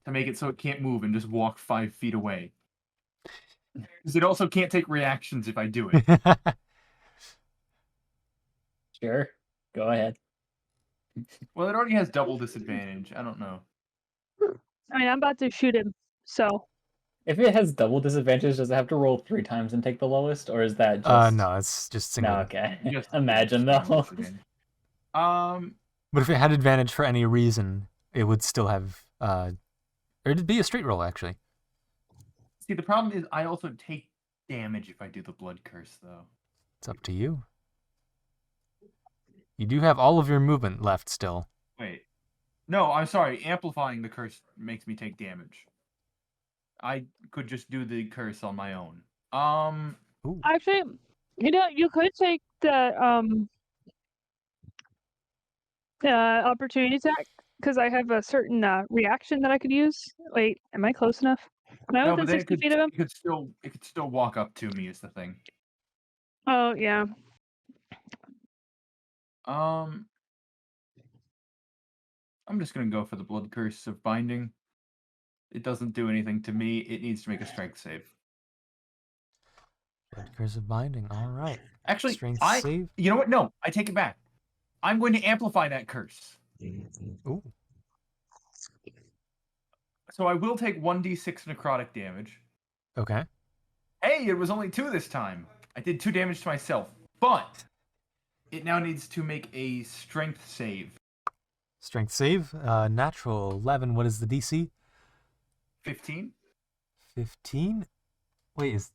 to make it so it can't move and just walk 5 feet away? Because it also can't take reactions if I do it. Sure. Go ahead. Well, it already has double disadvantage. I don't know. I mean, I'm about to shoot him, so If it has double disadvantage, does it have to roll 3 times and take the lowest, or is that just? No, it's just single. No, okay. Just- Imagine just though. disadvantage. But if it had advantage for any reason, it would still have or it'd be a straight roll actually. See, the problem is I also take damage if I do the blood curse, though. It's up to you. You do have all of your movement left still. Wait. No, I'm sorry. Amplifying the curse makes me take damage. I could just do the curse on my own. Ooh. actually, you could take the opportunity attack because I have a certain reaction that I could use. Wait, am I close enough? Am I No, within but then 60 feet of him? it could still walk up to me is the thing. Oh yeah. I'm just gonna go for the blood curse of binding. It doesn't do anything to me. It needs to make a strength save. Blood curse of binding. All right. Actually, Strength I save. you know what? No, I take it back. I'm going to amplify that curse. Ooh. So I will take 1d6 necrotic damage. Okay. Hey, it was only 2 this time. I did 2 damage to myself. But it now needs to make a strength save. Strength save. Natural 11. What is the DC? 15. 15. Wait, is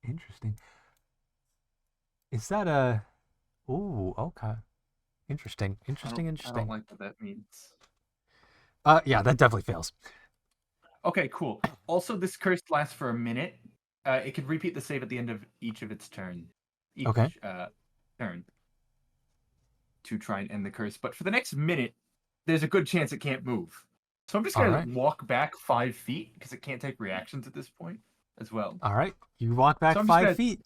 interesting. Is that a? Ooh. Okay. Interesting. I Interesting. don't like what that means. Yeah, that definitely fails. Okay, cool. Also, this curse lasts for a minute. It can repeat the save at the end of each of its turn. Okay. Turn. To try and end the curse. But for the next minute, there's a good chance it can't move. So I'm just going Alright. to walk back 5 feet, because it can't take reactions at this point as well. All right. You walk back So I'm just 5 gonna- feet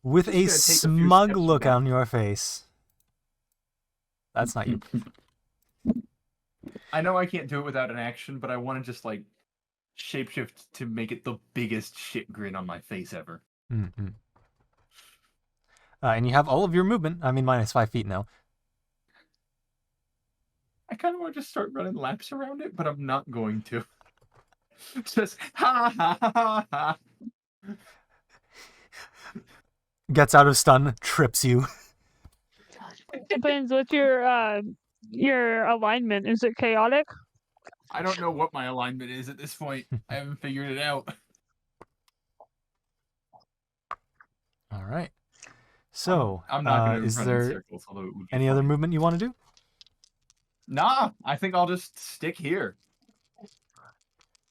with just a gonna take a few smug steps look back. on your face. That's not you. I know I can't do it without an action, but I want to just, like, shapeshift to make it the biggest shit grin on my face ever. Mm-hmm. And you have all of your movement. I mean, minus 5 feet now. I kind of want to just start running laps around it, but I'm not going to. Just ha ha ha ha. Gets out of stun, trips you. Depends. What's your alignment? Is it chaotic? I don't know what my alignment is at this point. I haven't figured it out. All right. So, I'm not going to is run in there circles, although it would be any other funny. movement you want to do? Nah, I think I'll just stick here.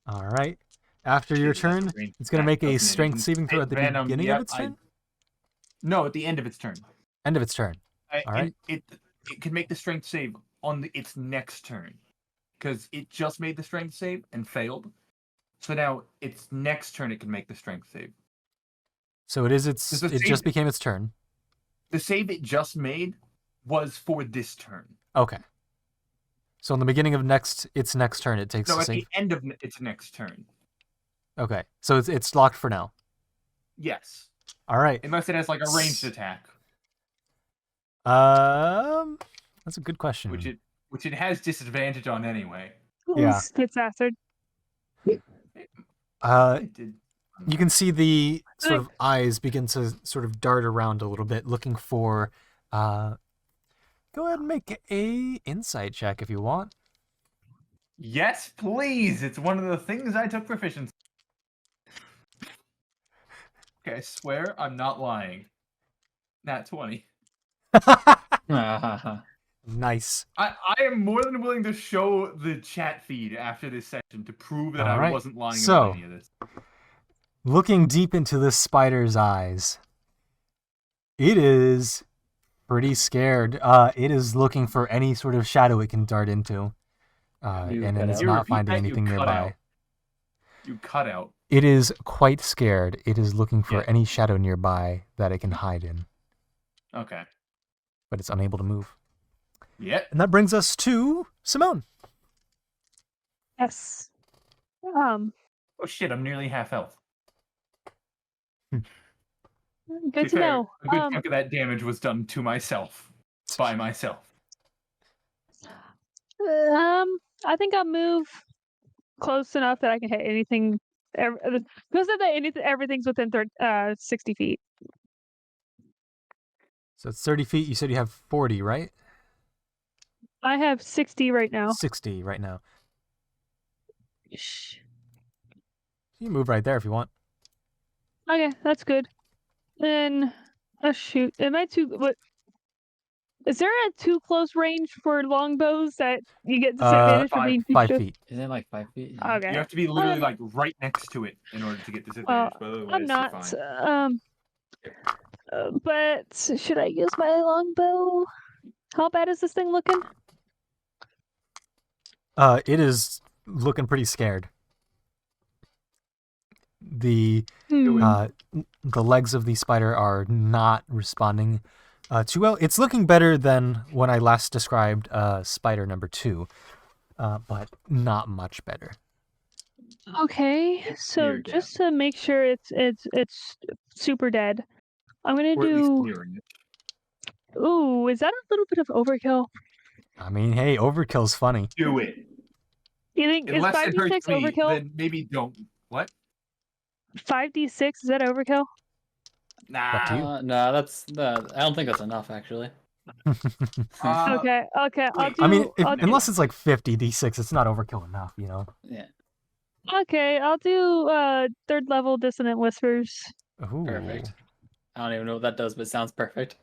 All right. After your Jesus, that's turn, a range it's going to attack, make a doesn't it? strength Even saving throw at the Venom, beginning yep, of its turn? No, at the end of its turn. End of its turn. All And right. it can make the strength save on its next turn. Because it just made the strength save and failed. So now its next turn it can make the strength save. So it is Does its. the It save- just became its turn. The save it just made was for this turn. Okay. So in the beginning of its next turn, it takes No, a at save. the end of its next turn. Okay. So it's locked for now. Yes. All right. Unless it has like a ranged attack, That's a good question. which it has disadvantage on anyway. Yeah. Spits acid. It did. You can see the sort of eyes begin to sort of dart around a little bit, looking for. Go ahead and make a insight check if you want. Yes, please. It's one of the things I took proficiency. Okay, I swear I'm not lying. Nat 20. Nice. I am more than willing to show the chat feed after this session to prove that I Alright, wasn't lying so- about any of this. Looking deep into this spider's eyes, it is pretty scared. It is looking for any sort of shadow it can dart into. You And cut it is out. not Repeat finding that, you anything cut nearby. out. You cut out. It is quite scared. It is looking for Yeah. any shadow nearby that it can hide in, Okay. but it's unable to move. Yep. And that brings us to Simone. Yes. Oh shit! I'm nearly half health. Good be to fair, know. A good chunk of that damage was done to myself, by myself. I think I'll move close enough that I can hit anything. Because of that, everything's within 60 feet. So it's 30 feet. You said you have 40, right? I have 60 right now. 60 right now. Shh. You can move right there if you want. Okay, that's good. Then, shoot. Am I too? What? Is there a too close range for longbows that you get disadvantage for being too 5 close? feet. Isn't it like 5 feet? Okay. You have to be literally Um, like right next to it in order to get disadvantage. But otherwise, I'm you're not. fine. But should I use my longbow? How bad is this thing looking? It is looking pretty scared. The the legs of the spider are not responding too well. It's looking better than when I last described spider number 2, but not much better. Okay, so Near death. just to make sure it's super dead, I'm gonna Or at least do. nearing it. Ooh, is that a little bit of overkill? I mean, hey, overkill's funny. Do it. Do you think Unless is it 5d6 hurts me, overkill? then maybe don't. What? 5d6 is that overkill? Nah. to you. No, that's I don't think that's enough actually. Okay, I'll do. I mean, I'll do- unless it's like 50 d6, it's not overkill enough, you know? Yeah, Okay, I'll do 3rd level dissonant whispers. Ooh. perfect. I don't even know what that does, but it sounds perfect.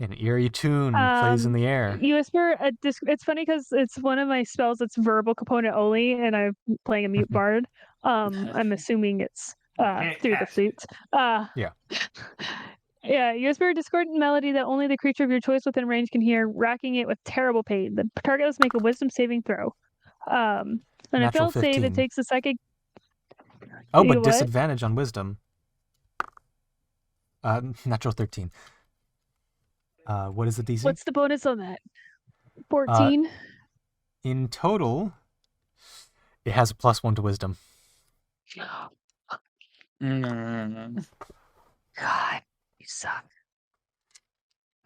An eerie tune plays in the air. You whisper a it's funny because it's one of my spells that's verbal component only, and I'm playing a mute bard. I'm assuming it's through the flute. Yeah. Yeah, you whisper a discordant melody that only the creature of your choice within range can hear, racking it with terrible pain. The target must make a wisdom saving throw. On a Natural failed save, 15. it takes a psychic. Oh, You but what? disadvantage on wisdom. Natural 13. What is the DC? What's the bonus on that? 14. In total, it has a +1 to wisdom. Mm. God, you suck.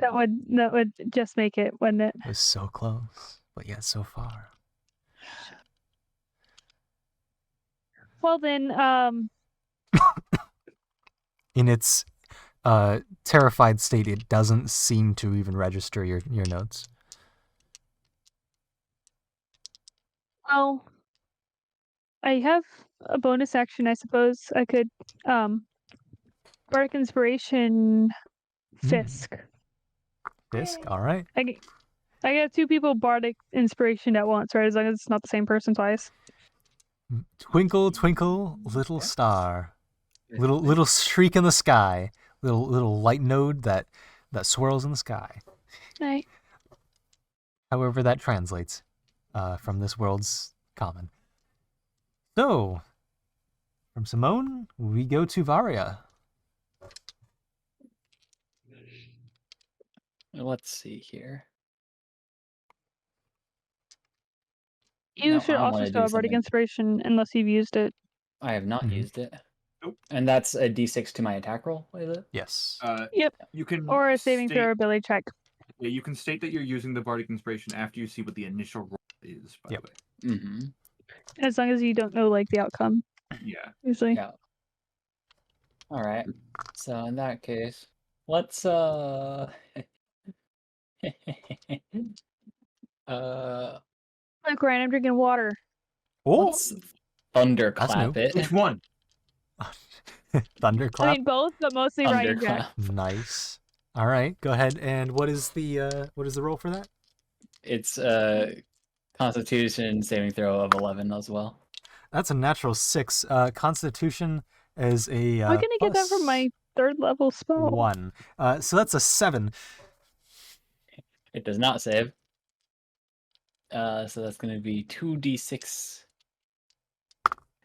That would just make it, wouldn't it? It was so close, but yet so far. Well then, In its terrified state, it doesn't seem to even register your notes. well, I have a bonus action. I suppose I could, Bardic Inspiration, Fisk. Fisk, all right. I get 2 people Bardic Inspiration at once, right? As long as it's not the same person twice. Twinkle, twinkle, little star. Little streak in the sky. Little light node that swirls in the sky. Right. However that translates from this world's common. So, from Simone, we go to Varia. Let's see here. You No, should I also wanna still do have Bardic something. Inspiration unless you've used it. I have not Mhm. used it. Nope. And that's a d6 to my attack roll, is it? Yes. Yep. You can Or a saving state, throw ability check. Yeah, you can state that you're using the Bardic Inspiration after you see what the initial roll is. By Yep. the way. Mm-hmm. As long as you don't know like the outcome, Yeah. usually. Yeah. All right. So in that case, let's Like Ryan, I'm drinking water. Oh, let's thunderclap new. it. Which one? thunderclap. I mean both, but mostly Ryan Jack. Thunderclap. Nice. All right, go ahead. And what is the roll for that? It's a Constitution saving throw of 11 as well. That's a natural 6. Constitution is a I'm gonna get that from my 3rd level spell. 1. So that's a 7. It does not save. So that's going to be 2d6.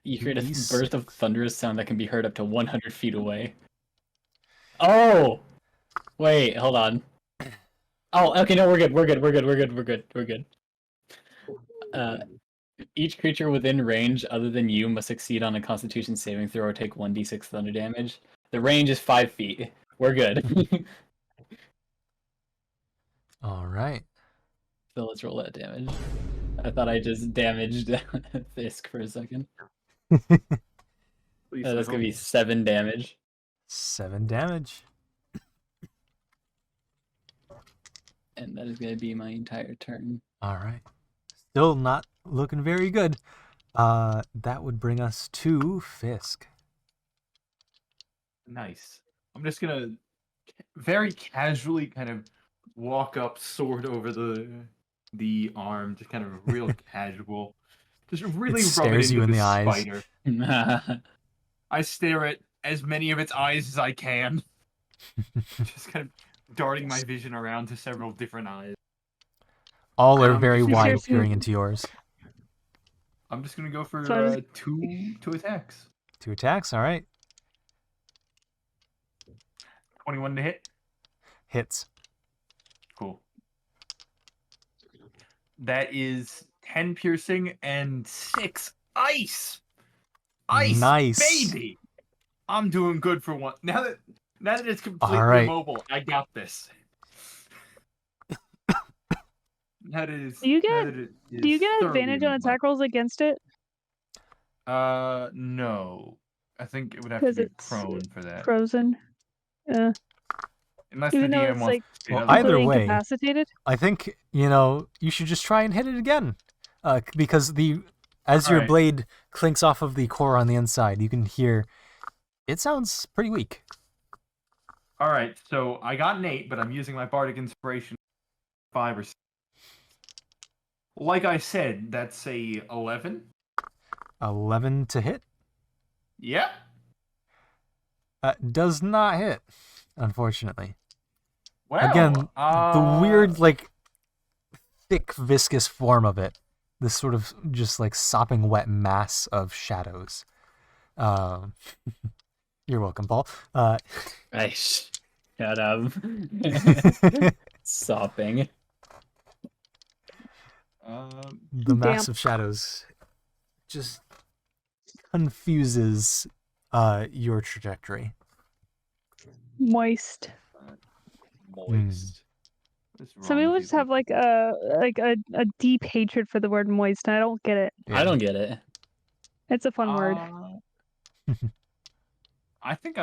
You create a 2d6. burst of thunderous sound that can be heard up to 100 feet away. Oh! Wait, hold on. Oh, okay, no, we're good. Each creature within range other than you must succeed on a Constitution saving throw or take 1d6 thunder damage. The range is 5 feet. We're good. All right. So let's roll that damage. I thought I just damaged Fisk for a second. Please, That's gonna be 7 damage. 7 damage. And that is gonna be my entire turn. All right. Still not looking very good. That would bring us to Fisk. Nice. I'm just gonna very casually kind of walk up, sword over the arm, just kind of real casual. Just really rub it stares into you in the the eyes. spider. I stare at as many of its eyes as I can. Just kind of darting my vision around to several different eyes. All are very If you wide, seriously- peering into yours. I'm just gonna go for So I was- two attacks. 2 attacks. All right. 21 to hit. Hits. Cool. That is 10 piercing and 6 ice. Ice, Nice. baby. I'm doing good for one. Now that it's completely right. immobile, I got this. That is. Do you now get- that it Do you is get thoroughly advantage on immobile. attack rolls against it? No. I think it would have to 'Cause be it's prone for that. Frozen. Unless Even the though DM it's wants like to Well, say either completely way- incapacitated. I think, you should just try and hit it again. Because as your Alright. blade clinks off of the core on the inside, you can hear it sounds pretty weak. All right, so I got an 8, but I'm using my bardic inspiration 5 or 6. Like I said, that's a 11. 11 to hit. Yep. Does not hit, unfortunately. Well, Again, the weird, thick, viscous form of it. This sort of just, sopping wet mass of shadows. You're welcome, Paul. Nice. Shut up. Sopping. The mass Damp. of shadows just confuses your trajectory. Moist. moist. What's Some wrong people with just you have a deep hatred for the word moist, and I don't get it. I don't get it. It's a fun word. I think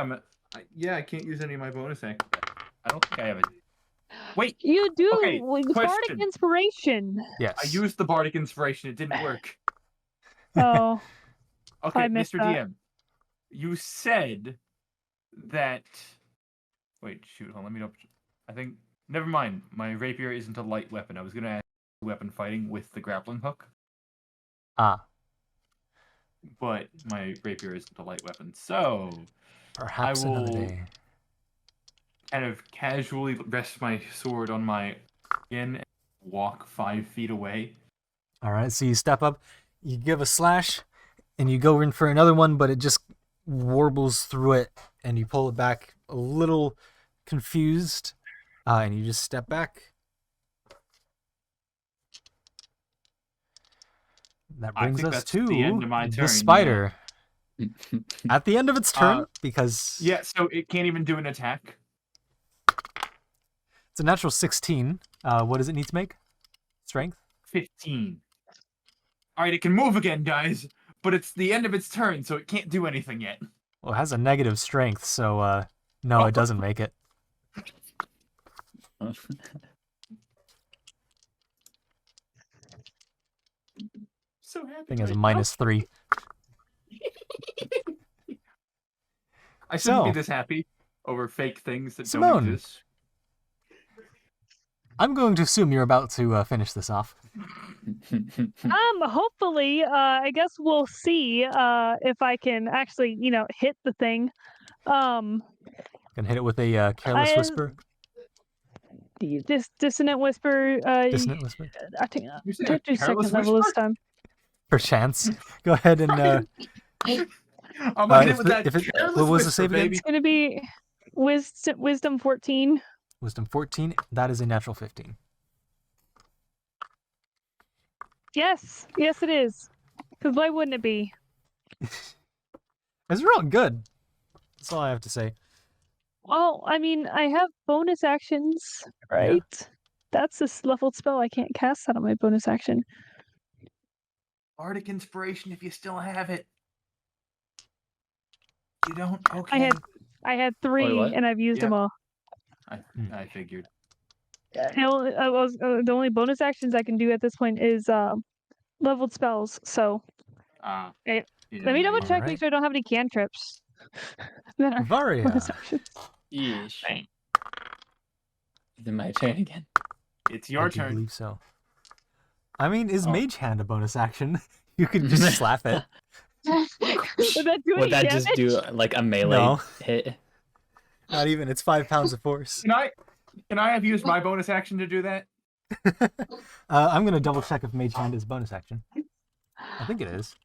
yeah, I can't use any of my bonus actions. I don't think I have it. Wait, You do okay, with bardic question. inspiration. Yes. I used the bardic inspiration. It didn't work. Oh, Okay, I missed Mr. that. DM, you said that. Wait, shoot. Hold on, let me double. I think. Never mind. My rapier isn't a light weapon. I was gonna ask weapon fighting with the grappling hook, Ah, but my rapier isn't a light weapon. So, perhaps another will- day. kind of casually rest my sword on my chin and walk 5 feet away. All right, so you step up, you give a slash, and you go in for another one, but it just warbles through it, and you pull it back a little confused, and you just step back. That I brings think us that's to the end of my turn, yeah. spider. At the end of its turn, because Yeah, so it can't even do an attack. it's a natural 16. What does it need to make? Strength? 15. All right, it can move again, guys, but it's the end of its turn, so it can't do anything yet. Well, it has a negative strength, so no, it doesn't make it. So happy. Thing has a right now. -3. I shouldn't be So, this happy over fake things that Simone. don't exist. I'm going to assume you're about to finish this off. Hopefully, I guess we'll see if I can actually, hit the thing. Gonna hit it with a careless whisper. This dissonant whisper. Dissonant whisper. I think You said don't do careless second level this whisper? time. Perchance. Go ahead and I'm gonna hit if with the- that if it- careless what was the whisper, save again? baby. It's gonna be wisdom 14. Wisdom 14. That is a natural 15. Yes, it is. Because why wouldn't it be? It's real good. That's all I have to say. Well, I mean, I have bonus actions, right? That's this leveled spell. I can't cast that on my bonus action. Bardic inspiration if you still have it. You don't? Okay. I had 3, what? and I've used them all. I figured. The only bonus actions I can do at this point is leveled spells. So Yeah, let me double check, Alright. make sure I don't have any cantrips. that are Varia. bonus actions. Yeesh. Is it my turn again? It's I your do turn. believe so. I mean, is Oh. Mage Hand a bonus action? You can just slap it. Would that do Would any that just damage? do like a melee No. hit? Not even. It's 5 pounds of force. Can I have used my bonus action to do that? I'm gonna double check if Mage Hand is bonus action. I think it is.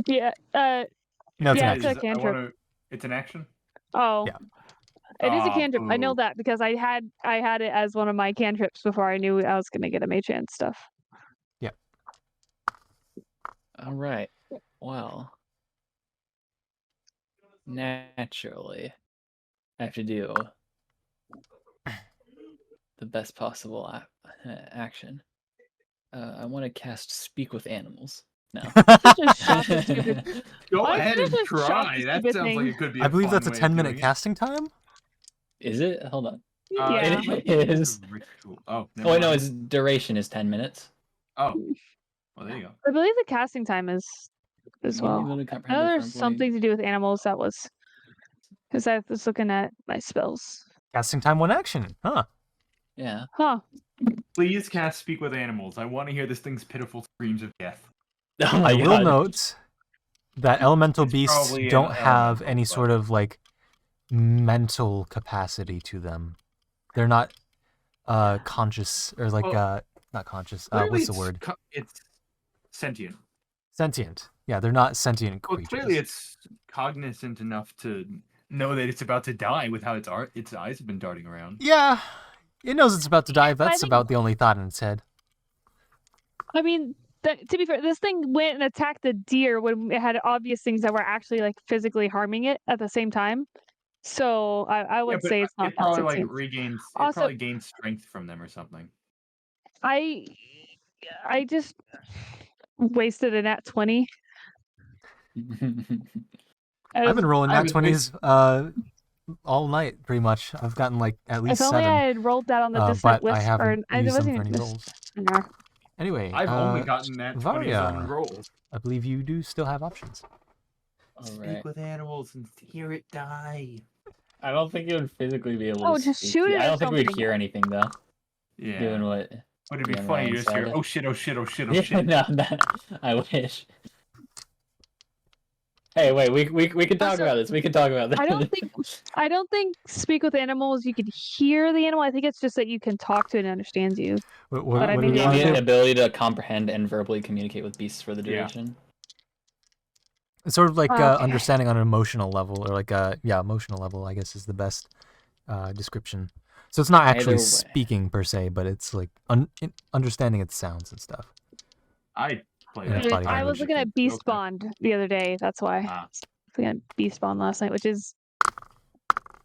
Yeah. No, it's Yeah, an it's a action. cantrip. It's an action. Oh. Yeah. It is a Ah, cantrip. I know boo. that because I had it as one of my cantrips before I knew I was gonna get a mage hand stuff. All right. Well, naturally, I have to do the best possible action. I want to cast Speak with Animals. No. Just shot the stupid. Go Why ahead did and you just shove try. the That stupid sounds like thing? it could be. I believe fun that's a way of 10-minute doing it. casting time. Is it? Hold on. Yeah. It might be is. a ritual. Oh, Oh, wait, no, mind. its duration is 10 minutes. Oh, well, there you go. I believe the casting time is as Give me well. a little I comprehend know the there's front blade. something to do with animals that was because I was looking at my spells. Casting time 1 action. Huh. Yeah. Huh. Please cast Speak with Animals. I want to hear this thing's pitiful screams of death. Oh my I will God. note that elemental It's beasts probably an don't have elemental, any but- sort of like mental capacity to them. They're not conscious or like Well, not conscious. Clearly What's the it's word? It's sentient. Sentient. Yeah, they're not sentient Well, creatures. clearly it's cognizant enough to know that it's about to die with how its eyes have been darting around. Yeah, it knows it's about to die. But I That's think- about the only thought in its head. I mean, to be fair, this thing went and attacked the deer when it had obvious things that were actually like physically harming it at the same time. So I would but say it's not it probably that like sentient. regains. It Also- probably gains strength from them or something. I just wasted a nat 20. I've been rolling I nat would 20s all night, pretty much. I've gotten like at If least only 7, I had rolled that on the but distant I whisper. haven't It used them wasn't for any even rolls. no. Anyway, I've only gotten that 20s on Varia, rolls. I believe you do still have options. All Speak right. with animals and hear it die. I don't think it would physically be able Oh, to. just speak shoot to- it I at don't think we'd something. hear anything though. Yeah. Doing what? Would it be Young funny to Ryan just hear, said. oh shit, oh shit, oh shit, oh Yeah, shit? no, I wish. Hey, wait, we can talk Also, about this. We can talk about this. I don't think speak with animals you could hear the animal. I think it's just that you can talk to it and it understands you. What But I do mean, we You want need to the do? ability to comprehend and verbally communicate with beasts for the Yeah. duration. It's sort of like Okay. understanding on an emotional level, or like emotional level, I guess is the best description. So it's not actually Either way. speaking per se, but it's like understanding its sounds and stuff. I play Yeah, that. it's body I was language. looking at Beast Okay. Bond the other day. That's why. Ah. Looking at Beast Bond last night, which is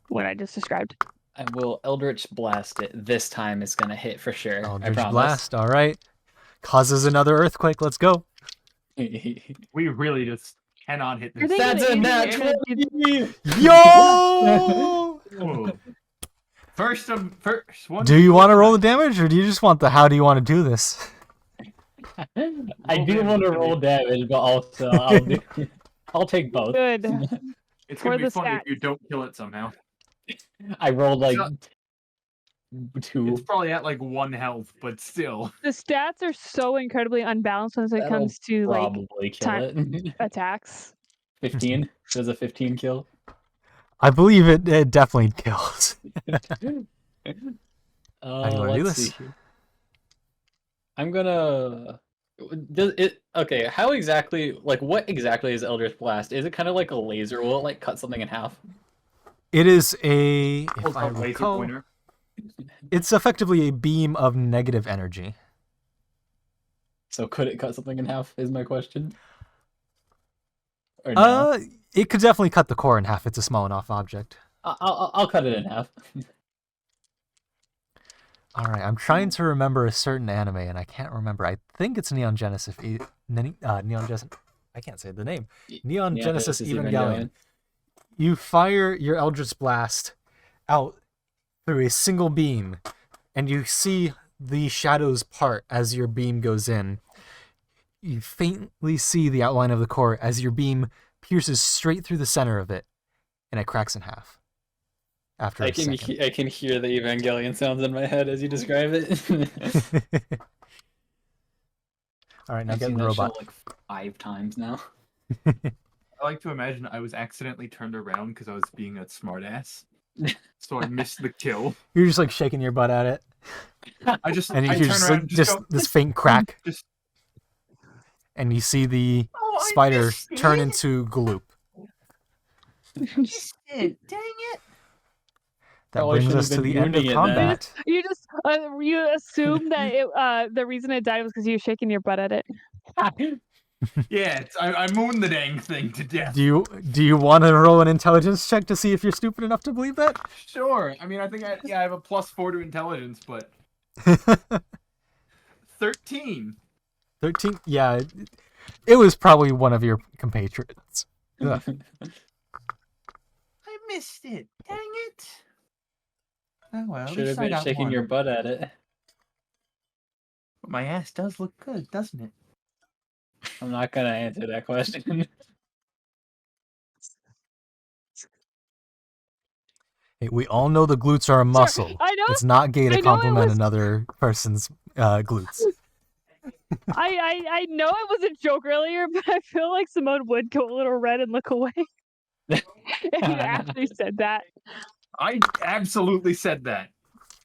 what I just described. I will Eldritch Blast it. This time it's gonna hit for sure. I Eldritch promise. Blast, all right. Causes another earthquake. Let's go. We really just cannot hit I this. think That's it a is nat gonna do- 20! Yo! Whoa. First one. Do you want to roll the damage, or do you just want the how do you want to do this? I do damage, want to Billy. roll damage, but also I'll take both. Good. It's For gonna be the funny if stats. you don't kill it somehow. I rolled like So- Two. It's probably at like 1 health, but still. The stats are so incredibly unbalanced when it That'll comes to like probably kill it. attacks. 15. Does a 15 kill? I believe it definitely kills. How do you wanna do Let's this? see here. I'm gonna. Does it okay? How exactly? Like, what exactly is Eldritch Blast? Is it kind of like a laser? Will it like cut something in half? It is a, We'll if I call laser recall, pointer. it's effectively a beam of negative energy. So could it cut something in half? Is my question. Or no? It could definitely cut the core in half. It's a small enough object. I'll cut it in half. All right, I'm trying to remember a certain anime, and I can't remember. I think it's Neon Genesis. Neon Genesis. I can't say the name. Neon Genesis Evangelion. You fire your Eldritch Blast out through a single beam, and you see the shadows part as your beam goes in. You faintly see the outline of the core as your beam pierces straight through the center of it, and it cracks in half. After I a can second. I can hear the Evangelion sounds in my head as you describe it. All right, now I've get seen the that show robot. like 5 times now. I like to imagine I was accidentally turned around because I was being a smartass. So I missed the kill. You're just like shaking your butt at it, I just and you I hear turn just, around like, and just go, this faint crack, just and you see the oh, I spider missed turn it. into gloop. Missed it. Dang it. That Probably brings should us have to been the end of wounding it then. combat. You just you assume that the reason it died was because you were shaking your butt at it. Yeah, I mooned the dang thing to death. Do you want to roll an intelligence check to see if you're stupid enough to believe that? Sure. I mean, I think I have a +4 to intelligence, but 13. 13? Yeah, it was probably one of your compatriots. Ugh. I missed it. Dang it. Oh well. Should have been shaking your butt at it. But my ass does look good, doesn't it? I'm not gonna answer that question. Hey, we all know the glutes are a muscle. I know. It's not gay I to know it compliment was- another person's glutes. I know it was a joke earlier, but I feel like Simone would go a little red and look away. If you actually said that. I absolutely said that.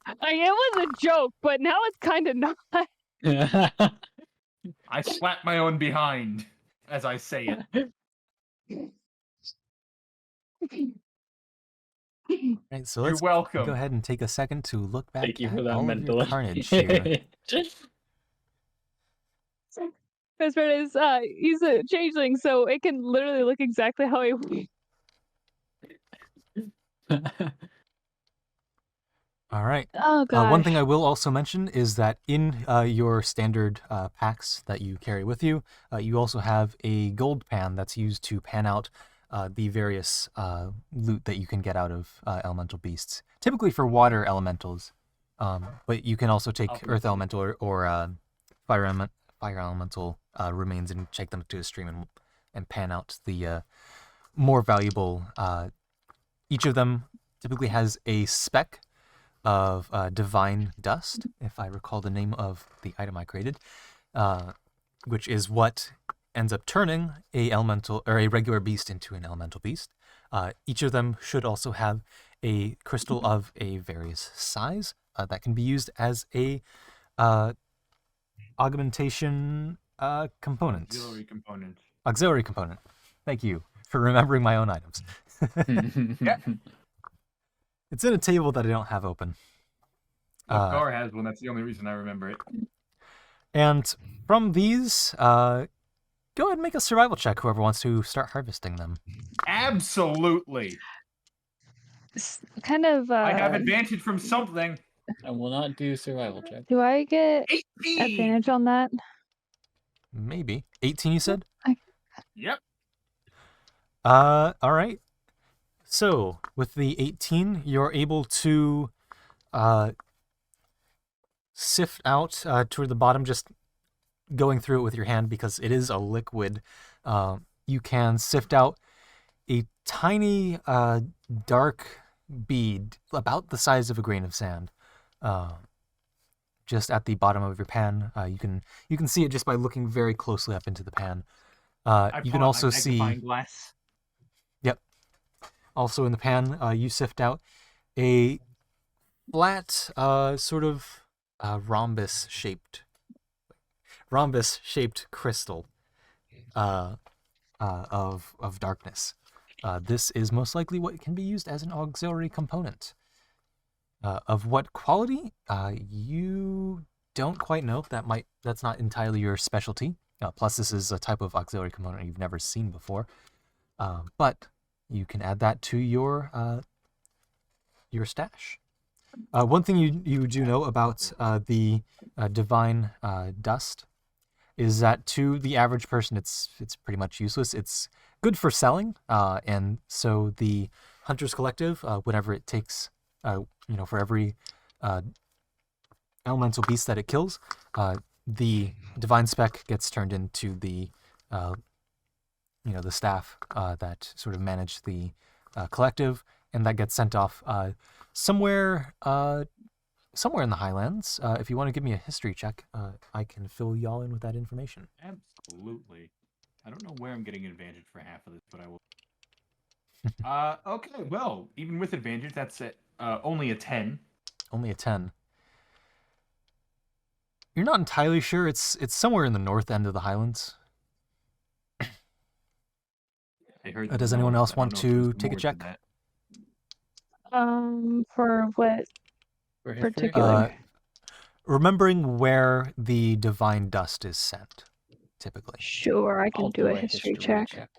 Like, it was a joke, but now it's kind of not. I slap my own behind as I say it. Right, so You're let's welcome. go ahead and take a second to look back Thank you at for that all of mental your carnage here. Best part is, he's a changeling, so it can literally look exactly how he. All right. Oh gosh. One thing I will also mention is that in your standard packs that you carry with you, you also have a gold pan that's used to pan out the various loot that you can get out of elemental beasts. Typically for water elementals, but you can also take earth elemental or fire elemental remains and check them to a stream and pan out the more valuable. Each of them typically has a spec of divine dust, if I recall the name of the item I created, which is what ends up turning a elemental or a regular beast into an elemental beast. Each of them should also have a crystal of a various size that can be used as a augmentation component. Auxiliary component. Thank you for remembering my own items. Yeah. It's in a table that I don't have open. Gar has one. That's the only reason I remember it. And from these, go ahead and make a survival check, whoever wants to start harvesting them. Absolutely. Kind of. I have advantage from something. I will not do survival check. Do I get 18. advantage on that? Maybe. 18, you said? Yep. All right. So, with the 18, you're able to sift out toward the bottom, just going through it with your hand because it is a liquid. You can sift out a tiny dark bead about the size of a grain of sand just at the bottom of your pan. You can see it just by looking very closely up into the pan. You can also see. Glass. Yep. Also in the pan, you sift out a flat, sort of rhombus-shaped crystal of darkness. This is most likely what can be used as an auxiliary component. Of what quality, you don't quite know. That's not entirely your specialty. Plus, this is a type of auxiliary component you've never seen before. But you can add that to your stash. One thing you do know about the divine dust is that to the average person, it's pretty much useless. It's good for selling, and so the Hunters Collective, whenever it takes, for every elemental beast that it kills, the divine spec gets turned into the the staff that sort of manage the collective, and that gets sent off somewhere in the Highlands. If you want to give me a history check, I can fill y'all in with that information. Absolutely. I don't know where I'm getting advantage for half of this, but I will. Okay, well, even with advantage, that's only a 10. Only a 10. You're not entirely sure. It's somewhere in the north end of the Highlands. I heard Does anyone else want to take a check? For what For history? particular? Remembering where the divine dust is sent, typically. Sure, I can I'll do a history check.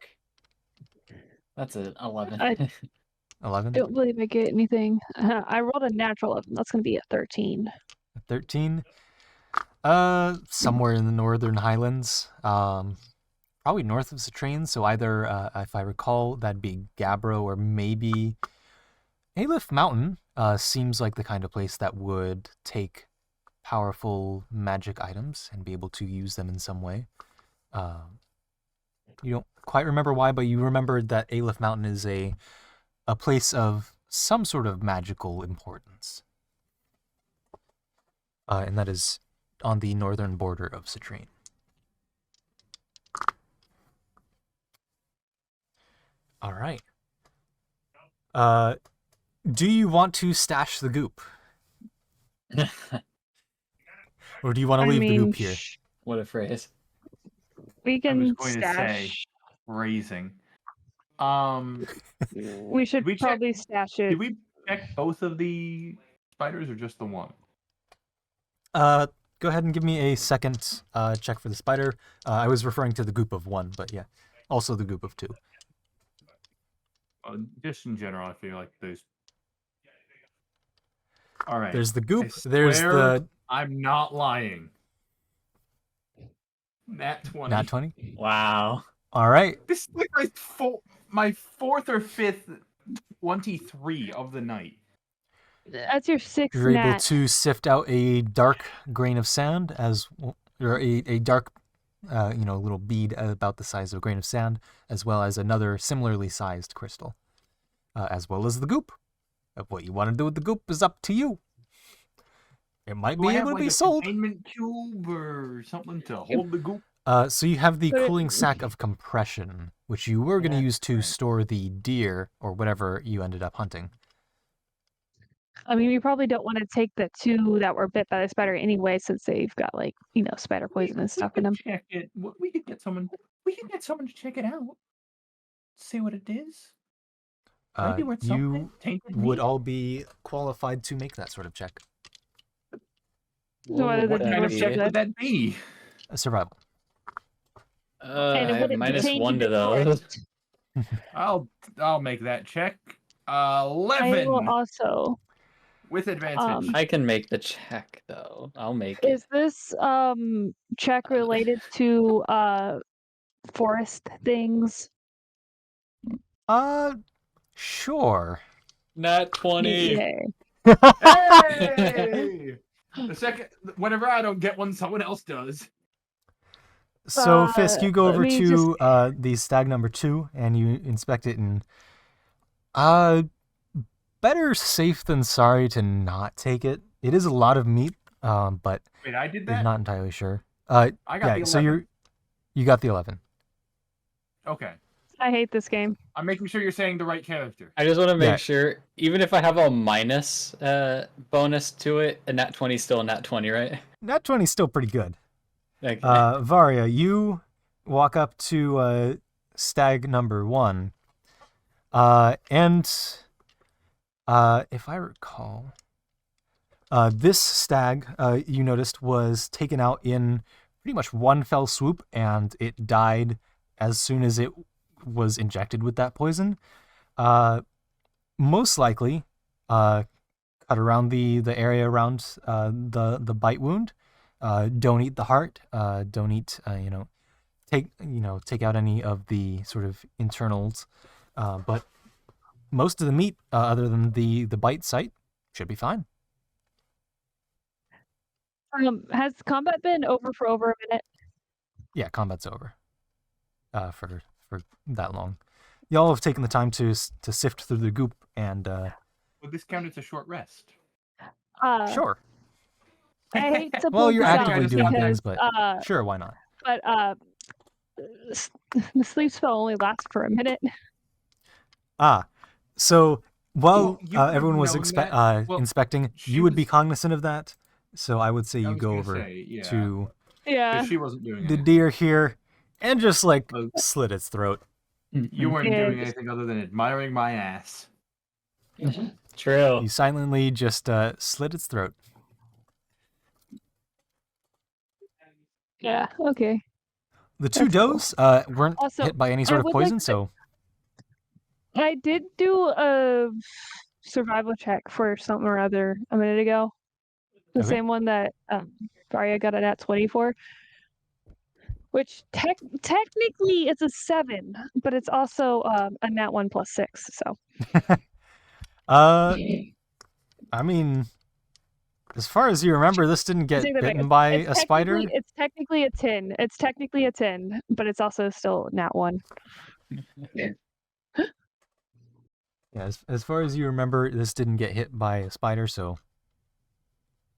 That's an 11. I 11? don't believe I get anything. I rolled a natural 11. That's going to be a 13. 13? Somewhere in the northern Highlands. Probably north of Citrine, so either, if I recall, that'd be Gabbro or maybe Aleph Mountain. Seems like the kind of place that would take powerful magic items and be able to use them in some way. You don't quite remember why, but you remembered that Aleph Mountain is a place of some sort of magical importance. And that is on the northern border of Citrine. All right. Do you want to stash the goop? Or do you want to leave the goop here? What a phrase. We I can was going to stash. say, raising. We should we check- probably stash it. Did we check both of the spiders or just the one? Go ahead and give me a second check for the spider. I was referring to the goop of 1, but yeah, also the goop of 2. Just in general, I feel like there's. All right. There's the goop. I There's swear the I'm not lying. Nat 20. nat 20. Wow. All right. This is like my fourth or fifth 23 of the night. That's your 6th You're able nat. to sift out a dark grain of sand or a dark, little bead about the size of a grain of sand, as well as another similarly sized crystal, as well as the goop. What you want to do with the goop is up to you. It might Do I be have able to like be a sold. containment cube or something to hold the goop? So you have the But it- cooling sack of compression, which you were going to use to store the deer or whatever you ended up hunting. I mean, we probably don't want to take the 2 that were bit by the spider anyway, since they've got spider poison and stuff in them. Check it. We could get someone. We could get someone to check it out. See what it is. Might be worth something. You Tainted would meat. all be qualified to make that sort of check. So what What would kind of be check good? would that be? A survival. I And it have wouldn't -1 change to the those. I'll make that check. I 11 will also. with advantage. I can make the check though. I'll make it. Is this check related to forest things? Sure. Nat 20. Yay. Hey! The second, whenever I don't get one, someone else does. So, Fisk, you go let over me to the stag number 2, and you inspect it, and better safe than sorry to not take it. It is a lot of meat, but Wait, I did you're that. not entirely sure. I got Yeah, the 11. so you got the 11. Okay. I hate this game. I'm making sure you're saying the right character. I just want to make Yeah. sure, even if I have a minus bonus to it, a nat 20 is still a nat 20, right? Nat 20 is still pretty good. Okay. Varia, you walk up to stag number 1, and if I recall, this stag you noticed was taken out in pretty much one fell swoop, and it died as soon as it was injected with that poison. Most likely, cut around the area around the bite wound. Don't eat the heart. Don't eat. Take out any of the sort of internals. But most of the meat, other than the bite site, should be fine. Has combat been over for over a minute? Yeah, combat's over. For that long, y'all have taken the time to sift through the goop and. Would this count as a short rest? Sure. I hate to Well, point you're this out actively doing because, things, but sure, why not? but the sleep spell only lasts for a minute. So while You would've everyone was known that. Well, inspecting, she you would be was- cognizant of that. So I would say I you was go gonna over say, yeah, to 'cause Yeah. she wasn't doing the anything. deer here and just like Oh. slit its throat. You weren't Yeah, doing just- anything other than admiring my ass. True. You silently just slit its throat. Yeah. Okay. The two That's cool. does weren't Also, hit by any I sort of would like poison, to- so I did do a survival check for something or other a minute ago. The Okay. same one that Varia got a nat 20 for. Which technically it's a 7, but it's also a nat 1 plus 6. So I mean, as far as you remember, this didn't get take that back. bitten by It's a spider. It's technically a 10. It's technically a 10, but it's also still nat 1. Yeah, as far as you remember, this didn't get hit by a spider, so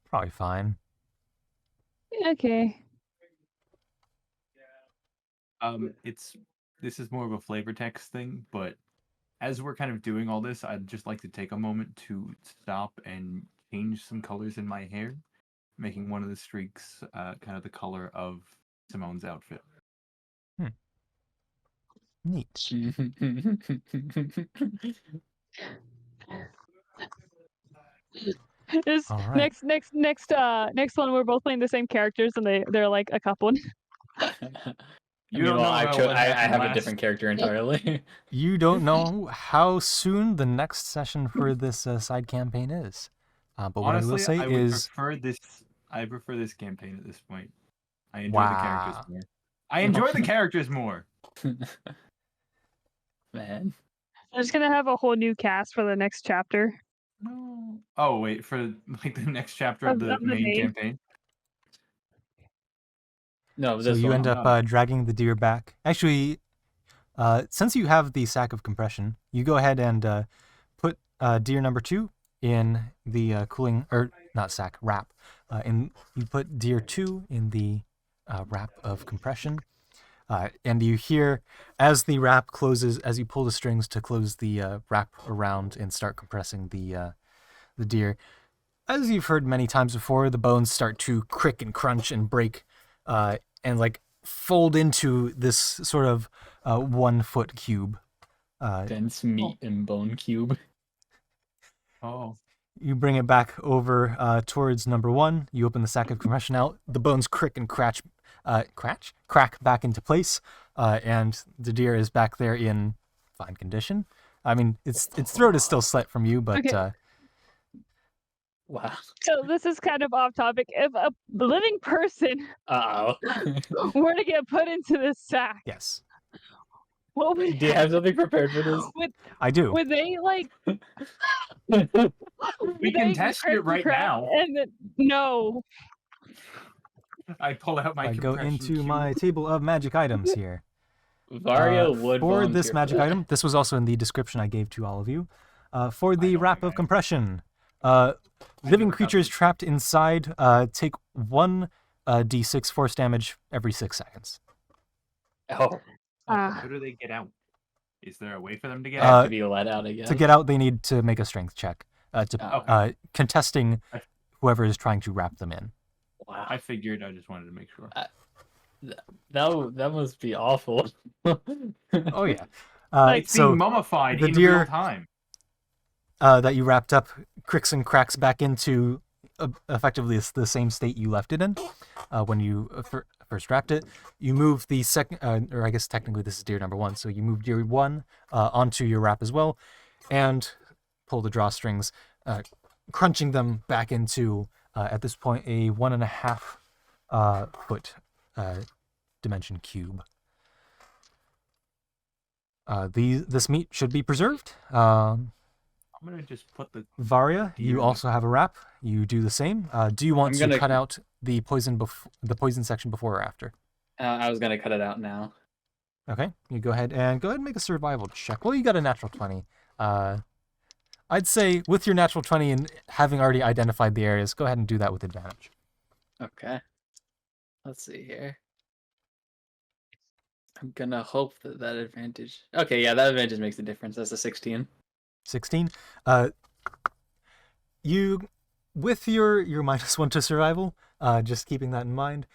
probably fine. Okay. This is more of a flavor text thing, but as we're kind of doing all this, I'd just like to take a moment to stop and change some colors in my hair, making one of the streaks kind of the color of Simone's outfit. Neat. This All right. next one we're both playing the same characters and they're like a couple. You don't know I about what I happened have a last- different character entirely. You don't know how soon the next session for this side campaign is. But what Honestly, I will say I would is, prefer this. I prefer this campaign at this point. I enjoy the characters Wow. more. I enjoy the characters more. Man. I'm just gonna have a whole new cast for the next chapter. No. Oh wait, for like the next chapter of the Of the main main. campaign. No, so this you one. end up no. dragging the deer back. Actually, since you have the sack of compression, you go ahead and put deer number 2 in the cooling, or not sack, wrap. You put deer 2 in the wrap of compression. And you hear, as the wrap closes, as you pull the strings to close the wrap around and start compressing the deer, as you've heard many times before, the bones start to crick and crunch and break, and like fold into this sort of 1 foot cube. Dense meat and bone cube. Oh. You bring it back over towards number 1. You open the sack of compression out. The bones crick and crack back into place, and the deer is back there in fine condition. I mean, its throat is still slit from you, but Okay. Wow. So this is kind of off topic. If a living person Uh-oh. were to get put into this sack, yes, what would Do you have something prepared for this? I do. would they like? We would can they test crack it the right crap now. And then, no. I pull out my I go compression into cube. my table of magic items here. Varia would For this volunteer magic that. item, this was also in the description I gave to all of you. For the wrap of compression, Living work out creatures the- trapped inside take 1 d6 force damage every 6 seconds. Oh, How do they get out? Is there a way for them to get they have out? to be let out again. To get out, they need to make a strength check, Oh, contesting I- whoever is trying to wrap them in. wow. I figured. I just wanted to make sure. That must be awful. Oh yeah. It's so being mummified the in deer- real time. that you wrapped up cricks and cracks back into effectively the same state you left it in when you first wrapped it. You move the second, or I guess technically this is deer number 1, so you move deer 1 onto your wrap as well, and pull the drawstrings, crunching them back into at this point a 1.5 foot dimension cube. This meat should be preserved. I'm gonna just put the. Varia, Deer. you also have a wrap. You do the same. Do you want I'm to gonna- cut out the poison section before or after? I was gonna cut it out now. Okay, you go ahead and make a survival check. Well, you got a natural 20. I'd say with your natural 20 and having already identified the areas, go ahead and do that with advantage. Okay. Let's see here. I'm gonna hope that advantage. Okay, yeah, that advantage makes a difference. That's a 16. 16. You, with your -1 to survival, just keeping that in mind,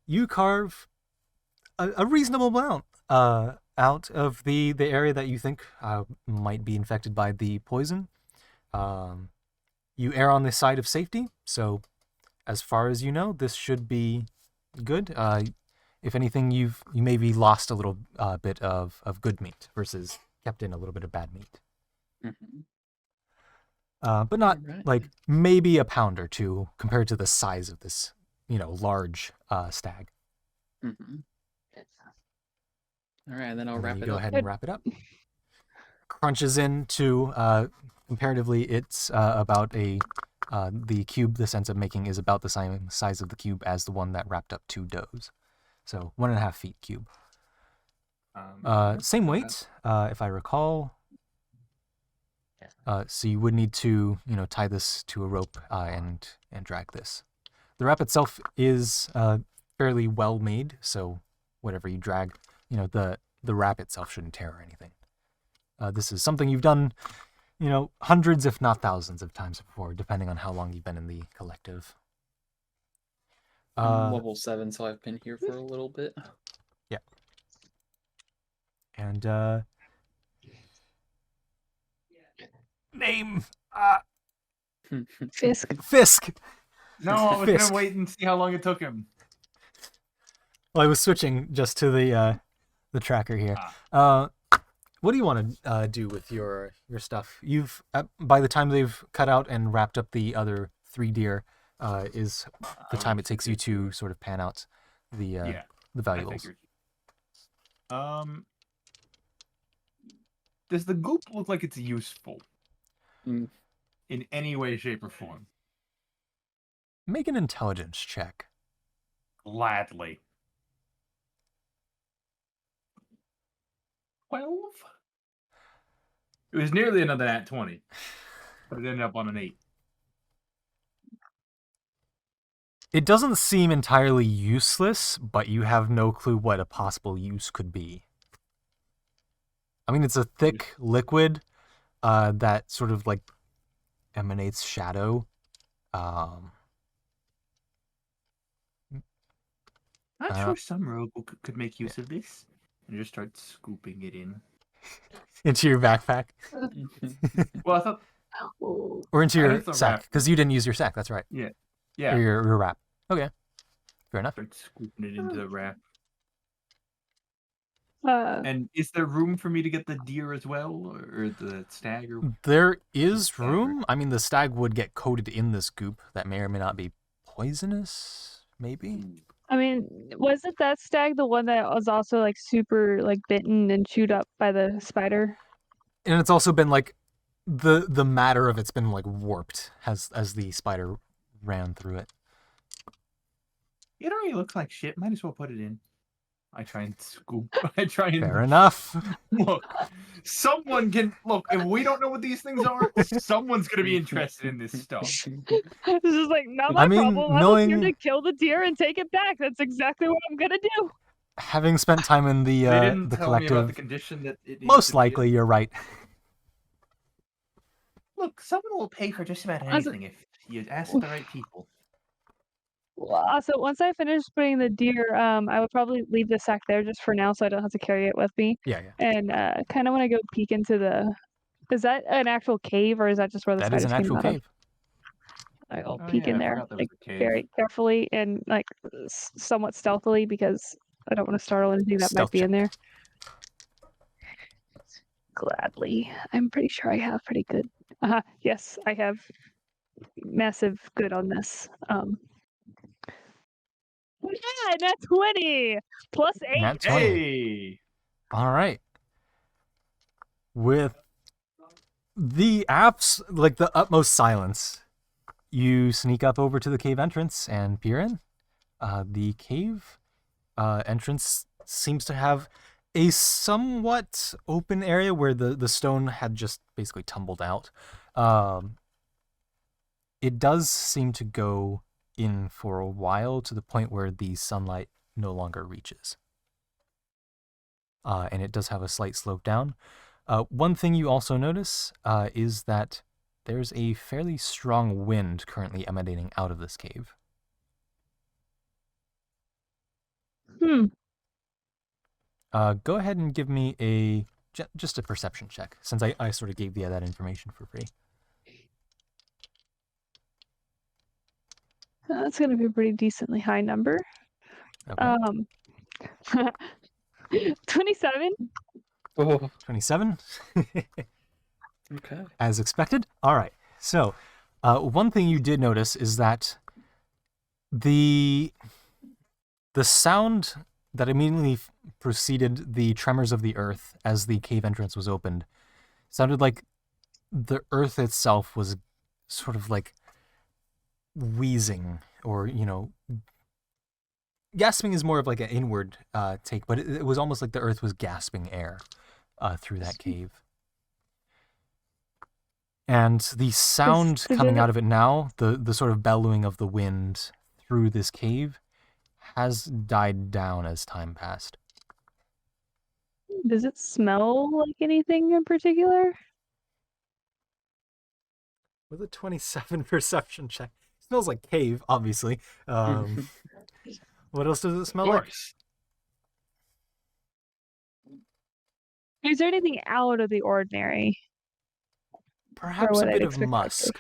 you carve a reasonable amount out of the area that you think might be infected by the poison. You err on the side of safety, so as far as you know, this should be good. If anything, you maybe lost a little bit of good meat versus kept in a little bit of bad meat. Mhm. But not Alright. like maybe a pound or two compared to the size of this, large stag. Mhm. All right, then I'll And then wrap you it go up. ahead and wrap it up. Crunches into comparatively, it's about the cube this ends up making is about the same size of the cube as the one that wrapped up 2 does. So 1.5 feet cube. Same weight, if I recall. So you would need to, tie this to a rope and drag this. The wrap itself is fairly well made, so whatever you drag, the wrap itself shouldn't tear or anything. This is something you've done, hundreds if not thousands of times before, depending on how long you've been in the collective. I'm level 7, so I've been here for a little bit. And name Fisk. Fisk. No, I was Fisk. gonna wait and see how long it took him. Well, I was switching just to the tracker here. What do you want to do with your stuff? You've by the time they've cut out and wrapped up the other 3 deer, is the time it takes you to sort of pan out the Yeah, the I valuables. figured. Does the goop look like it's useful Mm. in any way, shape, or form? Make an intelligence check. Gladly. 12? It was nearly another nat 20, but it ended up on an 8. It doesn't seem entirely useless, but you have no clue what a possible use could be. I mean, it's a thick liquid that sort of like emanates shadow. I'm Uh, sure some rogue could make use of this and just start scooping it in. Into your backpack Well, I thought, or into I your guess the sack wrap. because you didn't use your sack. That's right. yeah, Or your wrap. Okay, fair enough. start scooping it into the wrap. And is there room for me to get the deer as well, or the stag? Or There is Stag, right? room. I mean, the stag would get coated in this goop that may or may not be poisonous. Maybe. I mean, wasn't that stag the one that was also like super like bitten and chewed up by the spider? And it's also been like the matter of it's been like warped as the spider ran through it. It already looks like shit. Might as well put it in. I try and scoop. I try and Fair enough. look. Someone can look. If we don't know what these things are, someone's gonna be interested in this stuff. This is like not my I mean, problem. I was here knowing- to kill the deer and take it back. That's exactly what I'm gonna do. Having spent time in They didn't the tell me about the collective, condition that it needs most to be likely in. you're right. Look, someone will pay for just about Also- anything if you ask the right people. Well, also, once I finish putting the deer, I would probably leave the sack there just for now, so I don't have to carry it with me. Yeah, yeah. And kind of want to go peek into the. Is that an actual cave, or is that just where the That is an spiders came actual out of? cave. I'll Oh, peek yeah, in I there, forgot there was like a cave. very carefully and like somewhat stealthily because I don't want to startle anything that might Stealth be in check. there. Gladly, I'm pretty sure I have pretty good. Yes, I have massive good on this. Yeah, that's 20 plus 8. Nat 20. Hey, All right. With the apps, like the utmost silence, you sneak up over to the cave entrance and peer in. The cave entrance seems to have a somewhat open area where the stone had just basically tumbled out. It does seem to go in for a while to the point where the sunlight no longer reaches. And it does have a slight slope down. One thing you also notice is that there's a fairly strong wind currently emanating out of this cave. Go ahead and give me just a perception check, since I sort of gave you that information for free. That's going to be a pretty decently high number. Okay. 27. Oh, 27? okay. As expected. All right. So, one thing you did notice is that the sound that immediately preceded the tremors of the earth as the cave entrance was opened sounded like the earth itself was sort of like wheezing, or, gasping is more of like an inward take, but it was almost like the earth was gasping air through that cave. And the sound Is coming it- out of it now, the sort of bellowing of the wind through this cave, has died down as time passed. Does it smell like anything in particular? With a 27 perception check. Smells like cave, obviously. What else does it of smell like? course. Is there anything out of the ordinary? Perhaps a what I'd bit of expect musk.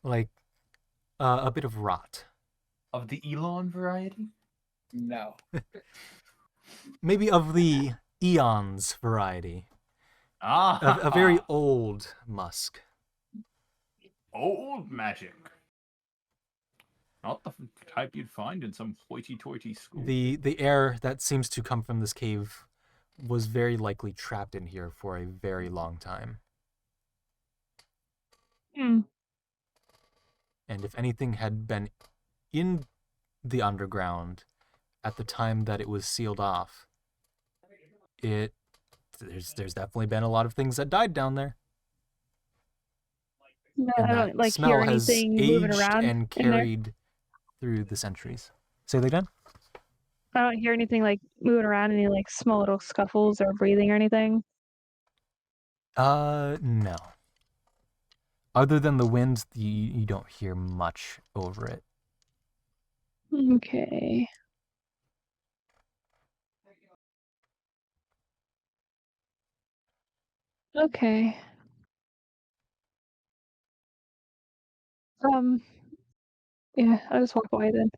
Like a bit of rot. Of the Elon variety? No. Maybe of the eons variety. Ah, A very old musk. old magic. Not the type you'd find in some hoity-toity school. The air that seems to come from this cave was very likely trapped in here for a very long time. Hmm. And if anything had been in the underground at the time that it was sealed off, there's definitely been a lot of things that died down there. No, And I that don't like smell hear has anything moving aged around and in there. carried through the centuries. Say that again? I don't hear anything like moving around, any like small little scuffles or breathing or anything. No. Other than the wind, you don't hear much over it. Okay. Okay. Yeah, I'll just walk away then.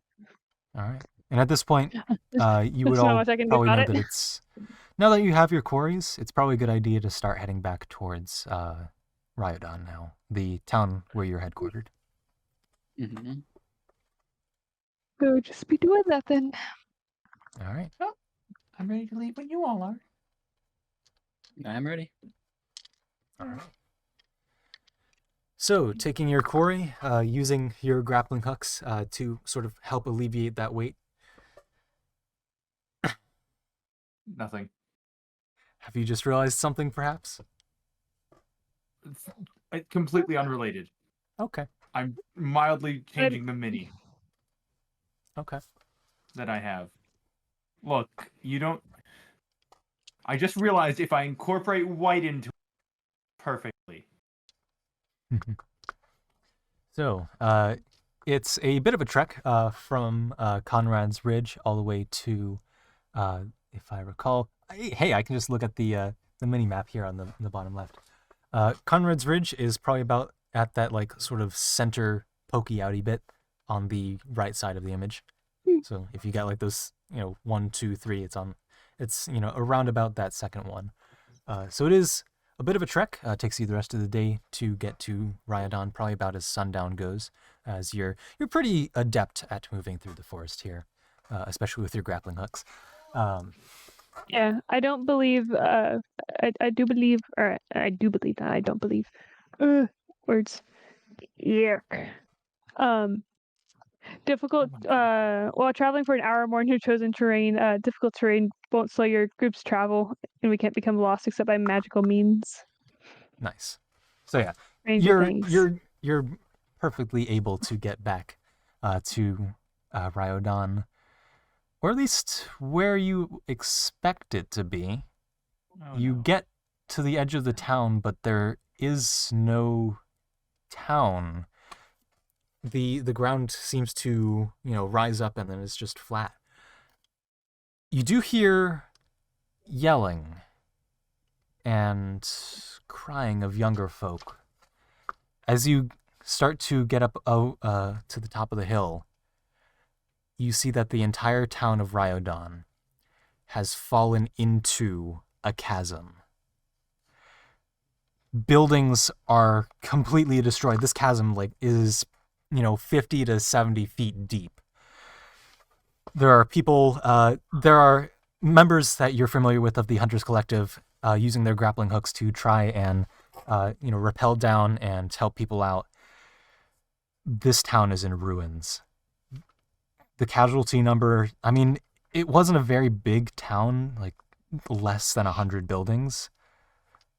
All right. And at this point, you would There's not all much I can do probably about know it. that it's, now that you have your quarries, it's probably a good idea to start heading back towards Ryodon now, the town where you're headquartered. Mm-hmm. We'll just be doing that then. All right. I'm ready to leave when you all are. I'm ready. All right. So, taking your quarry, using your grappling hooks to sort of help alleviate that weight, Nothing. Have you just realized something, perhaps? It's completely unrelated. Okay. I'm mildly changing the mini Okay. that I have. Look, you don't. I just realized if I incorporate white into it perfectly. So, it's a bit of a trek from Conrad's Ridge all the way to, if I recall. Hey, I can just look at the mini map here on the bottom left. Conrad's Ridge is probably about at that like sort of center pokey outy bit on the right side of the image. So if you got like those, 1, 2, 3, it's around about that second one. So it is a bit of a trek. Takes you the rest of the day to get to Rhyodon, probably about as sundown goes, as you're pretty adept at moving through the forest here, especially with your grappling hooks. Yeah, I don't believe. I do believe, or I do believe that I don't believe. Words. Yuck. Difficult. While traveling for an hour or more in your chosen terrain, difficult terrain won't slow your group's travel, and we can't become lost except by magical means. Nice. So yeah, Ranger things. you're perfectly able to get back to Rhyodon, or at least where you expect it to be. You get to the edge of the town, but there is no town. The ground seems to, rise up and then it's just flat. You do hear yelling and crying of younger folk. As you start to get up to the top of the hill, you see that the entire town of Rhyodon has fallen into a chasm. Buildings are completely destroyed. This chasm is 50 to 70 feet deep. There are people, there are members that you're familiar with of the Hunters Collective using their grappling hooks to try and, rappel down and help people out. This town is in ruins. The casualty number, it wasn't a very big town, like less than 100 buildings,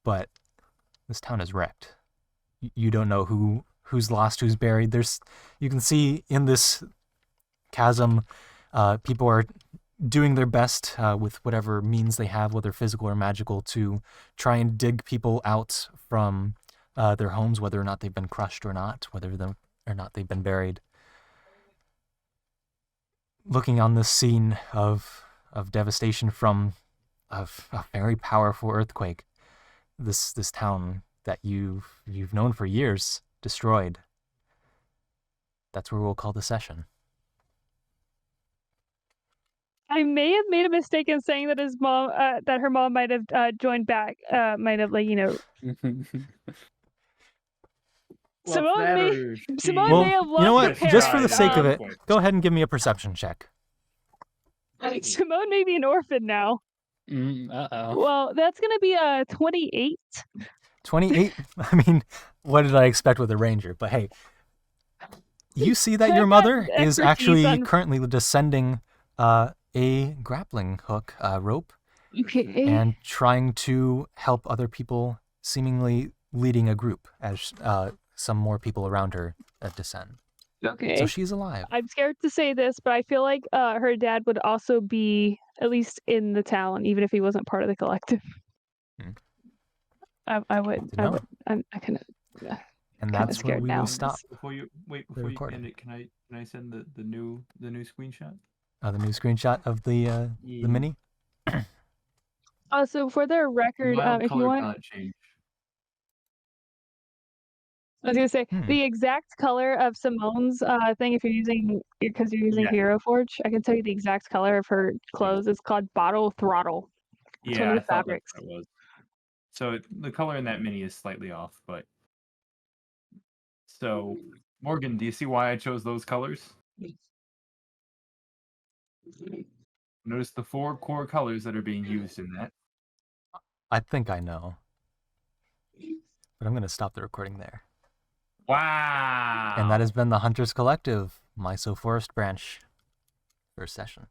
but this town is wrecked. You don't know who's lost, who's buried. You can see in this chasm, people are doing their best with whatever means they have, whether physical or magical, to try and dig people out from their homes, whether or not they've been crushed or not, whether or not they've been buried. Looking on this scene of devastation from a very powerful earthquake, this town that you've known for years destroyed. That's where we'll call the session. I may have made a mistake in saying that his mom, that her mom might have joined back. Might have Simone may have you know what? lost her Just for the parents. sake of it, go ahead and give me a perception check. Simone may be an orphan now. Uh-oh. Well, that's gonna be a 28. 28? What did I expect with a ranger? But hey, you see that your mother is actually currently descending a grappling hook rope and trying to help other people, seemingly leading a group as some more people around her descend. Okay. So she's alive. I'm scared to say this, but I feel like her dad would also be at least in the town, even if he wasn't part of the collective. I would. I'm kind of. And that's where we will stop. Before you end it, can I send the new screenshot? The new screenshot of the mini. So for the record, if you want. Change. I was gonna say the exact color of Simone's thing. If you're using Hero Forge, I can tell you the exact color of her clothes. It's called Bottle Throttle. It's one of the fabrics. That's what it was. So the color in that mini is slightly off, but so Morgan, do you see why I chose those colors? Notice the 4 core colors that are being used in that. I think I know, but I'm gonna stop the recording there. Wow! And that has been the Hunters Collective, Myso Forest Branch, first session.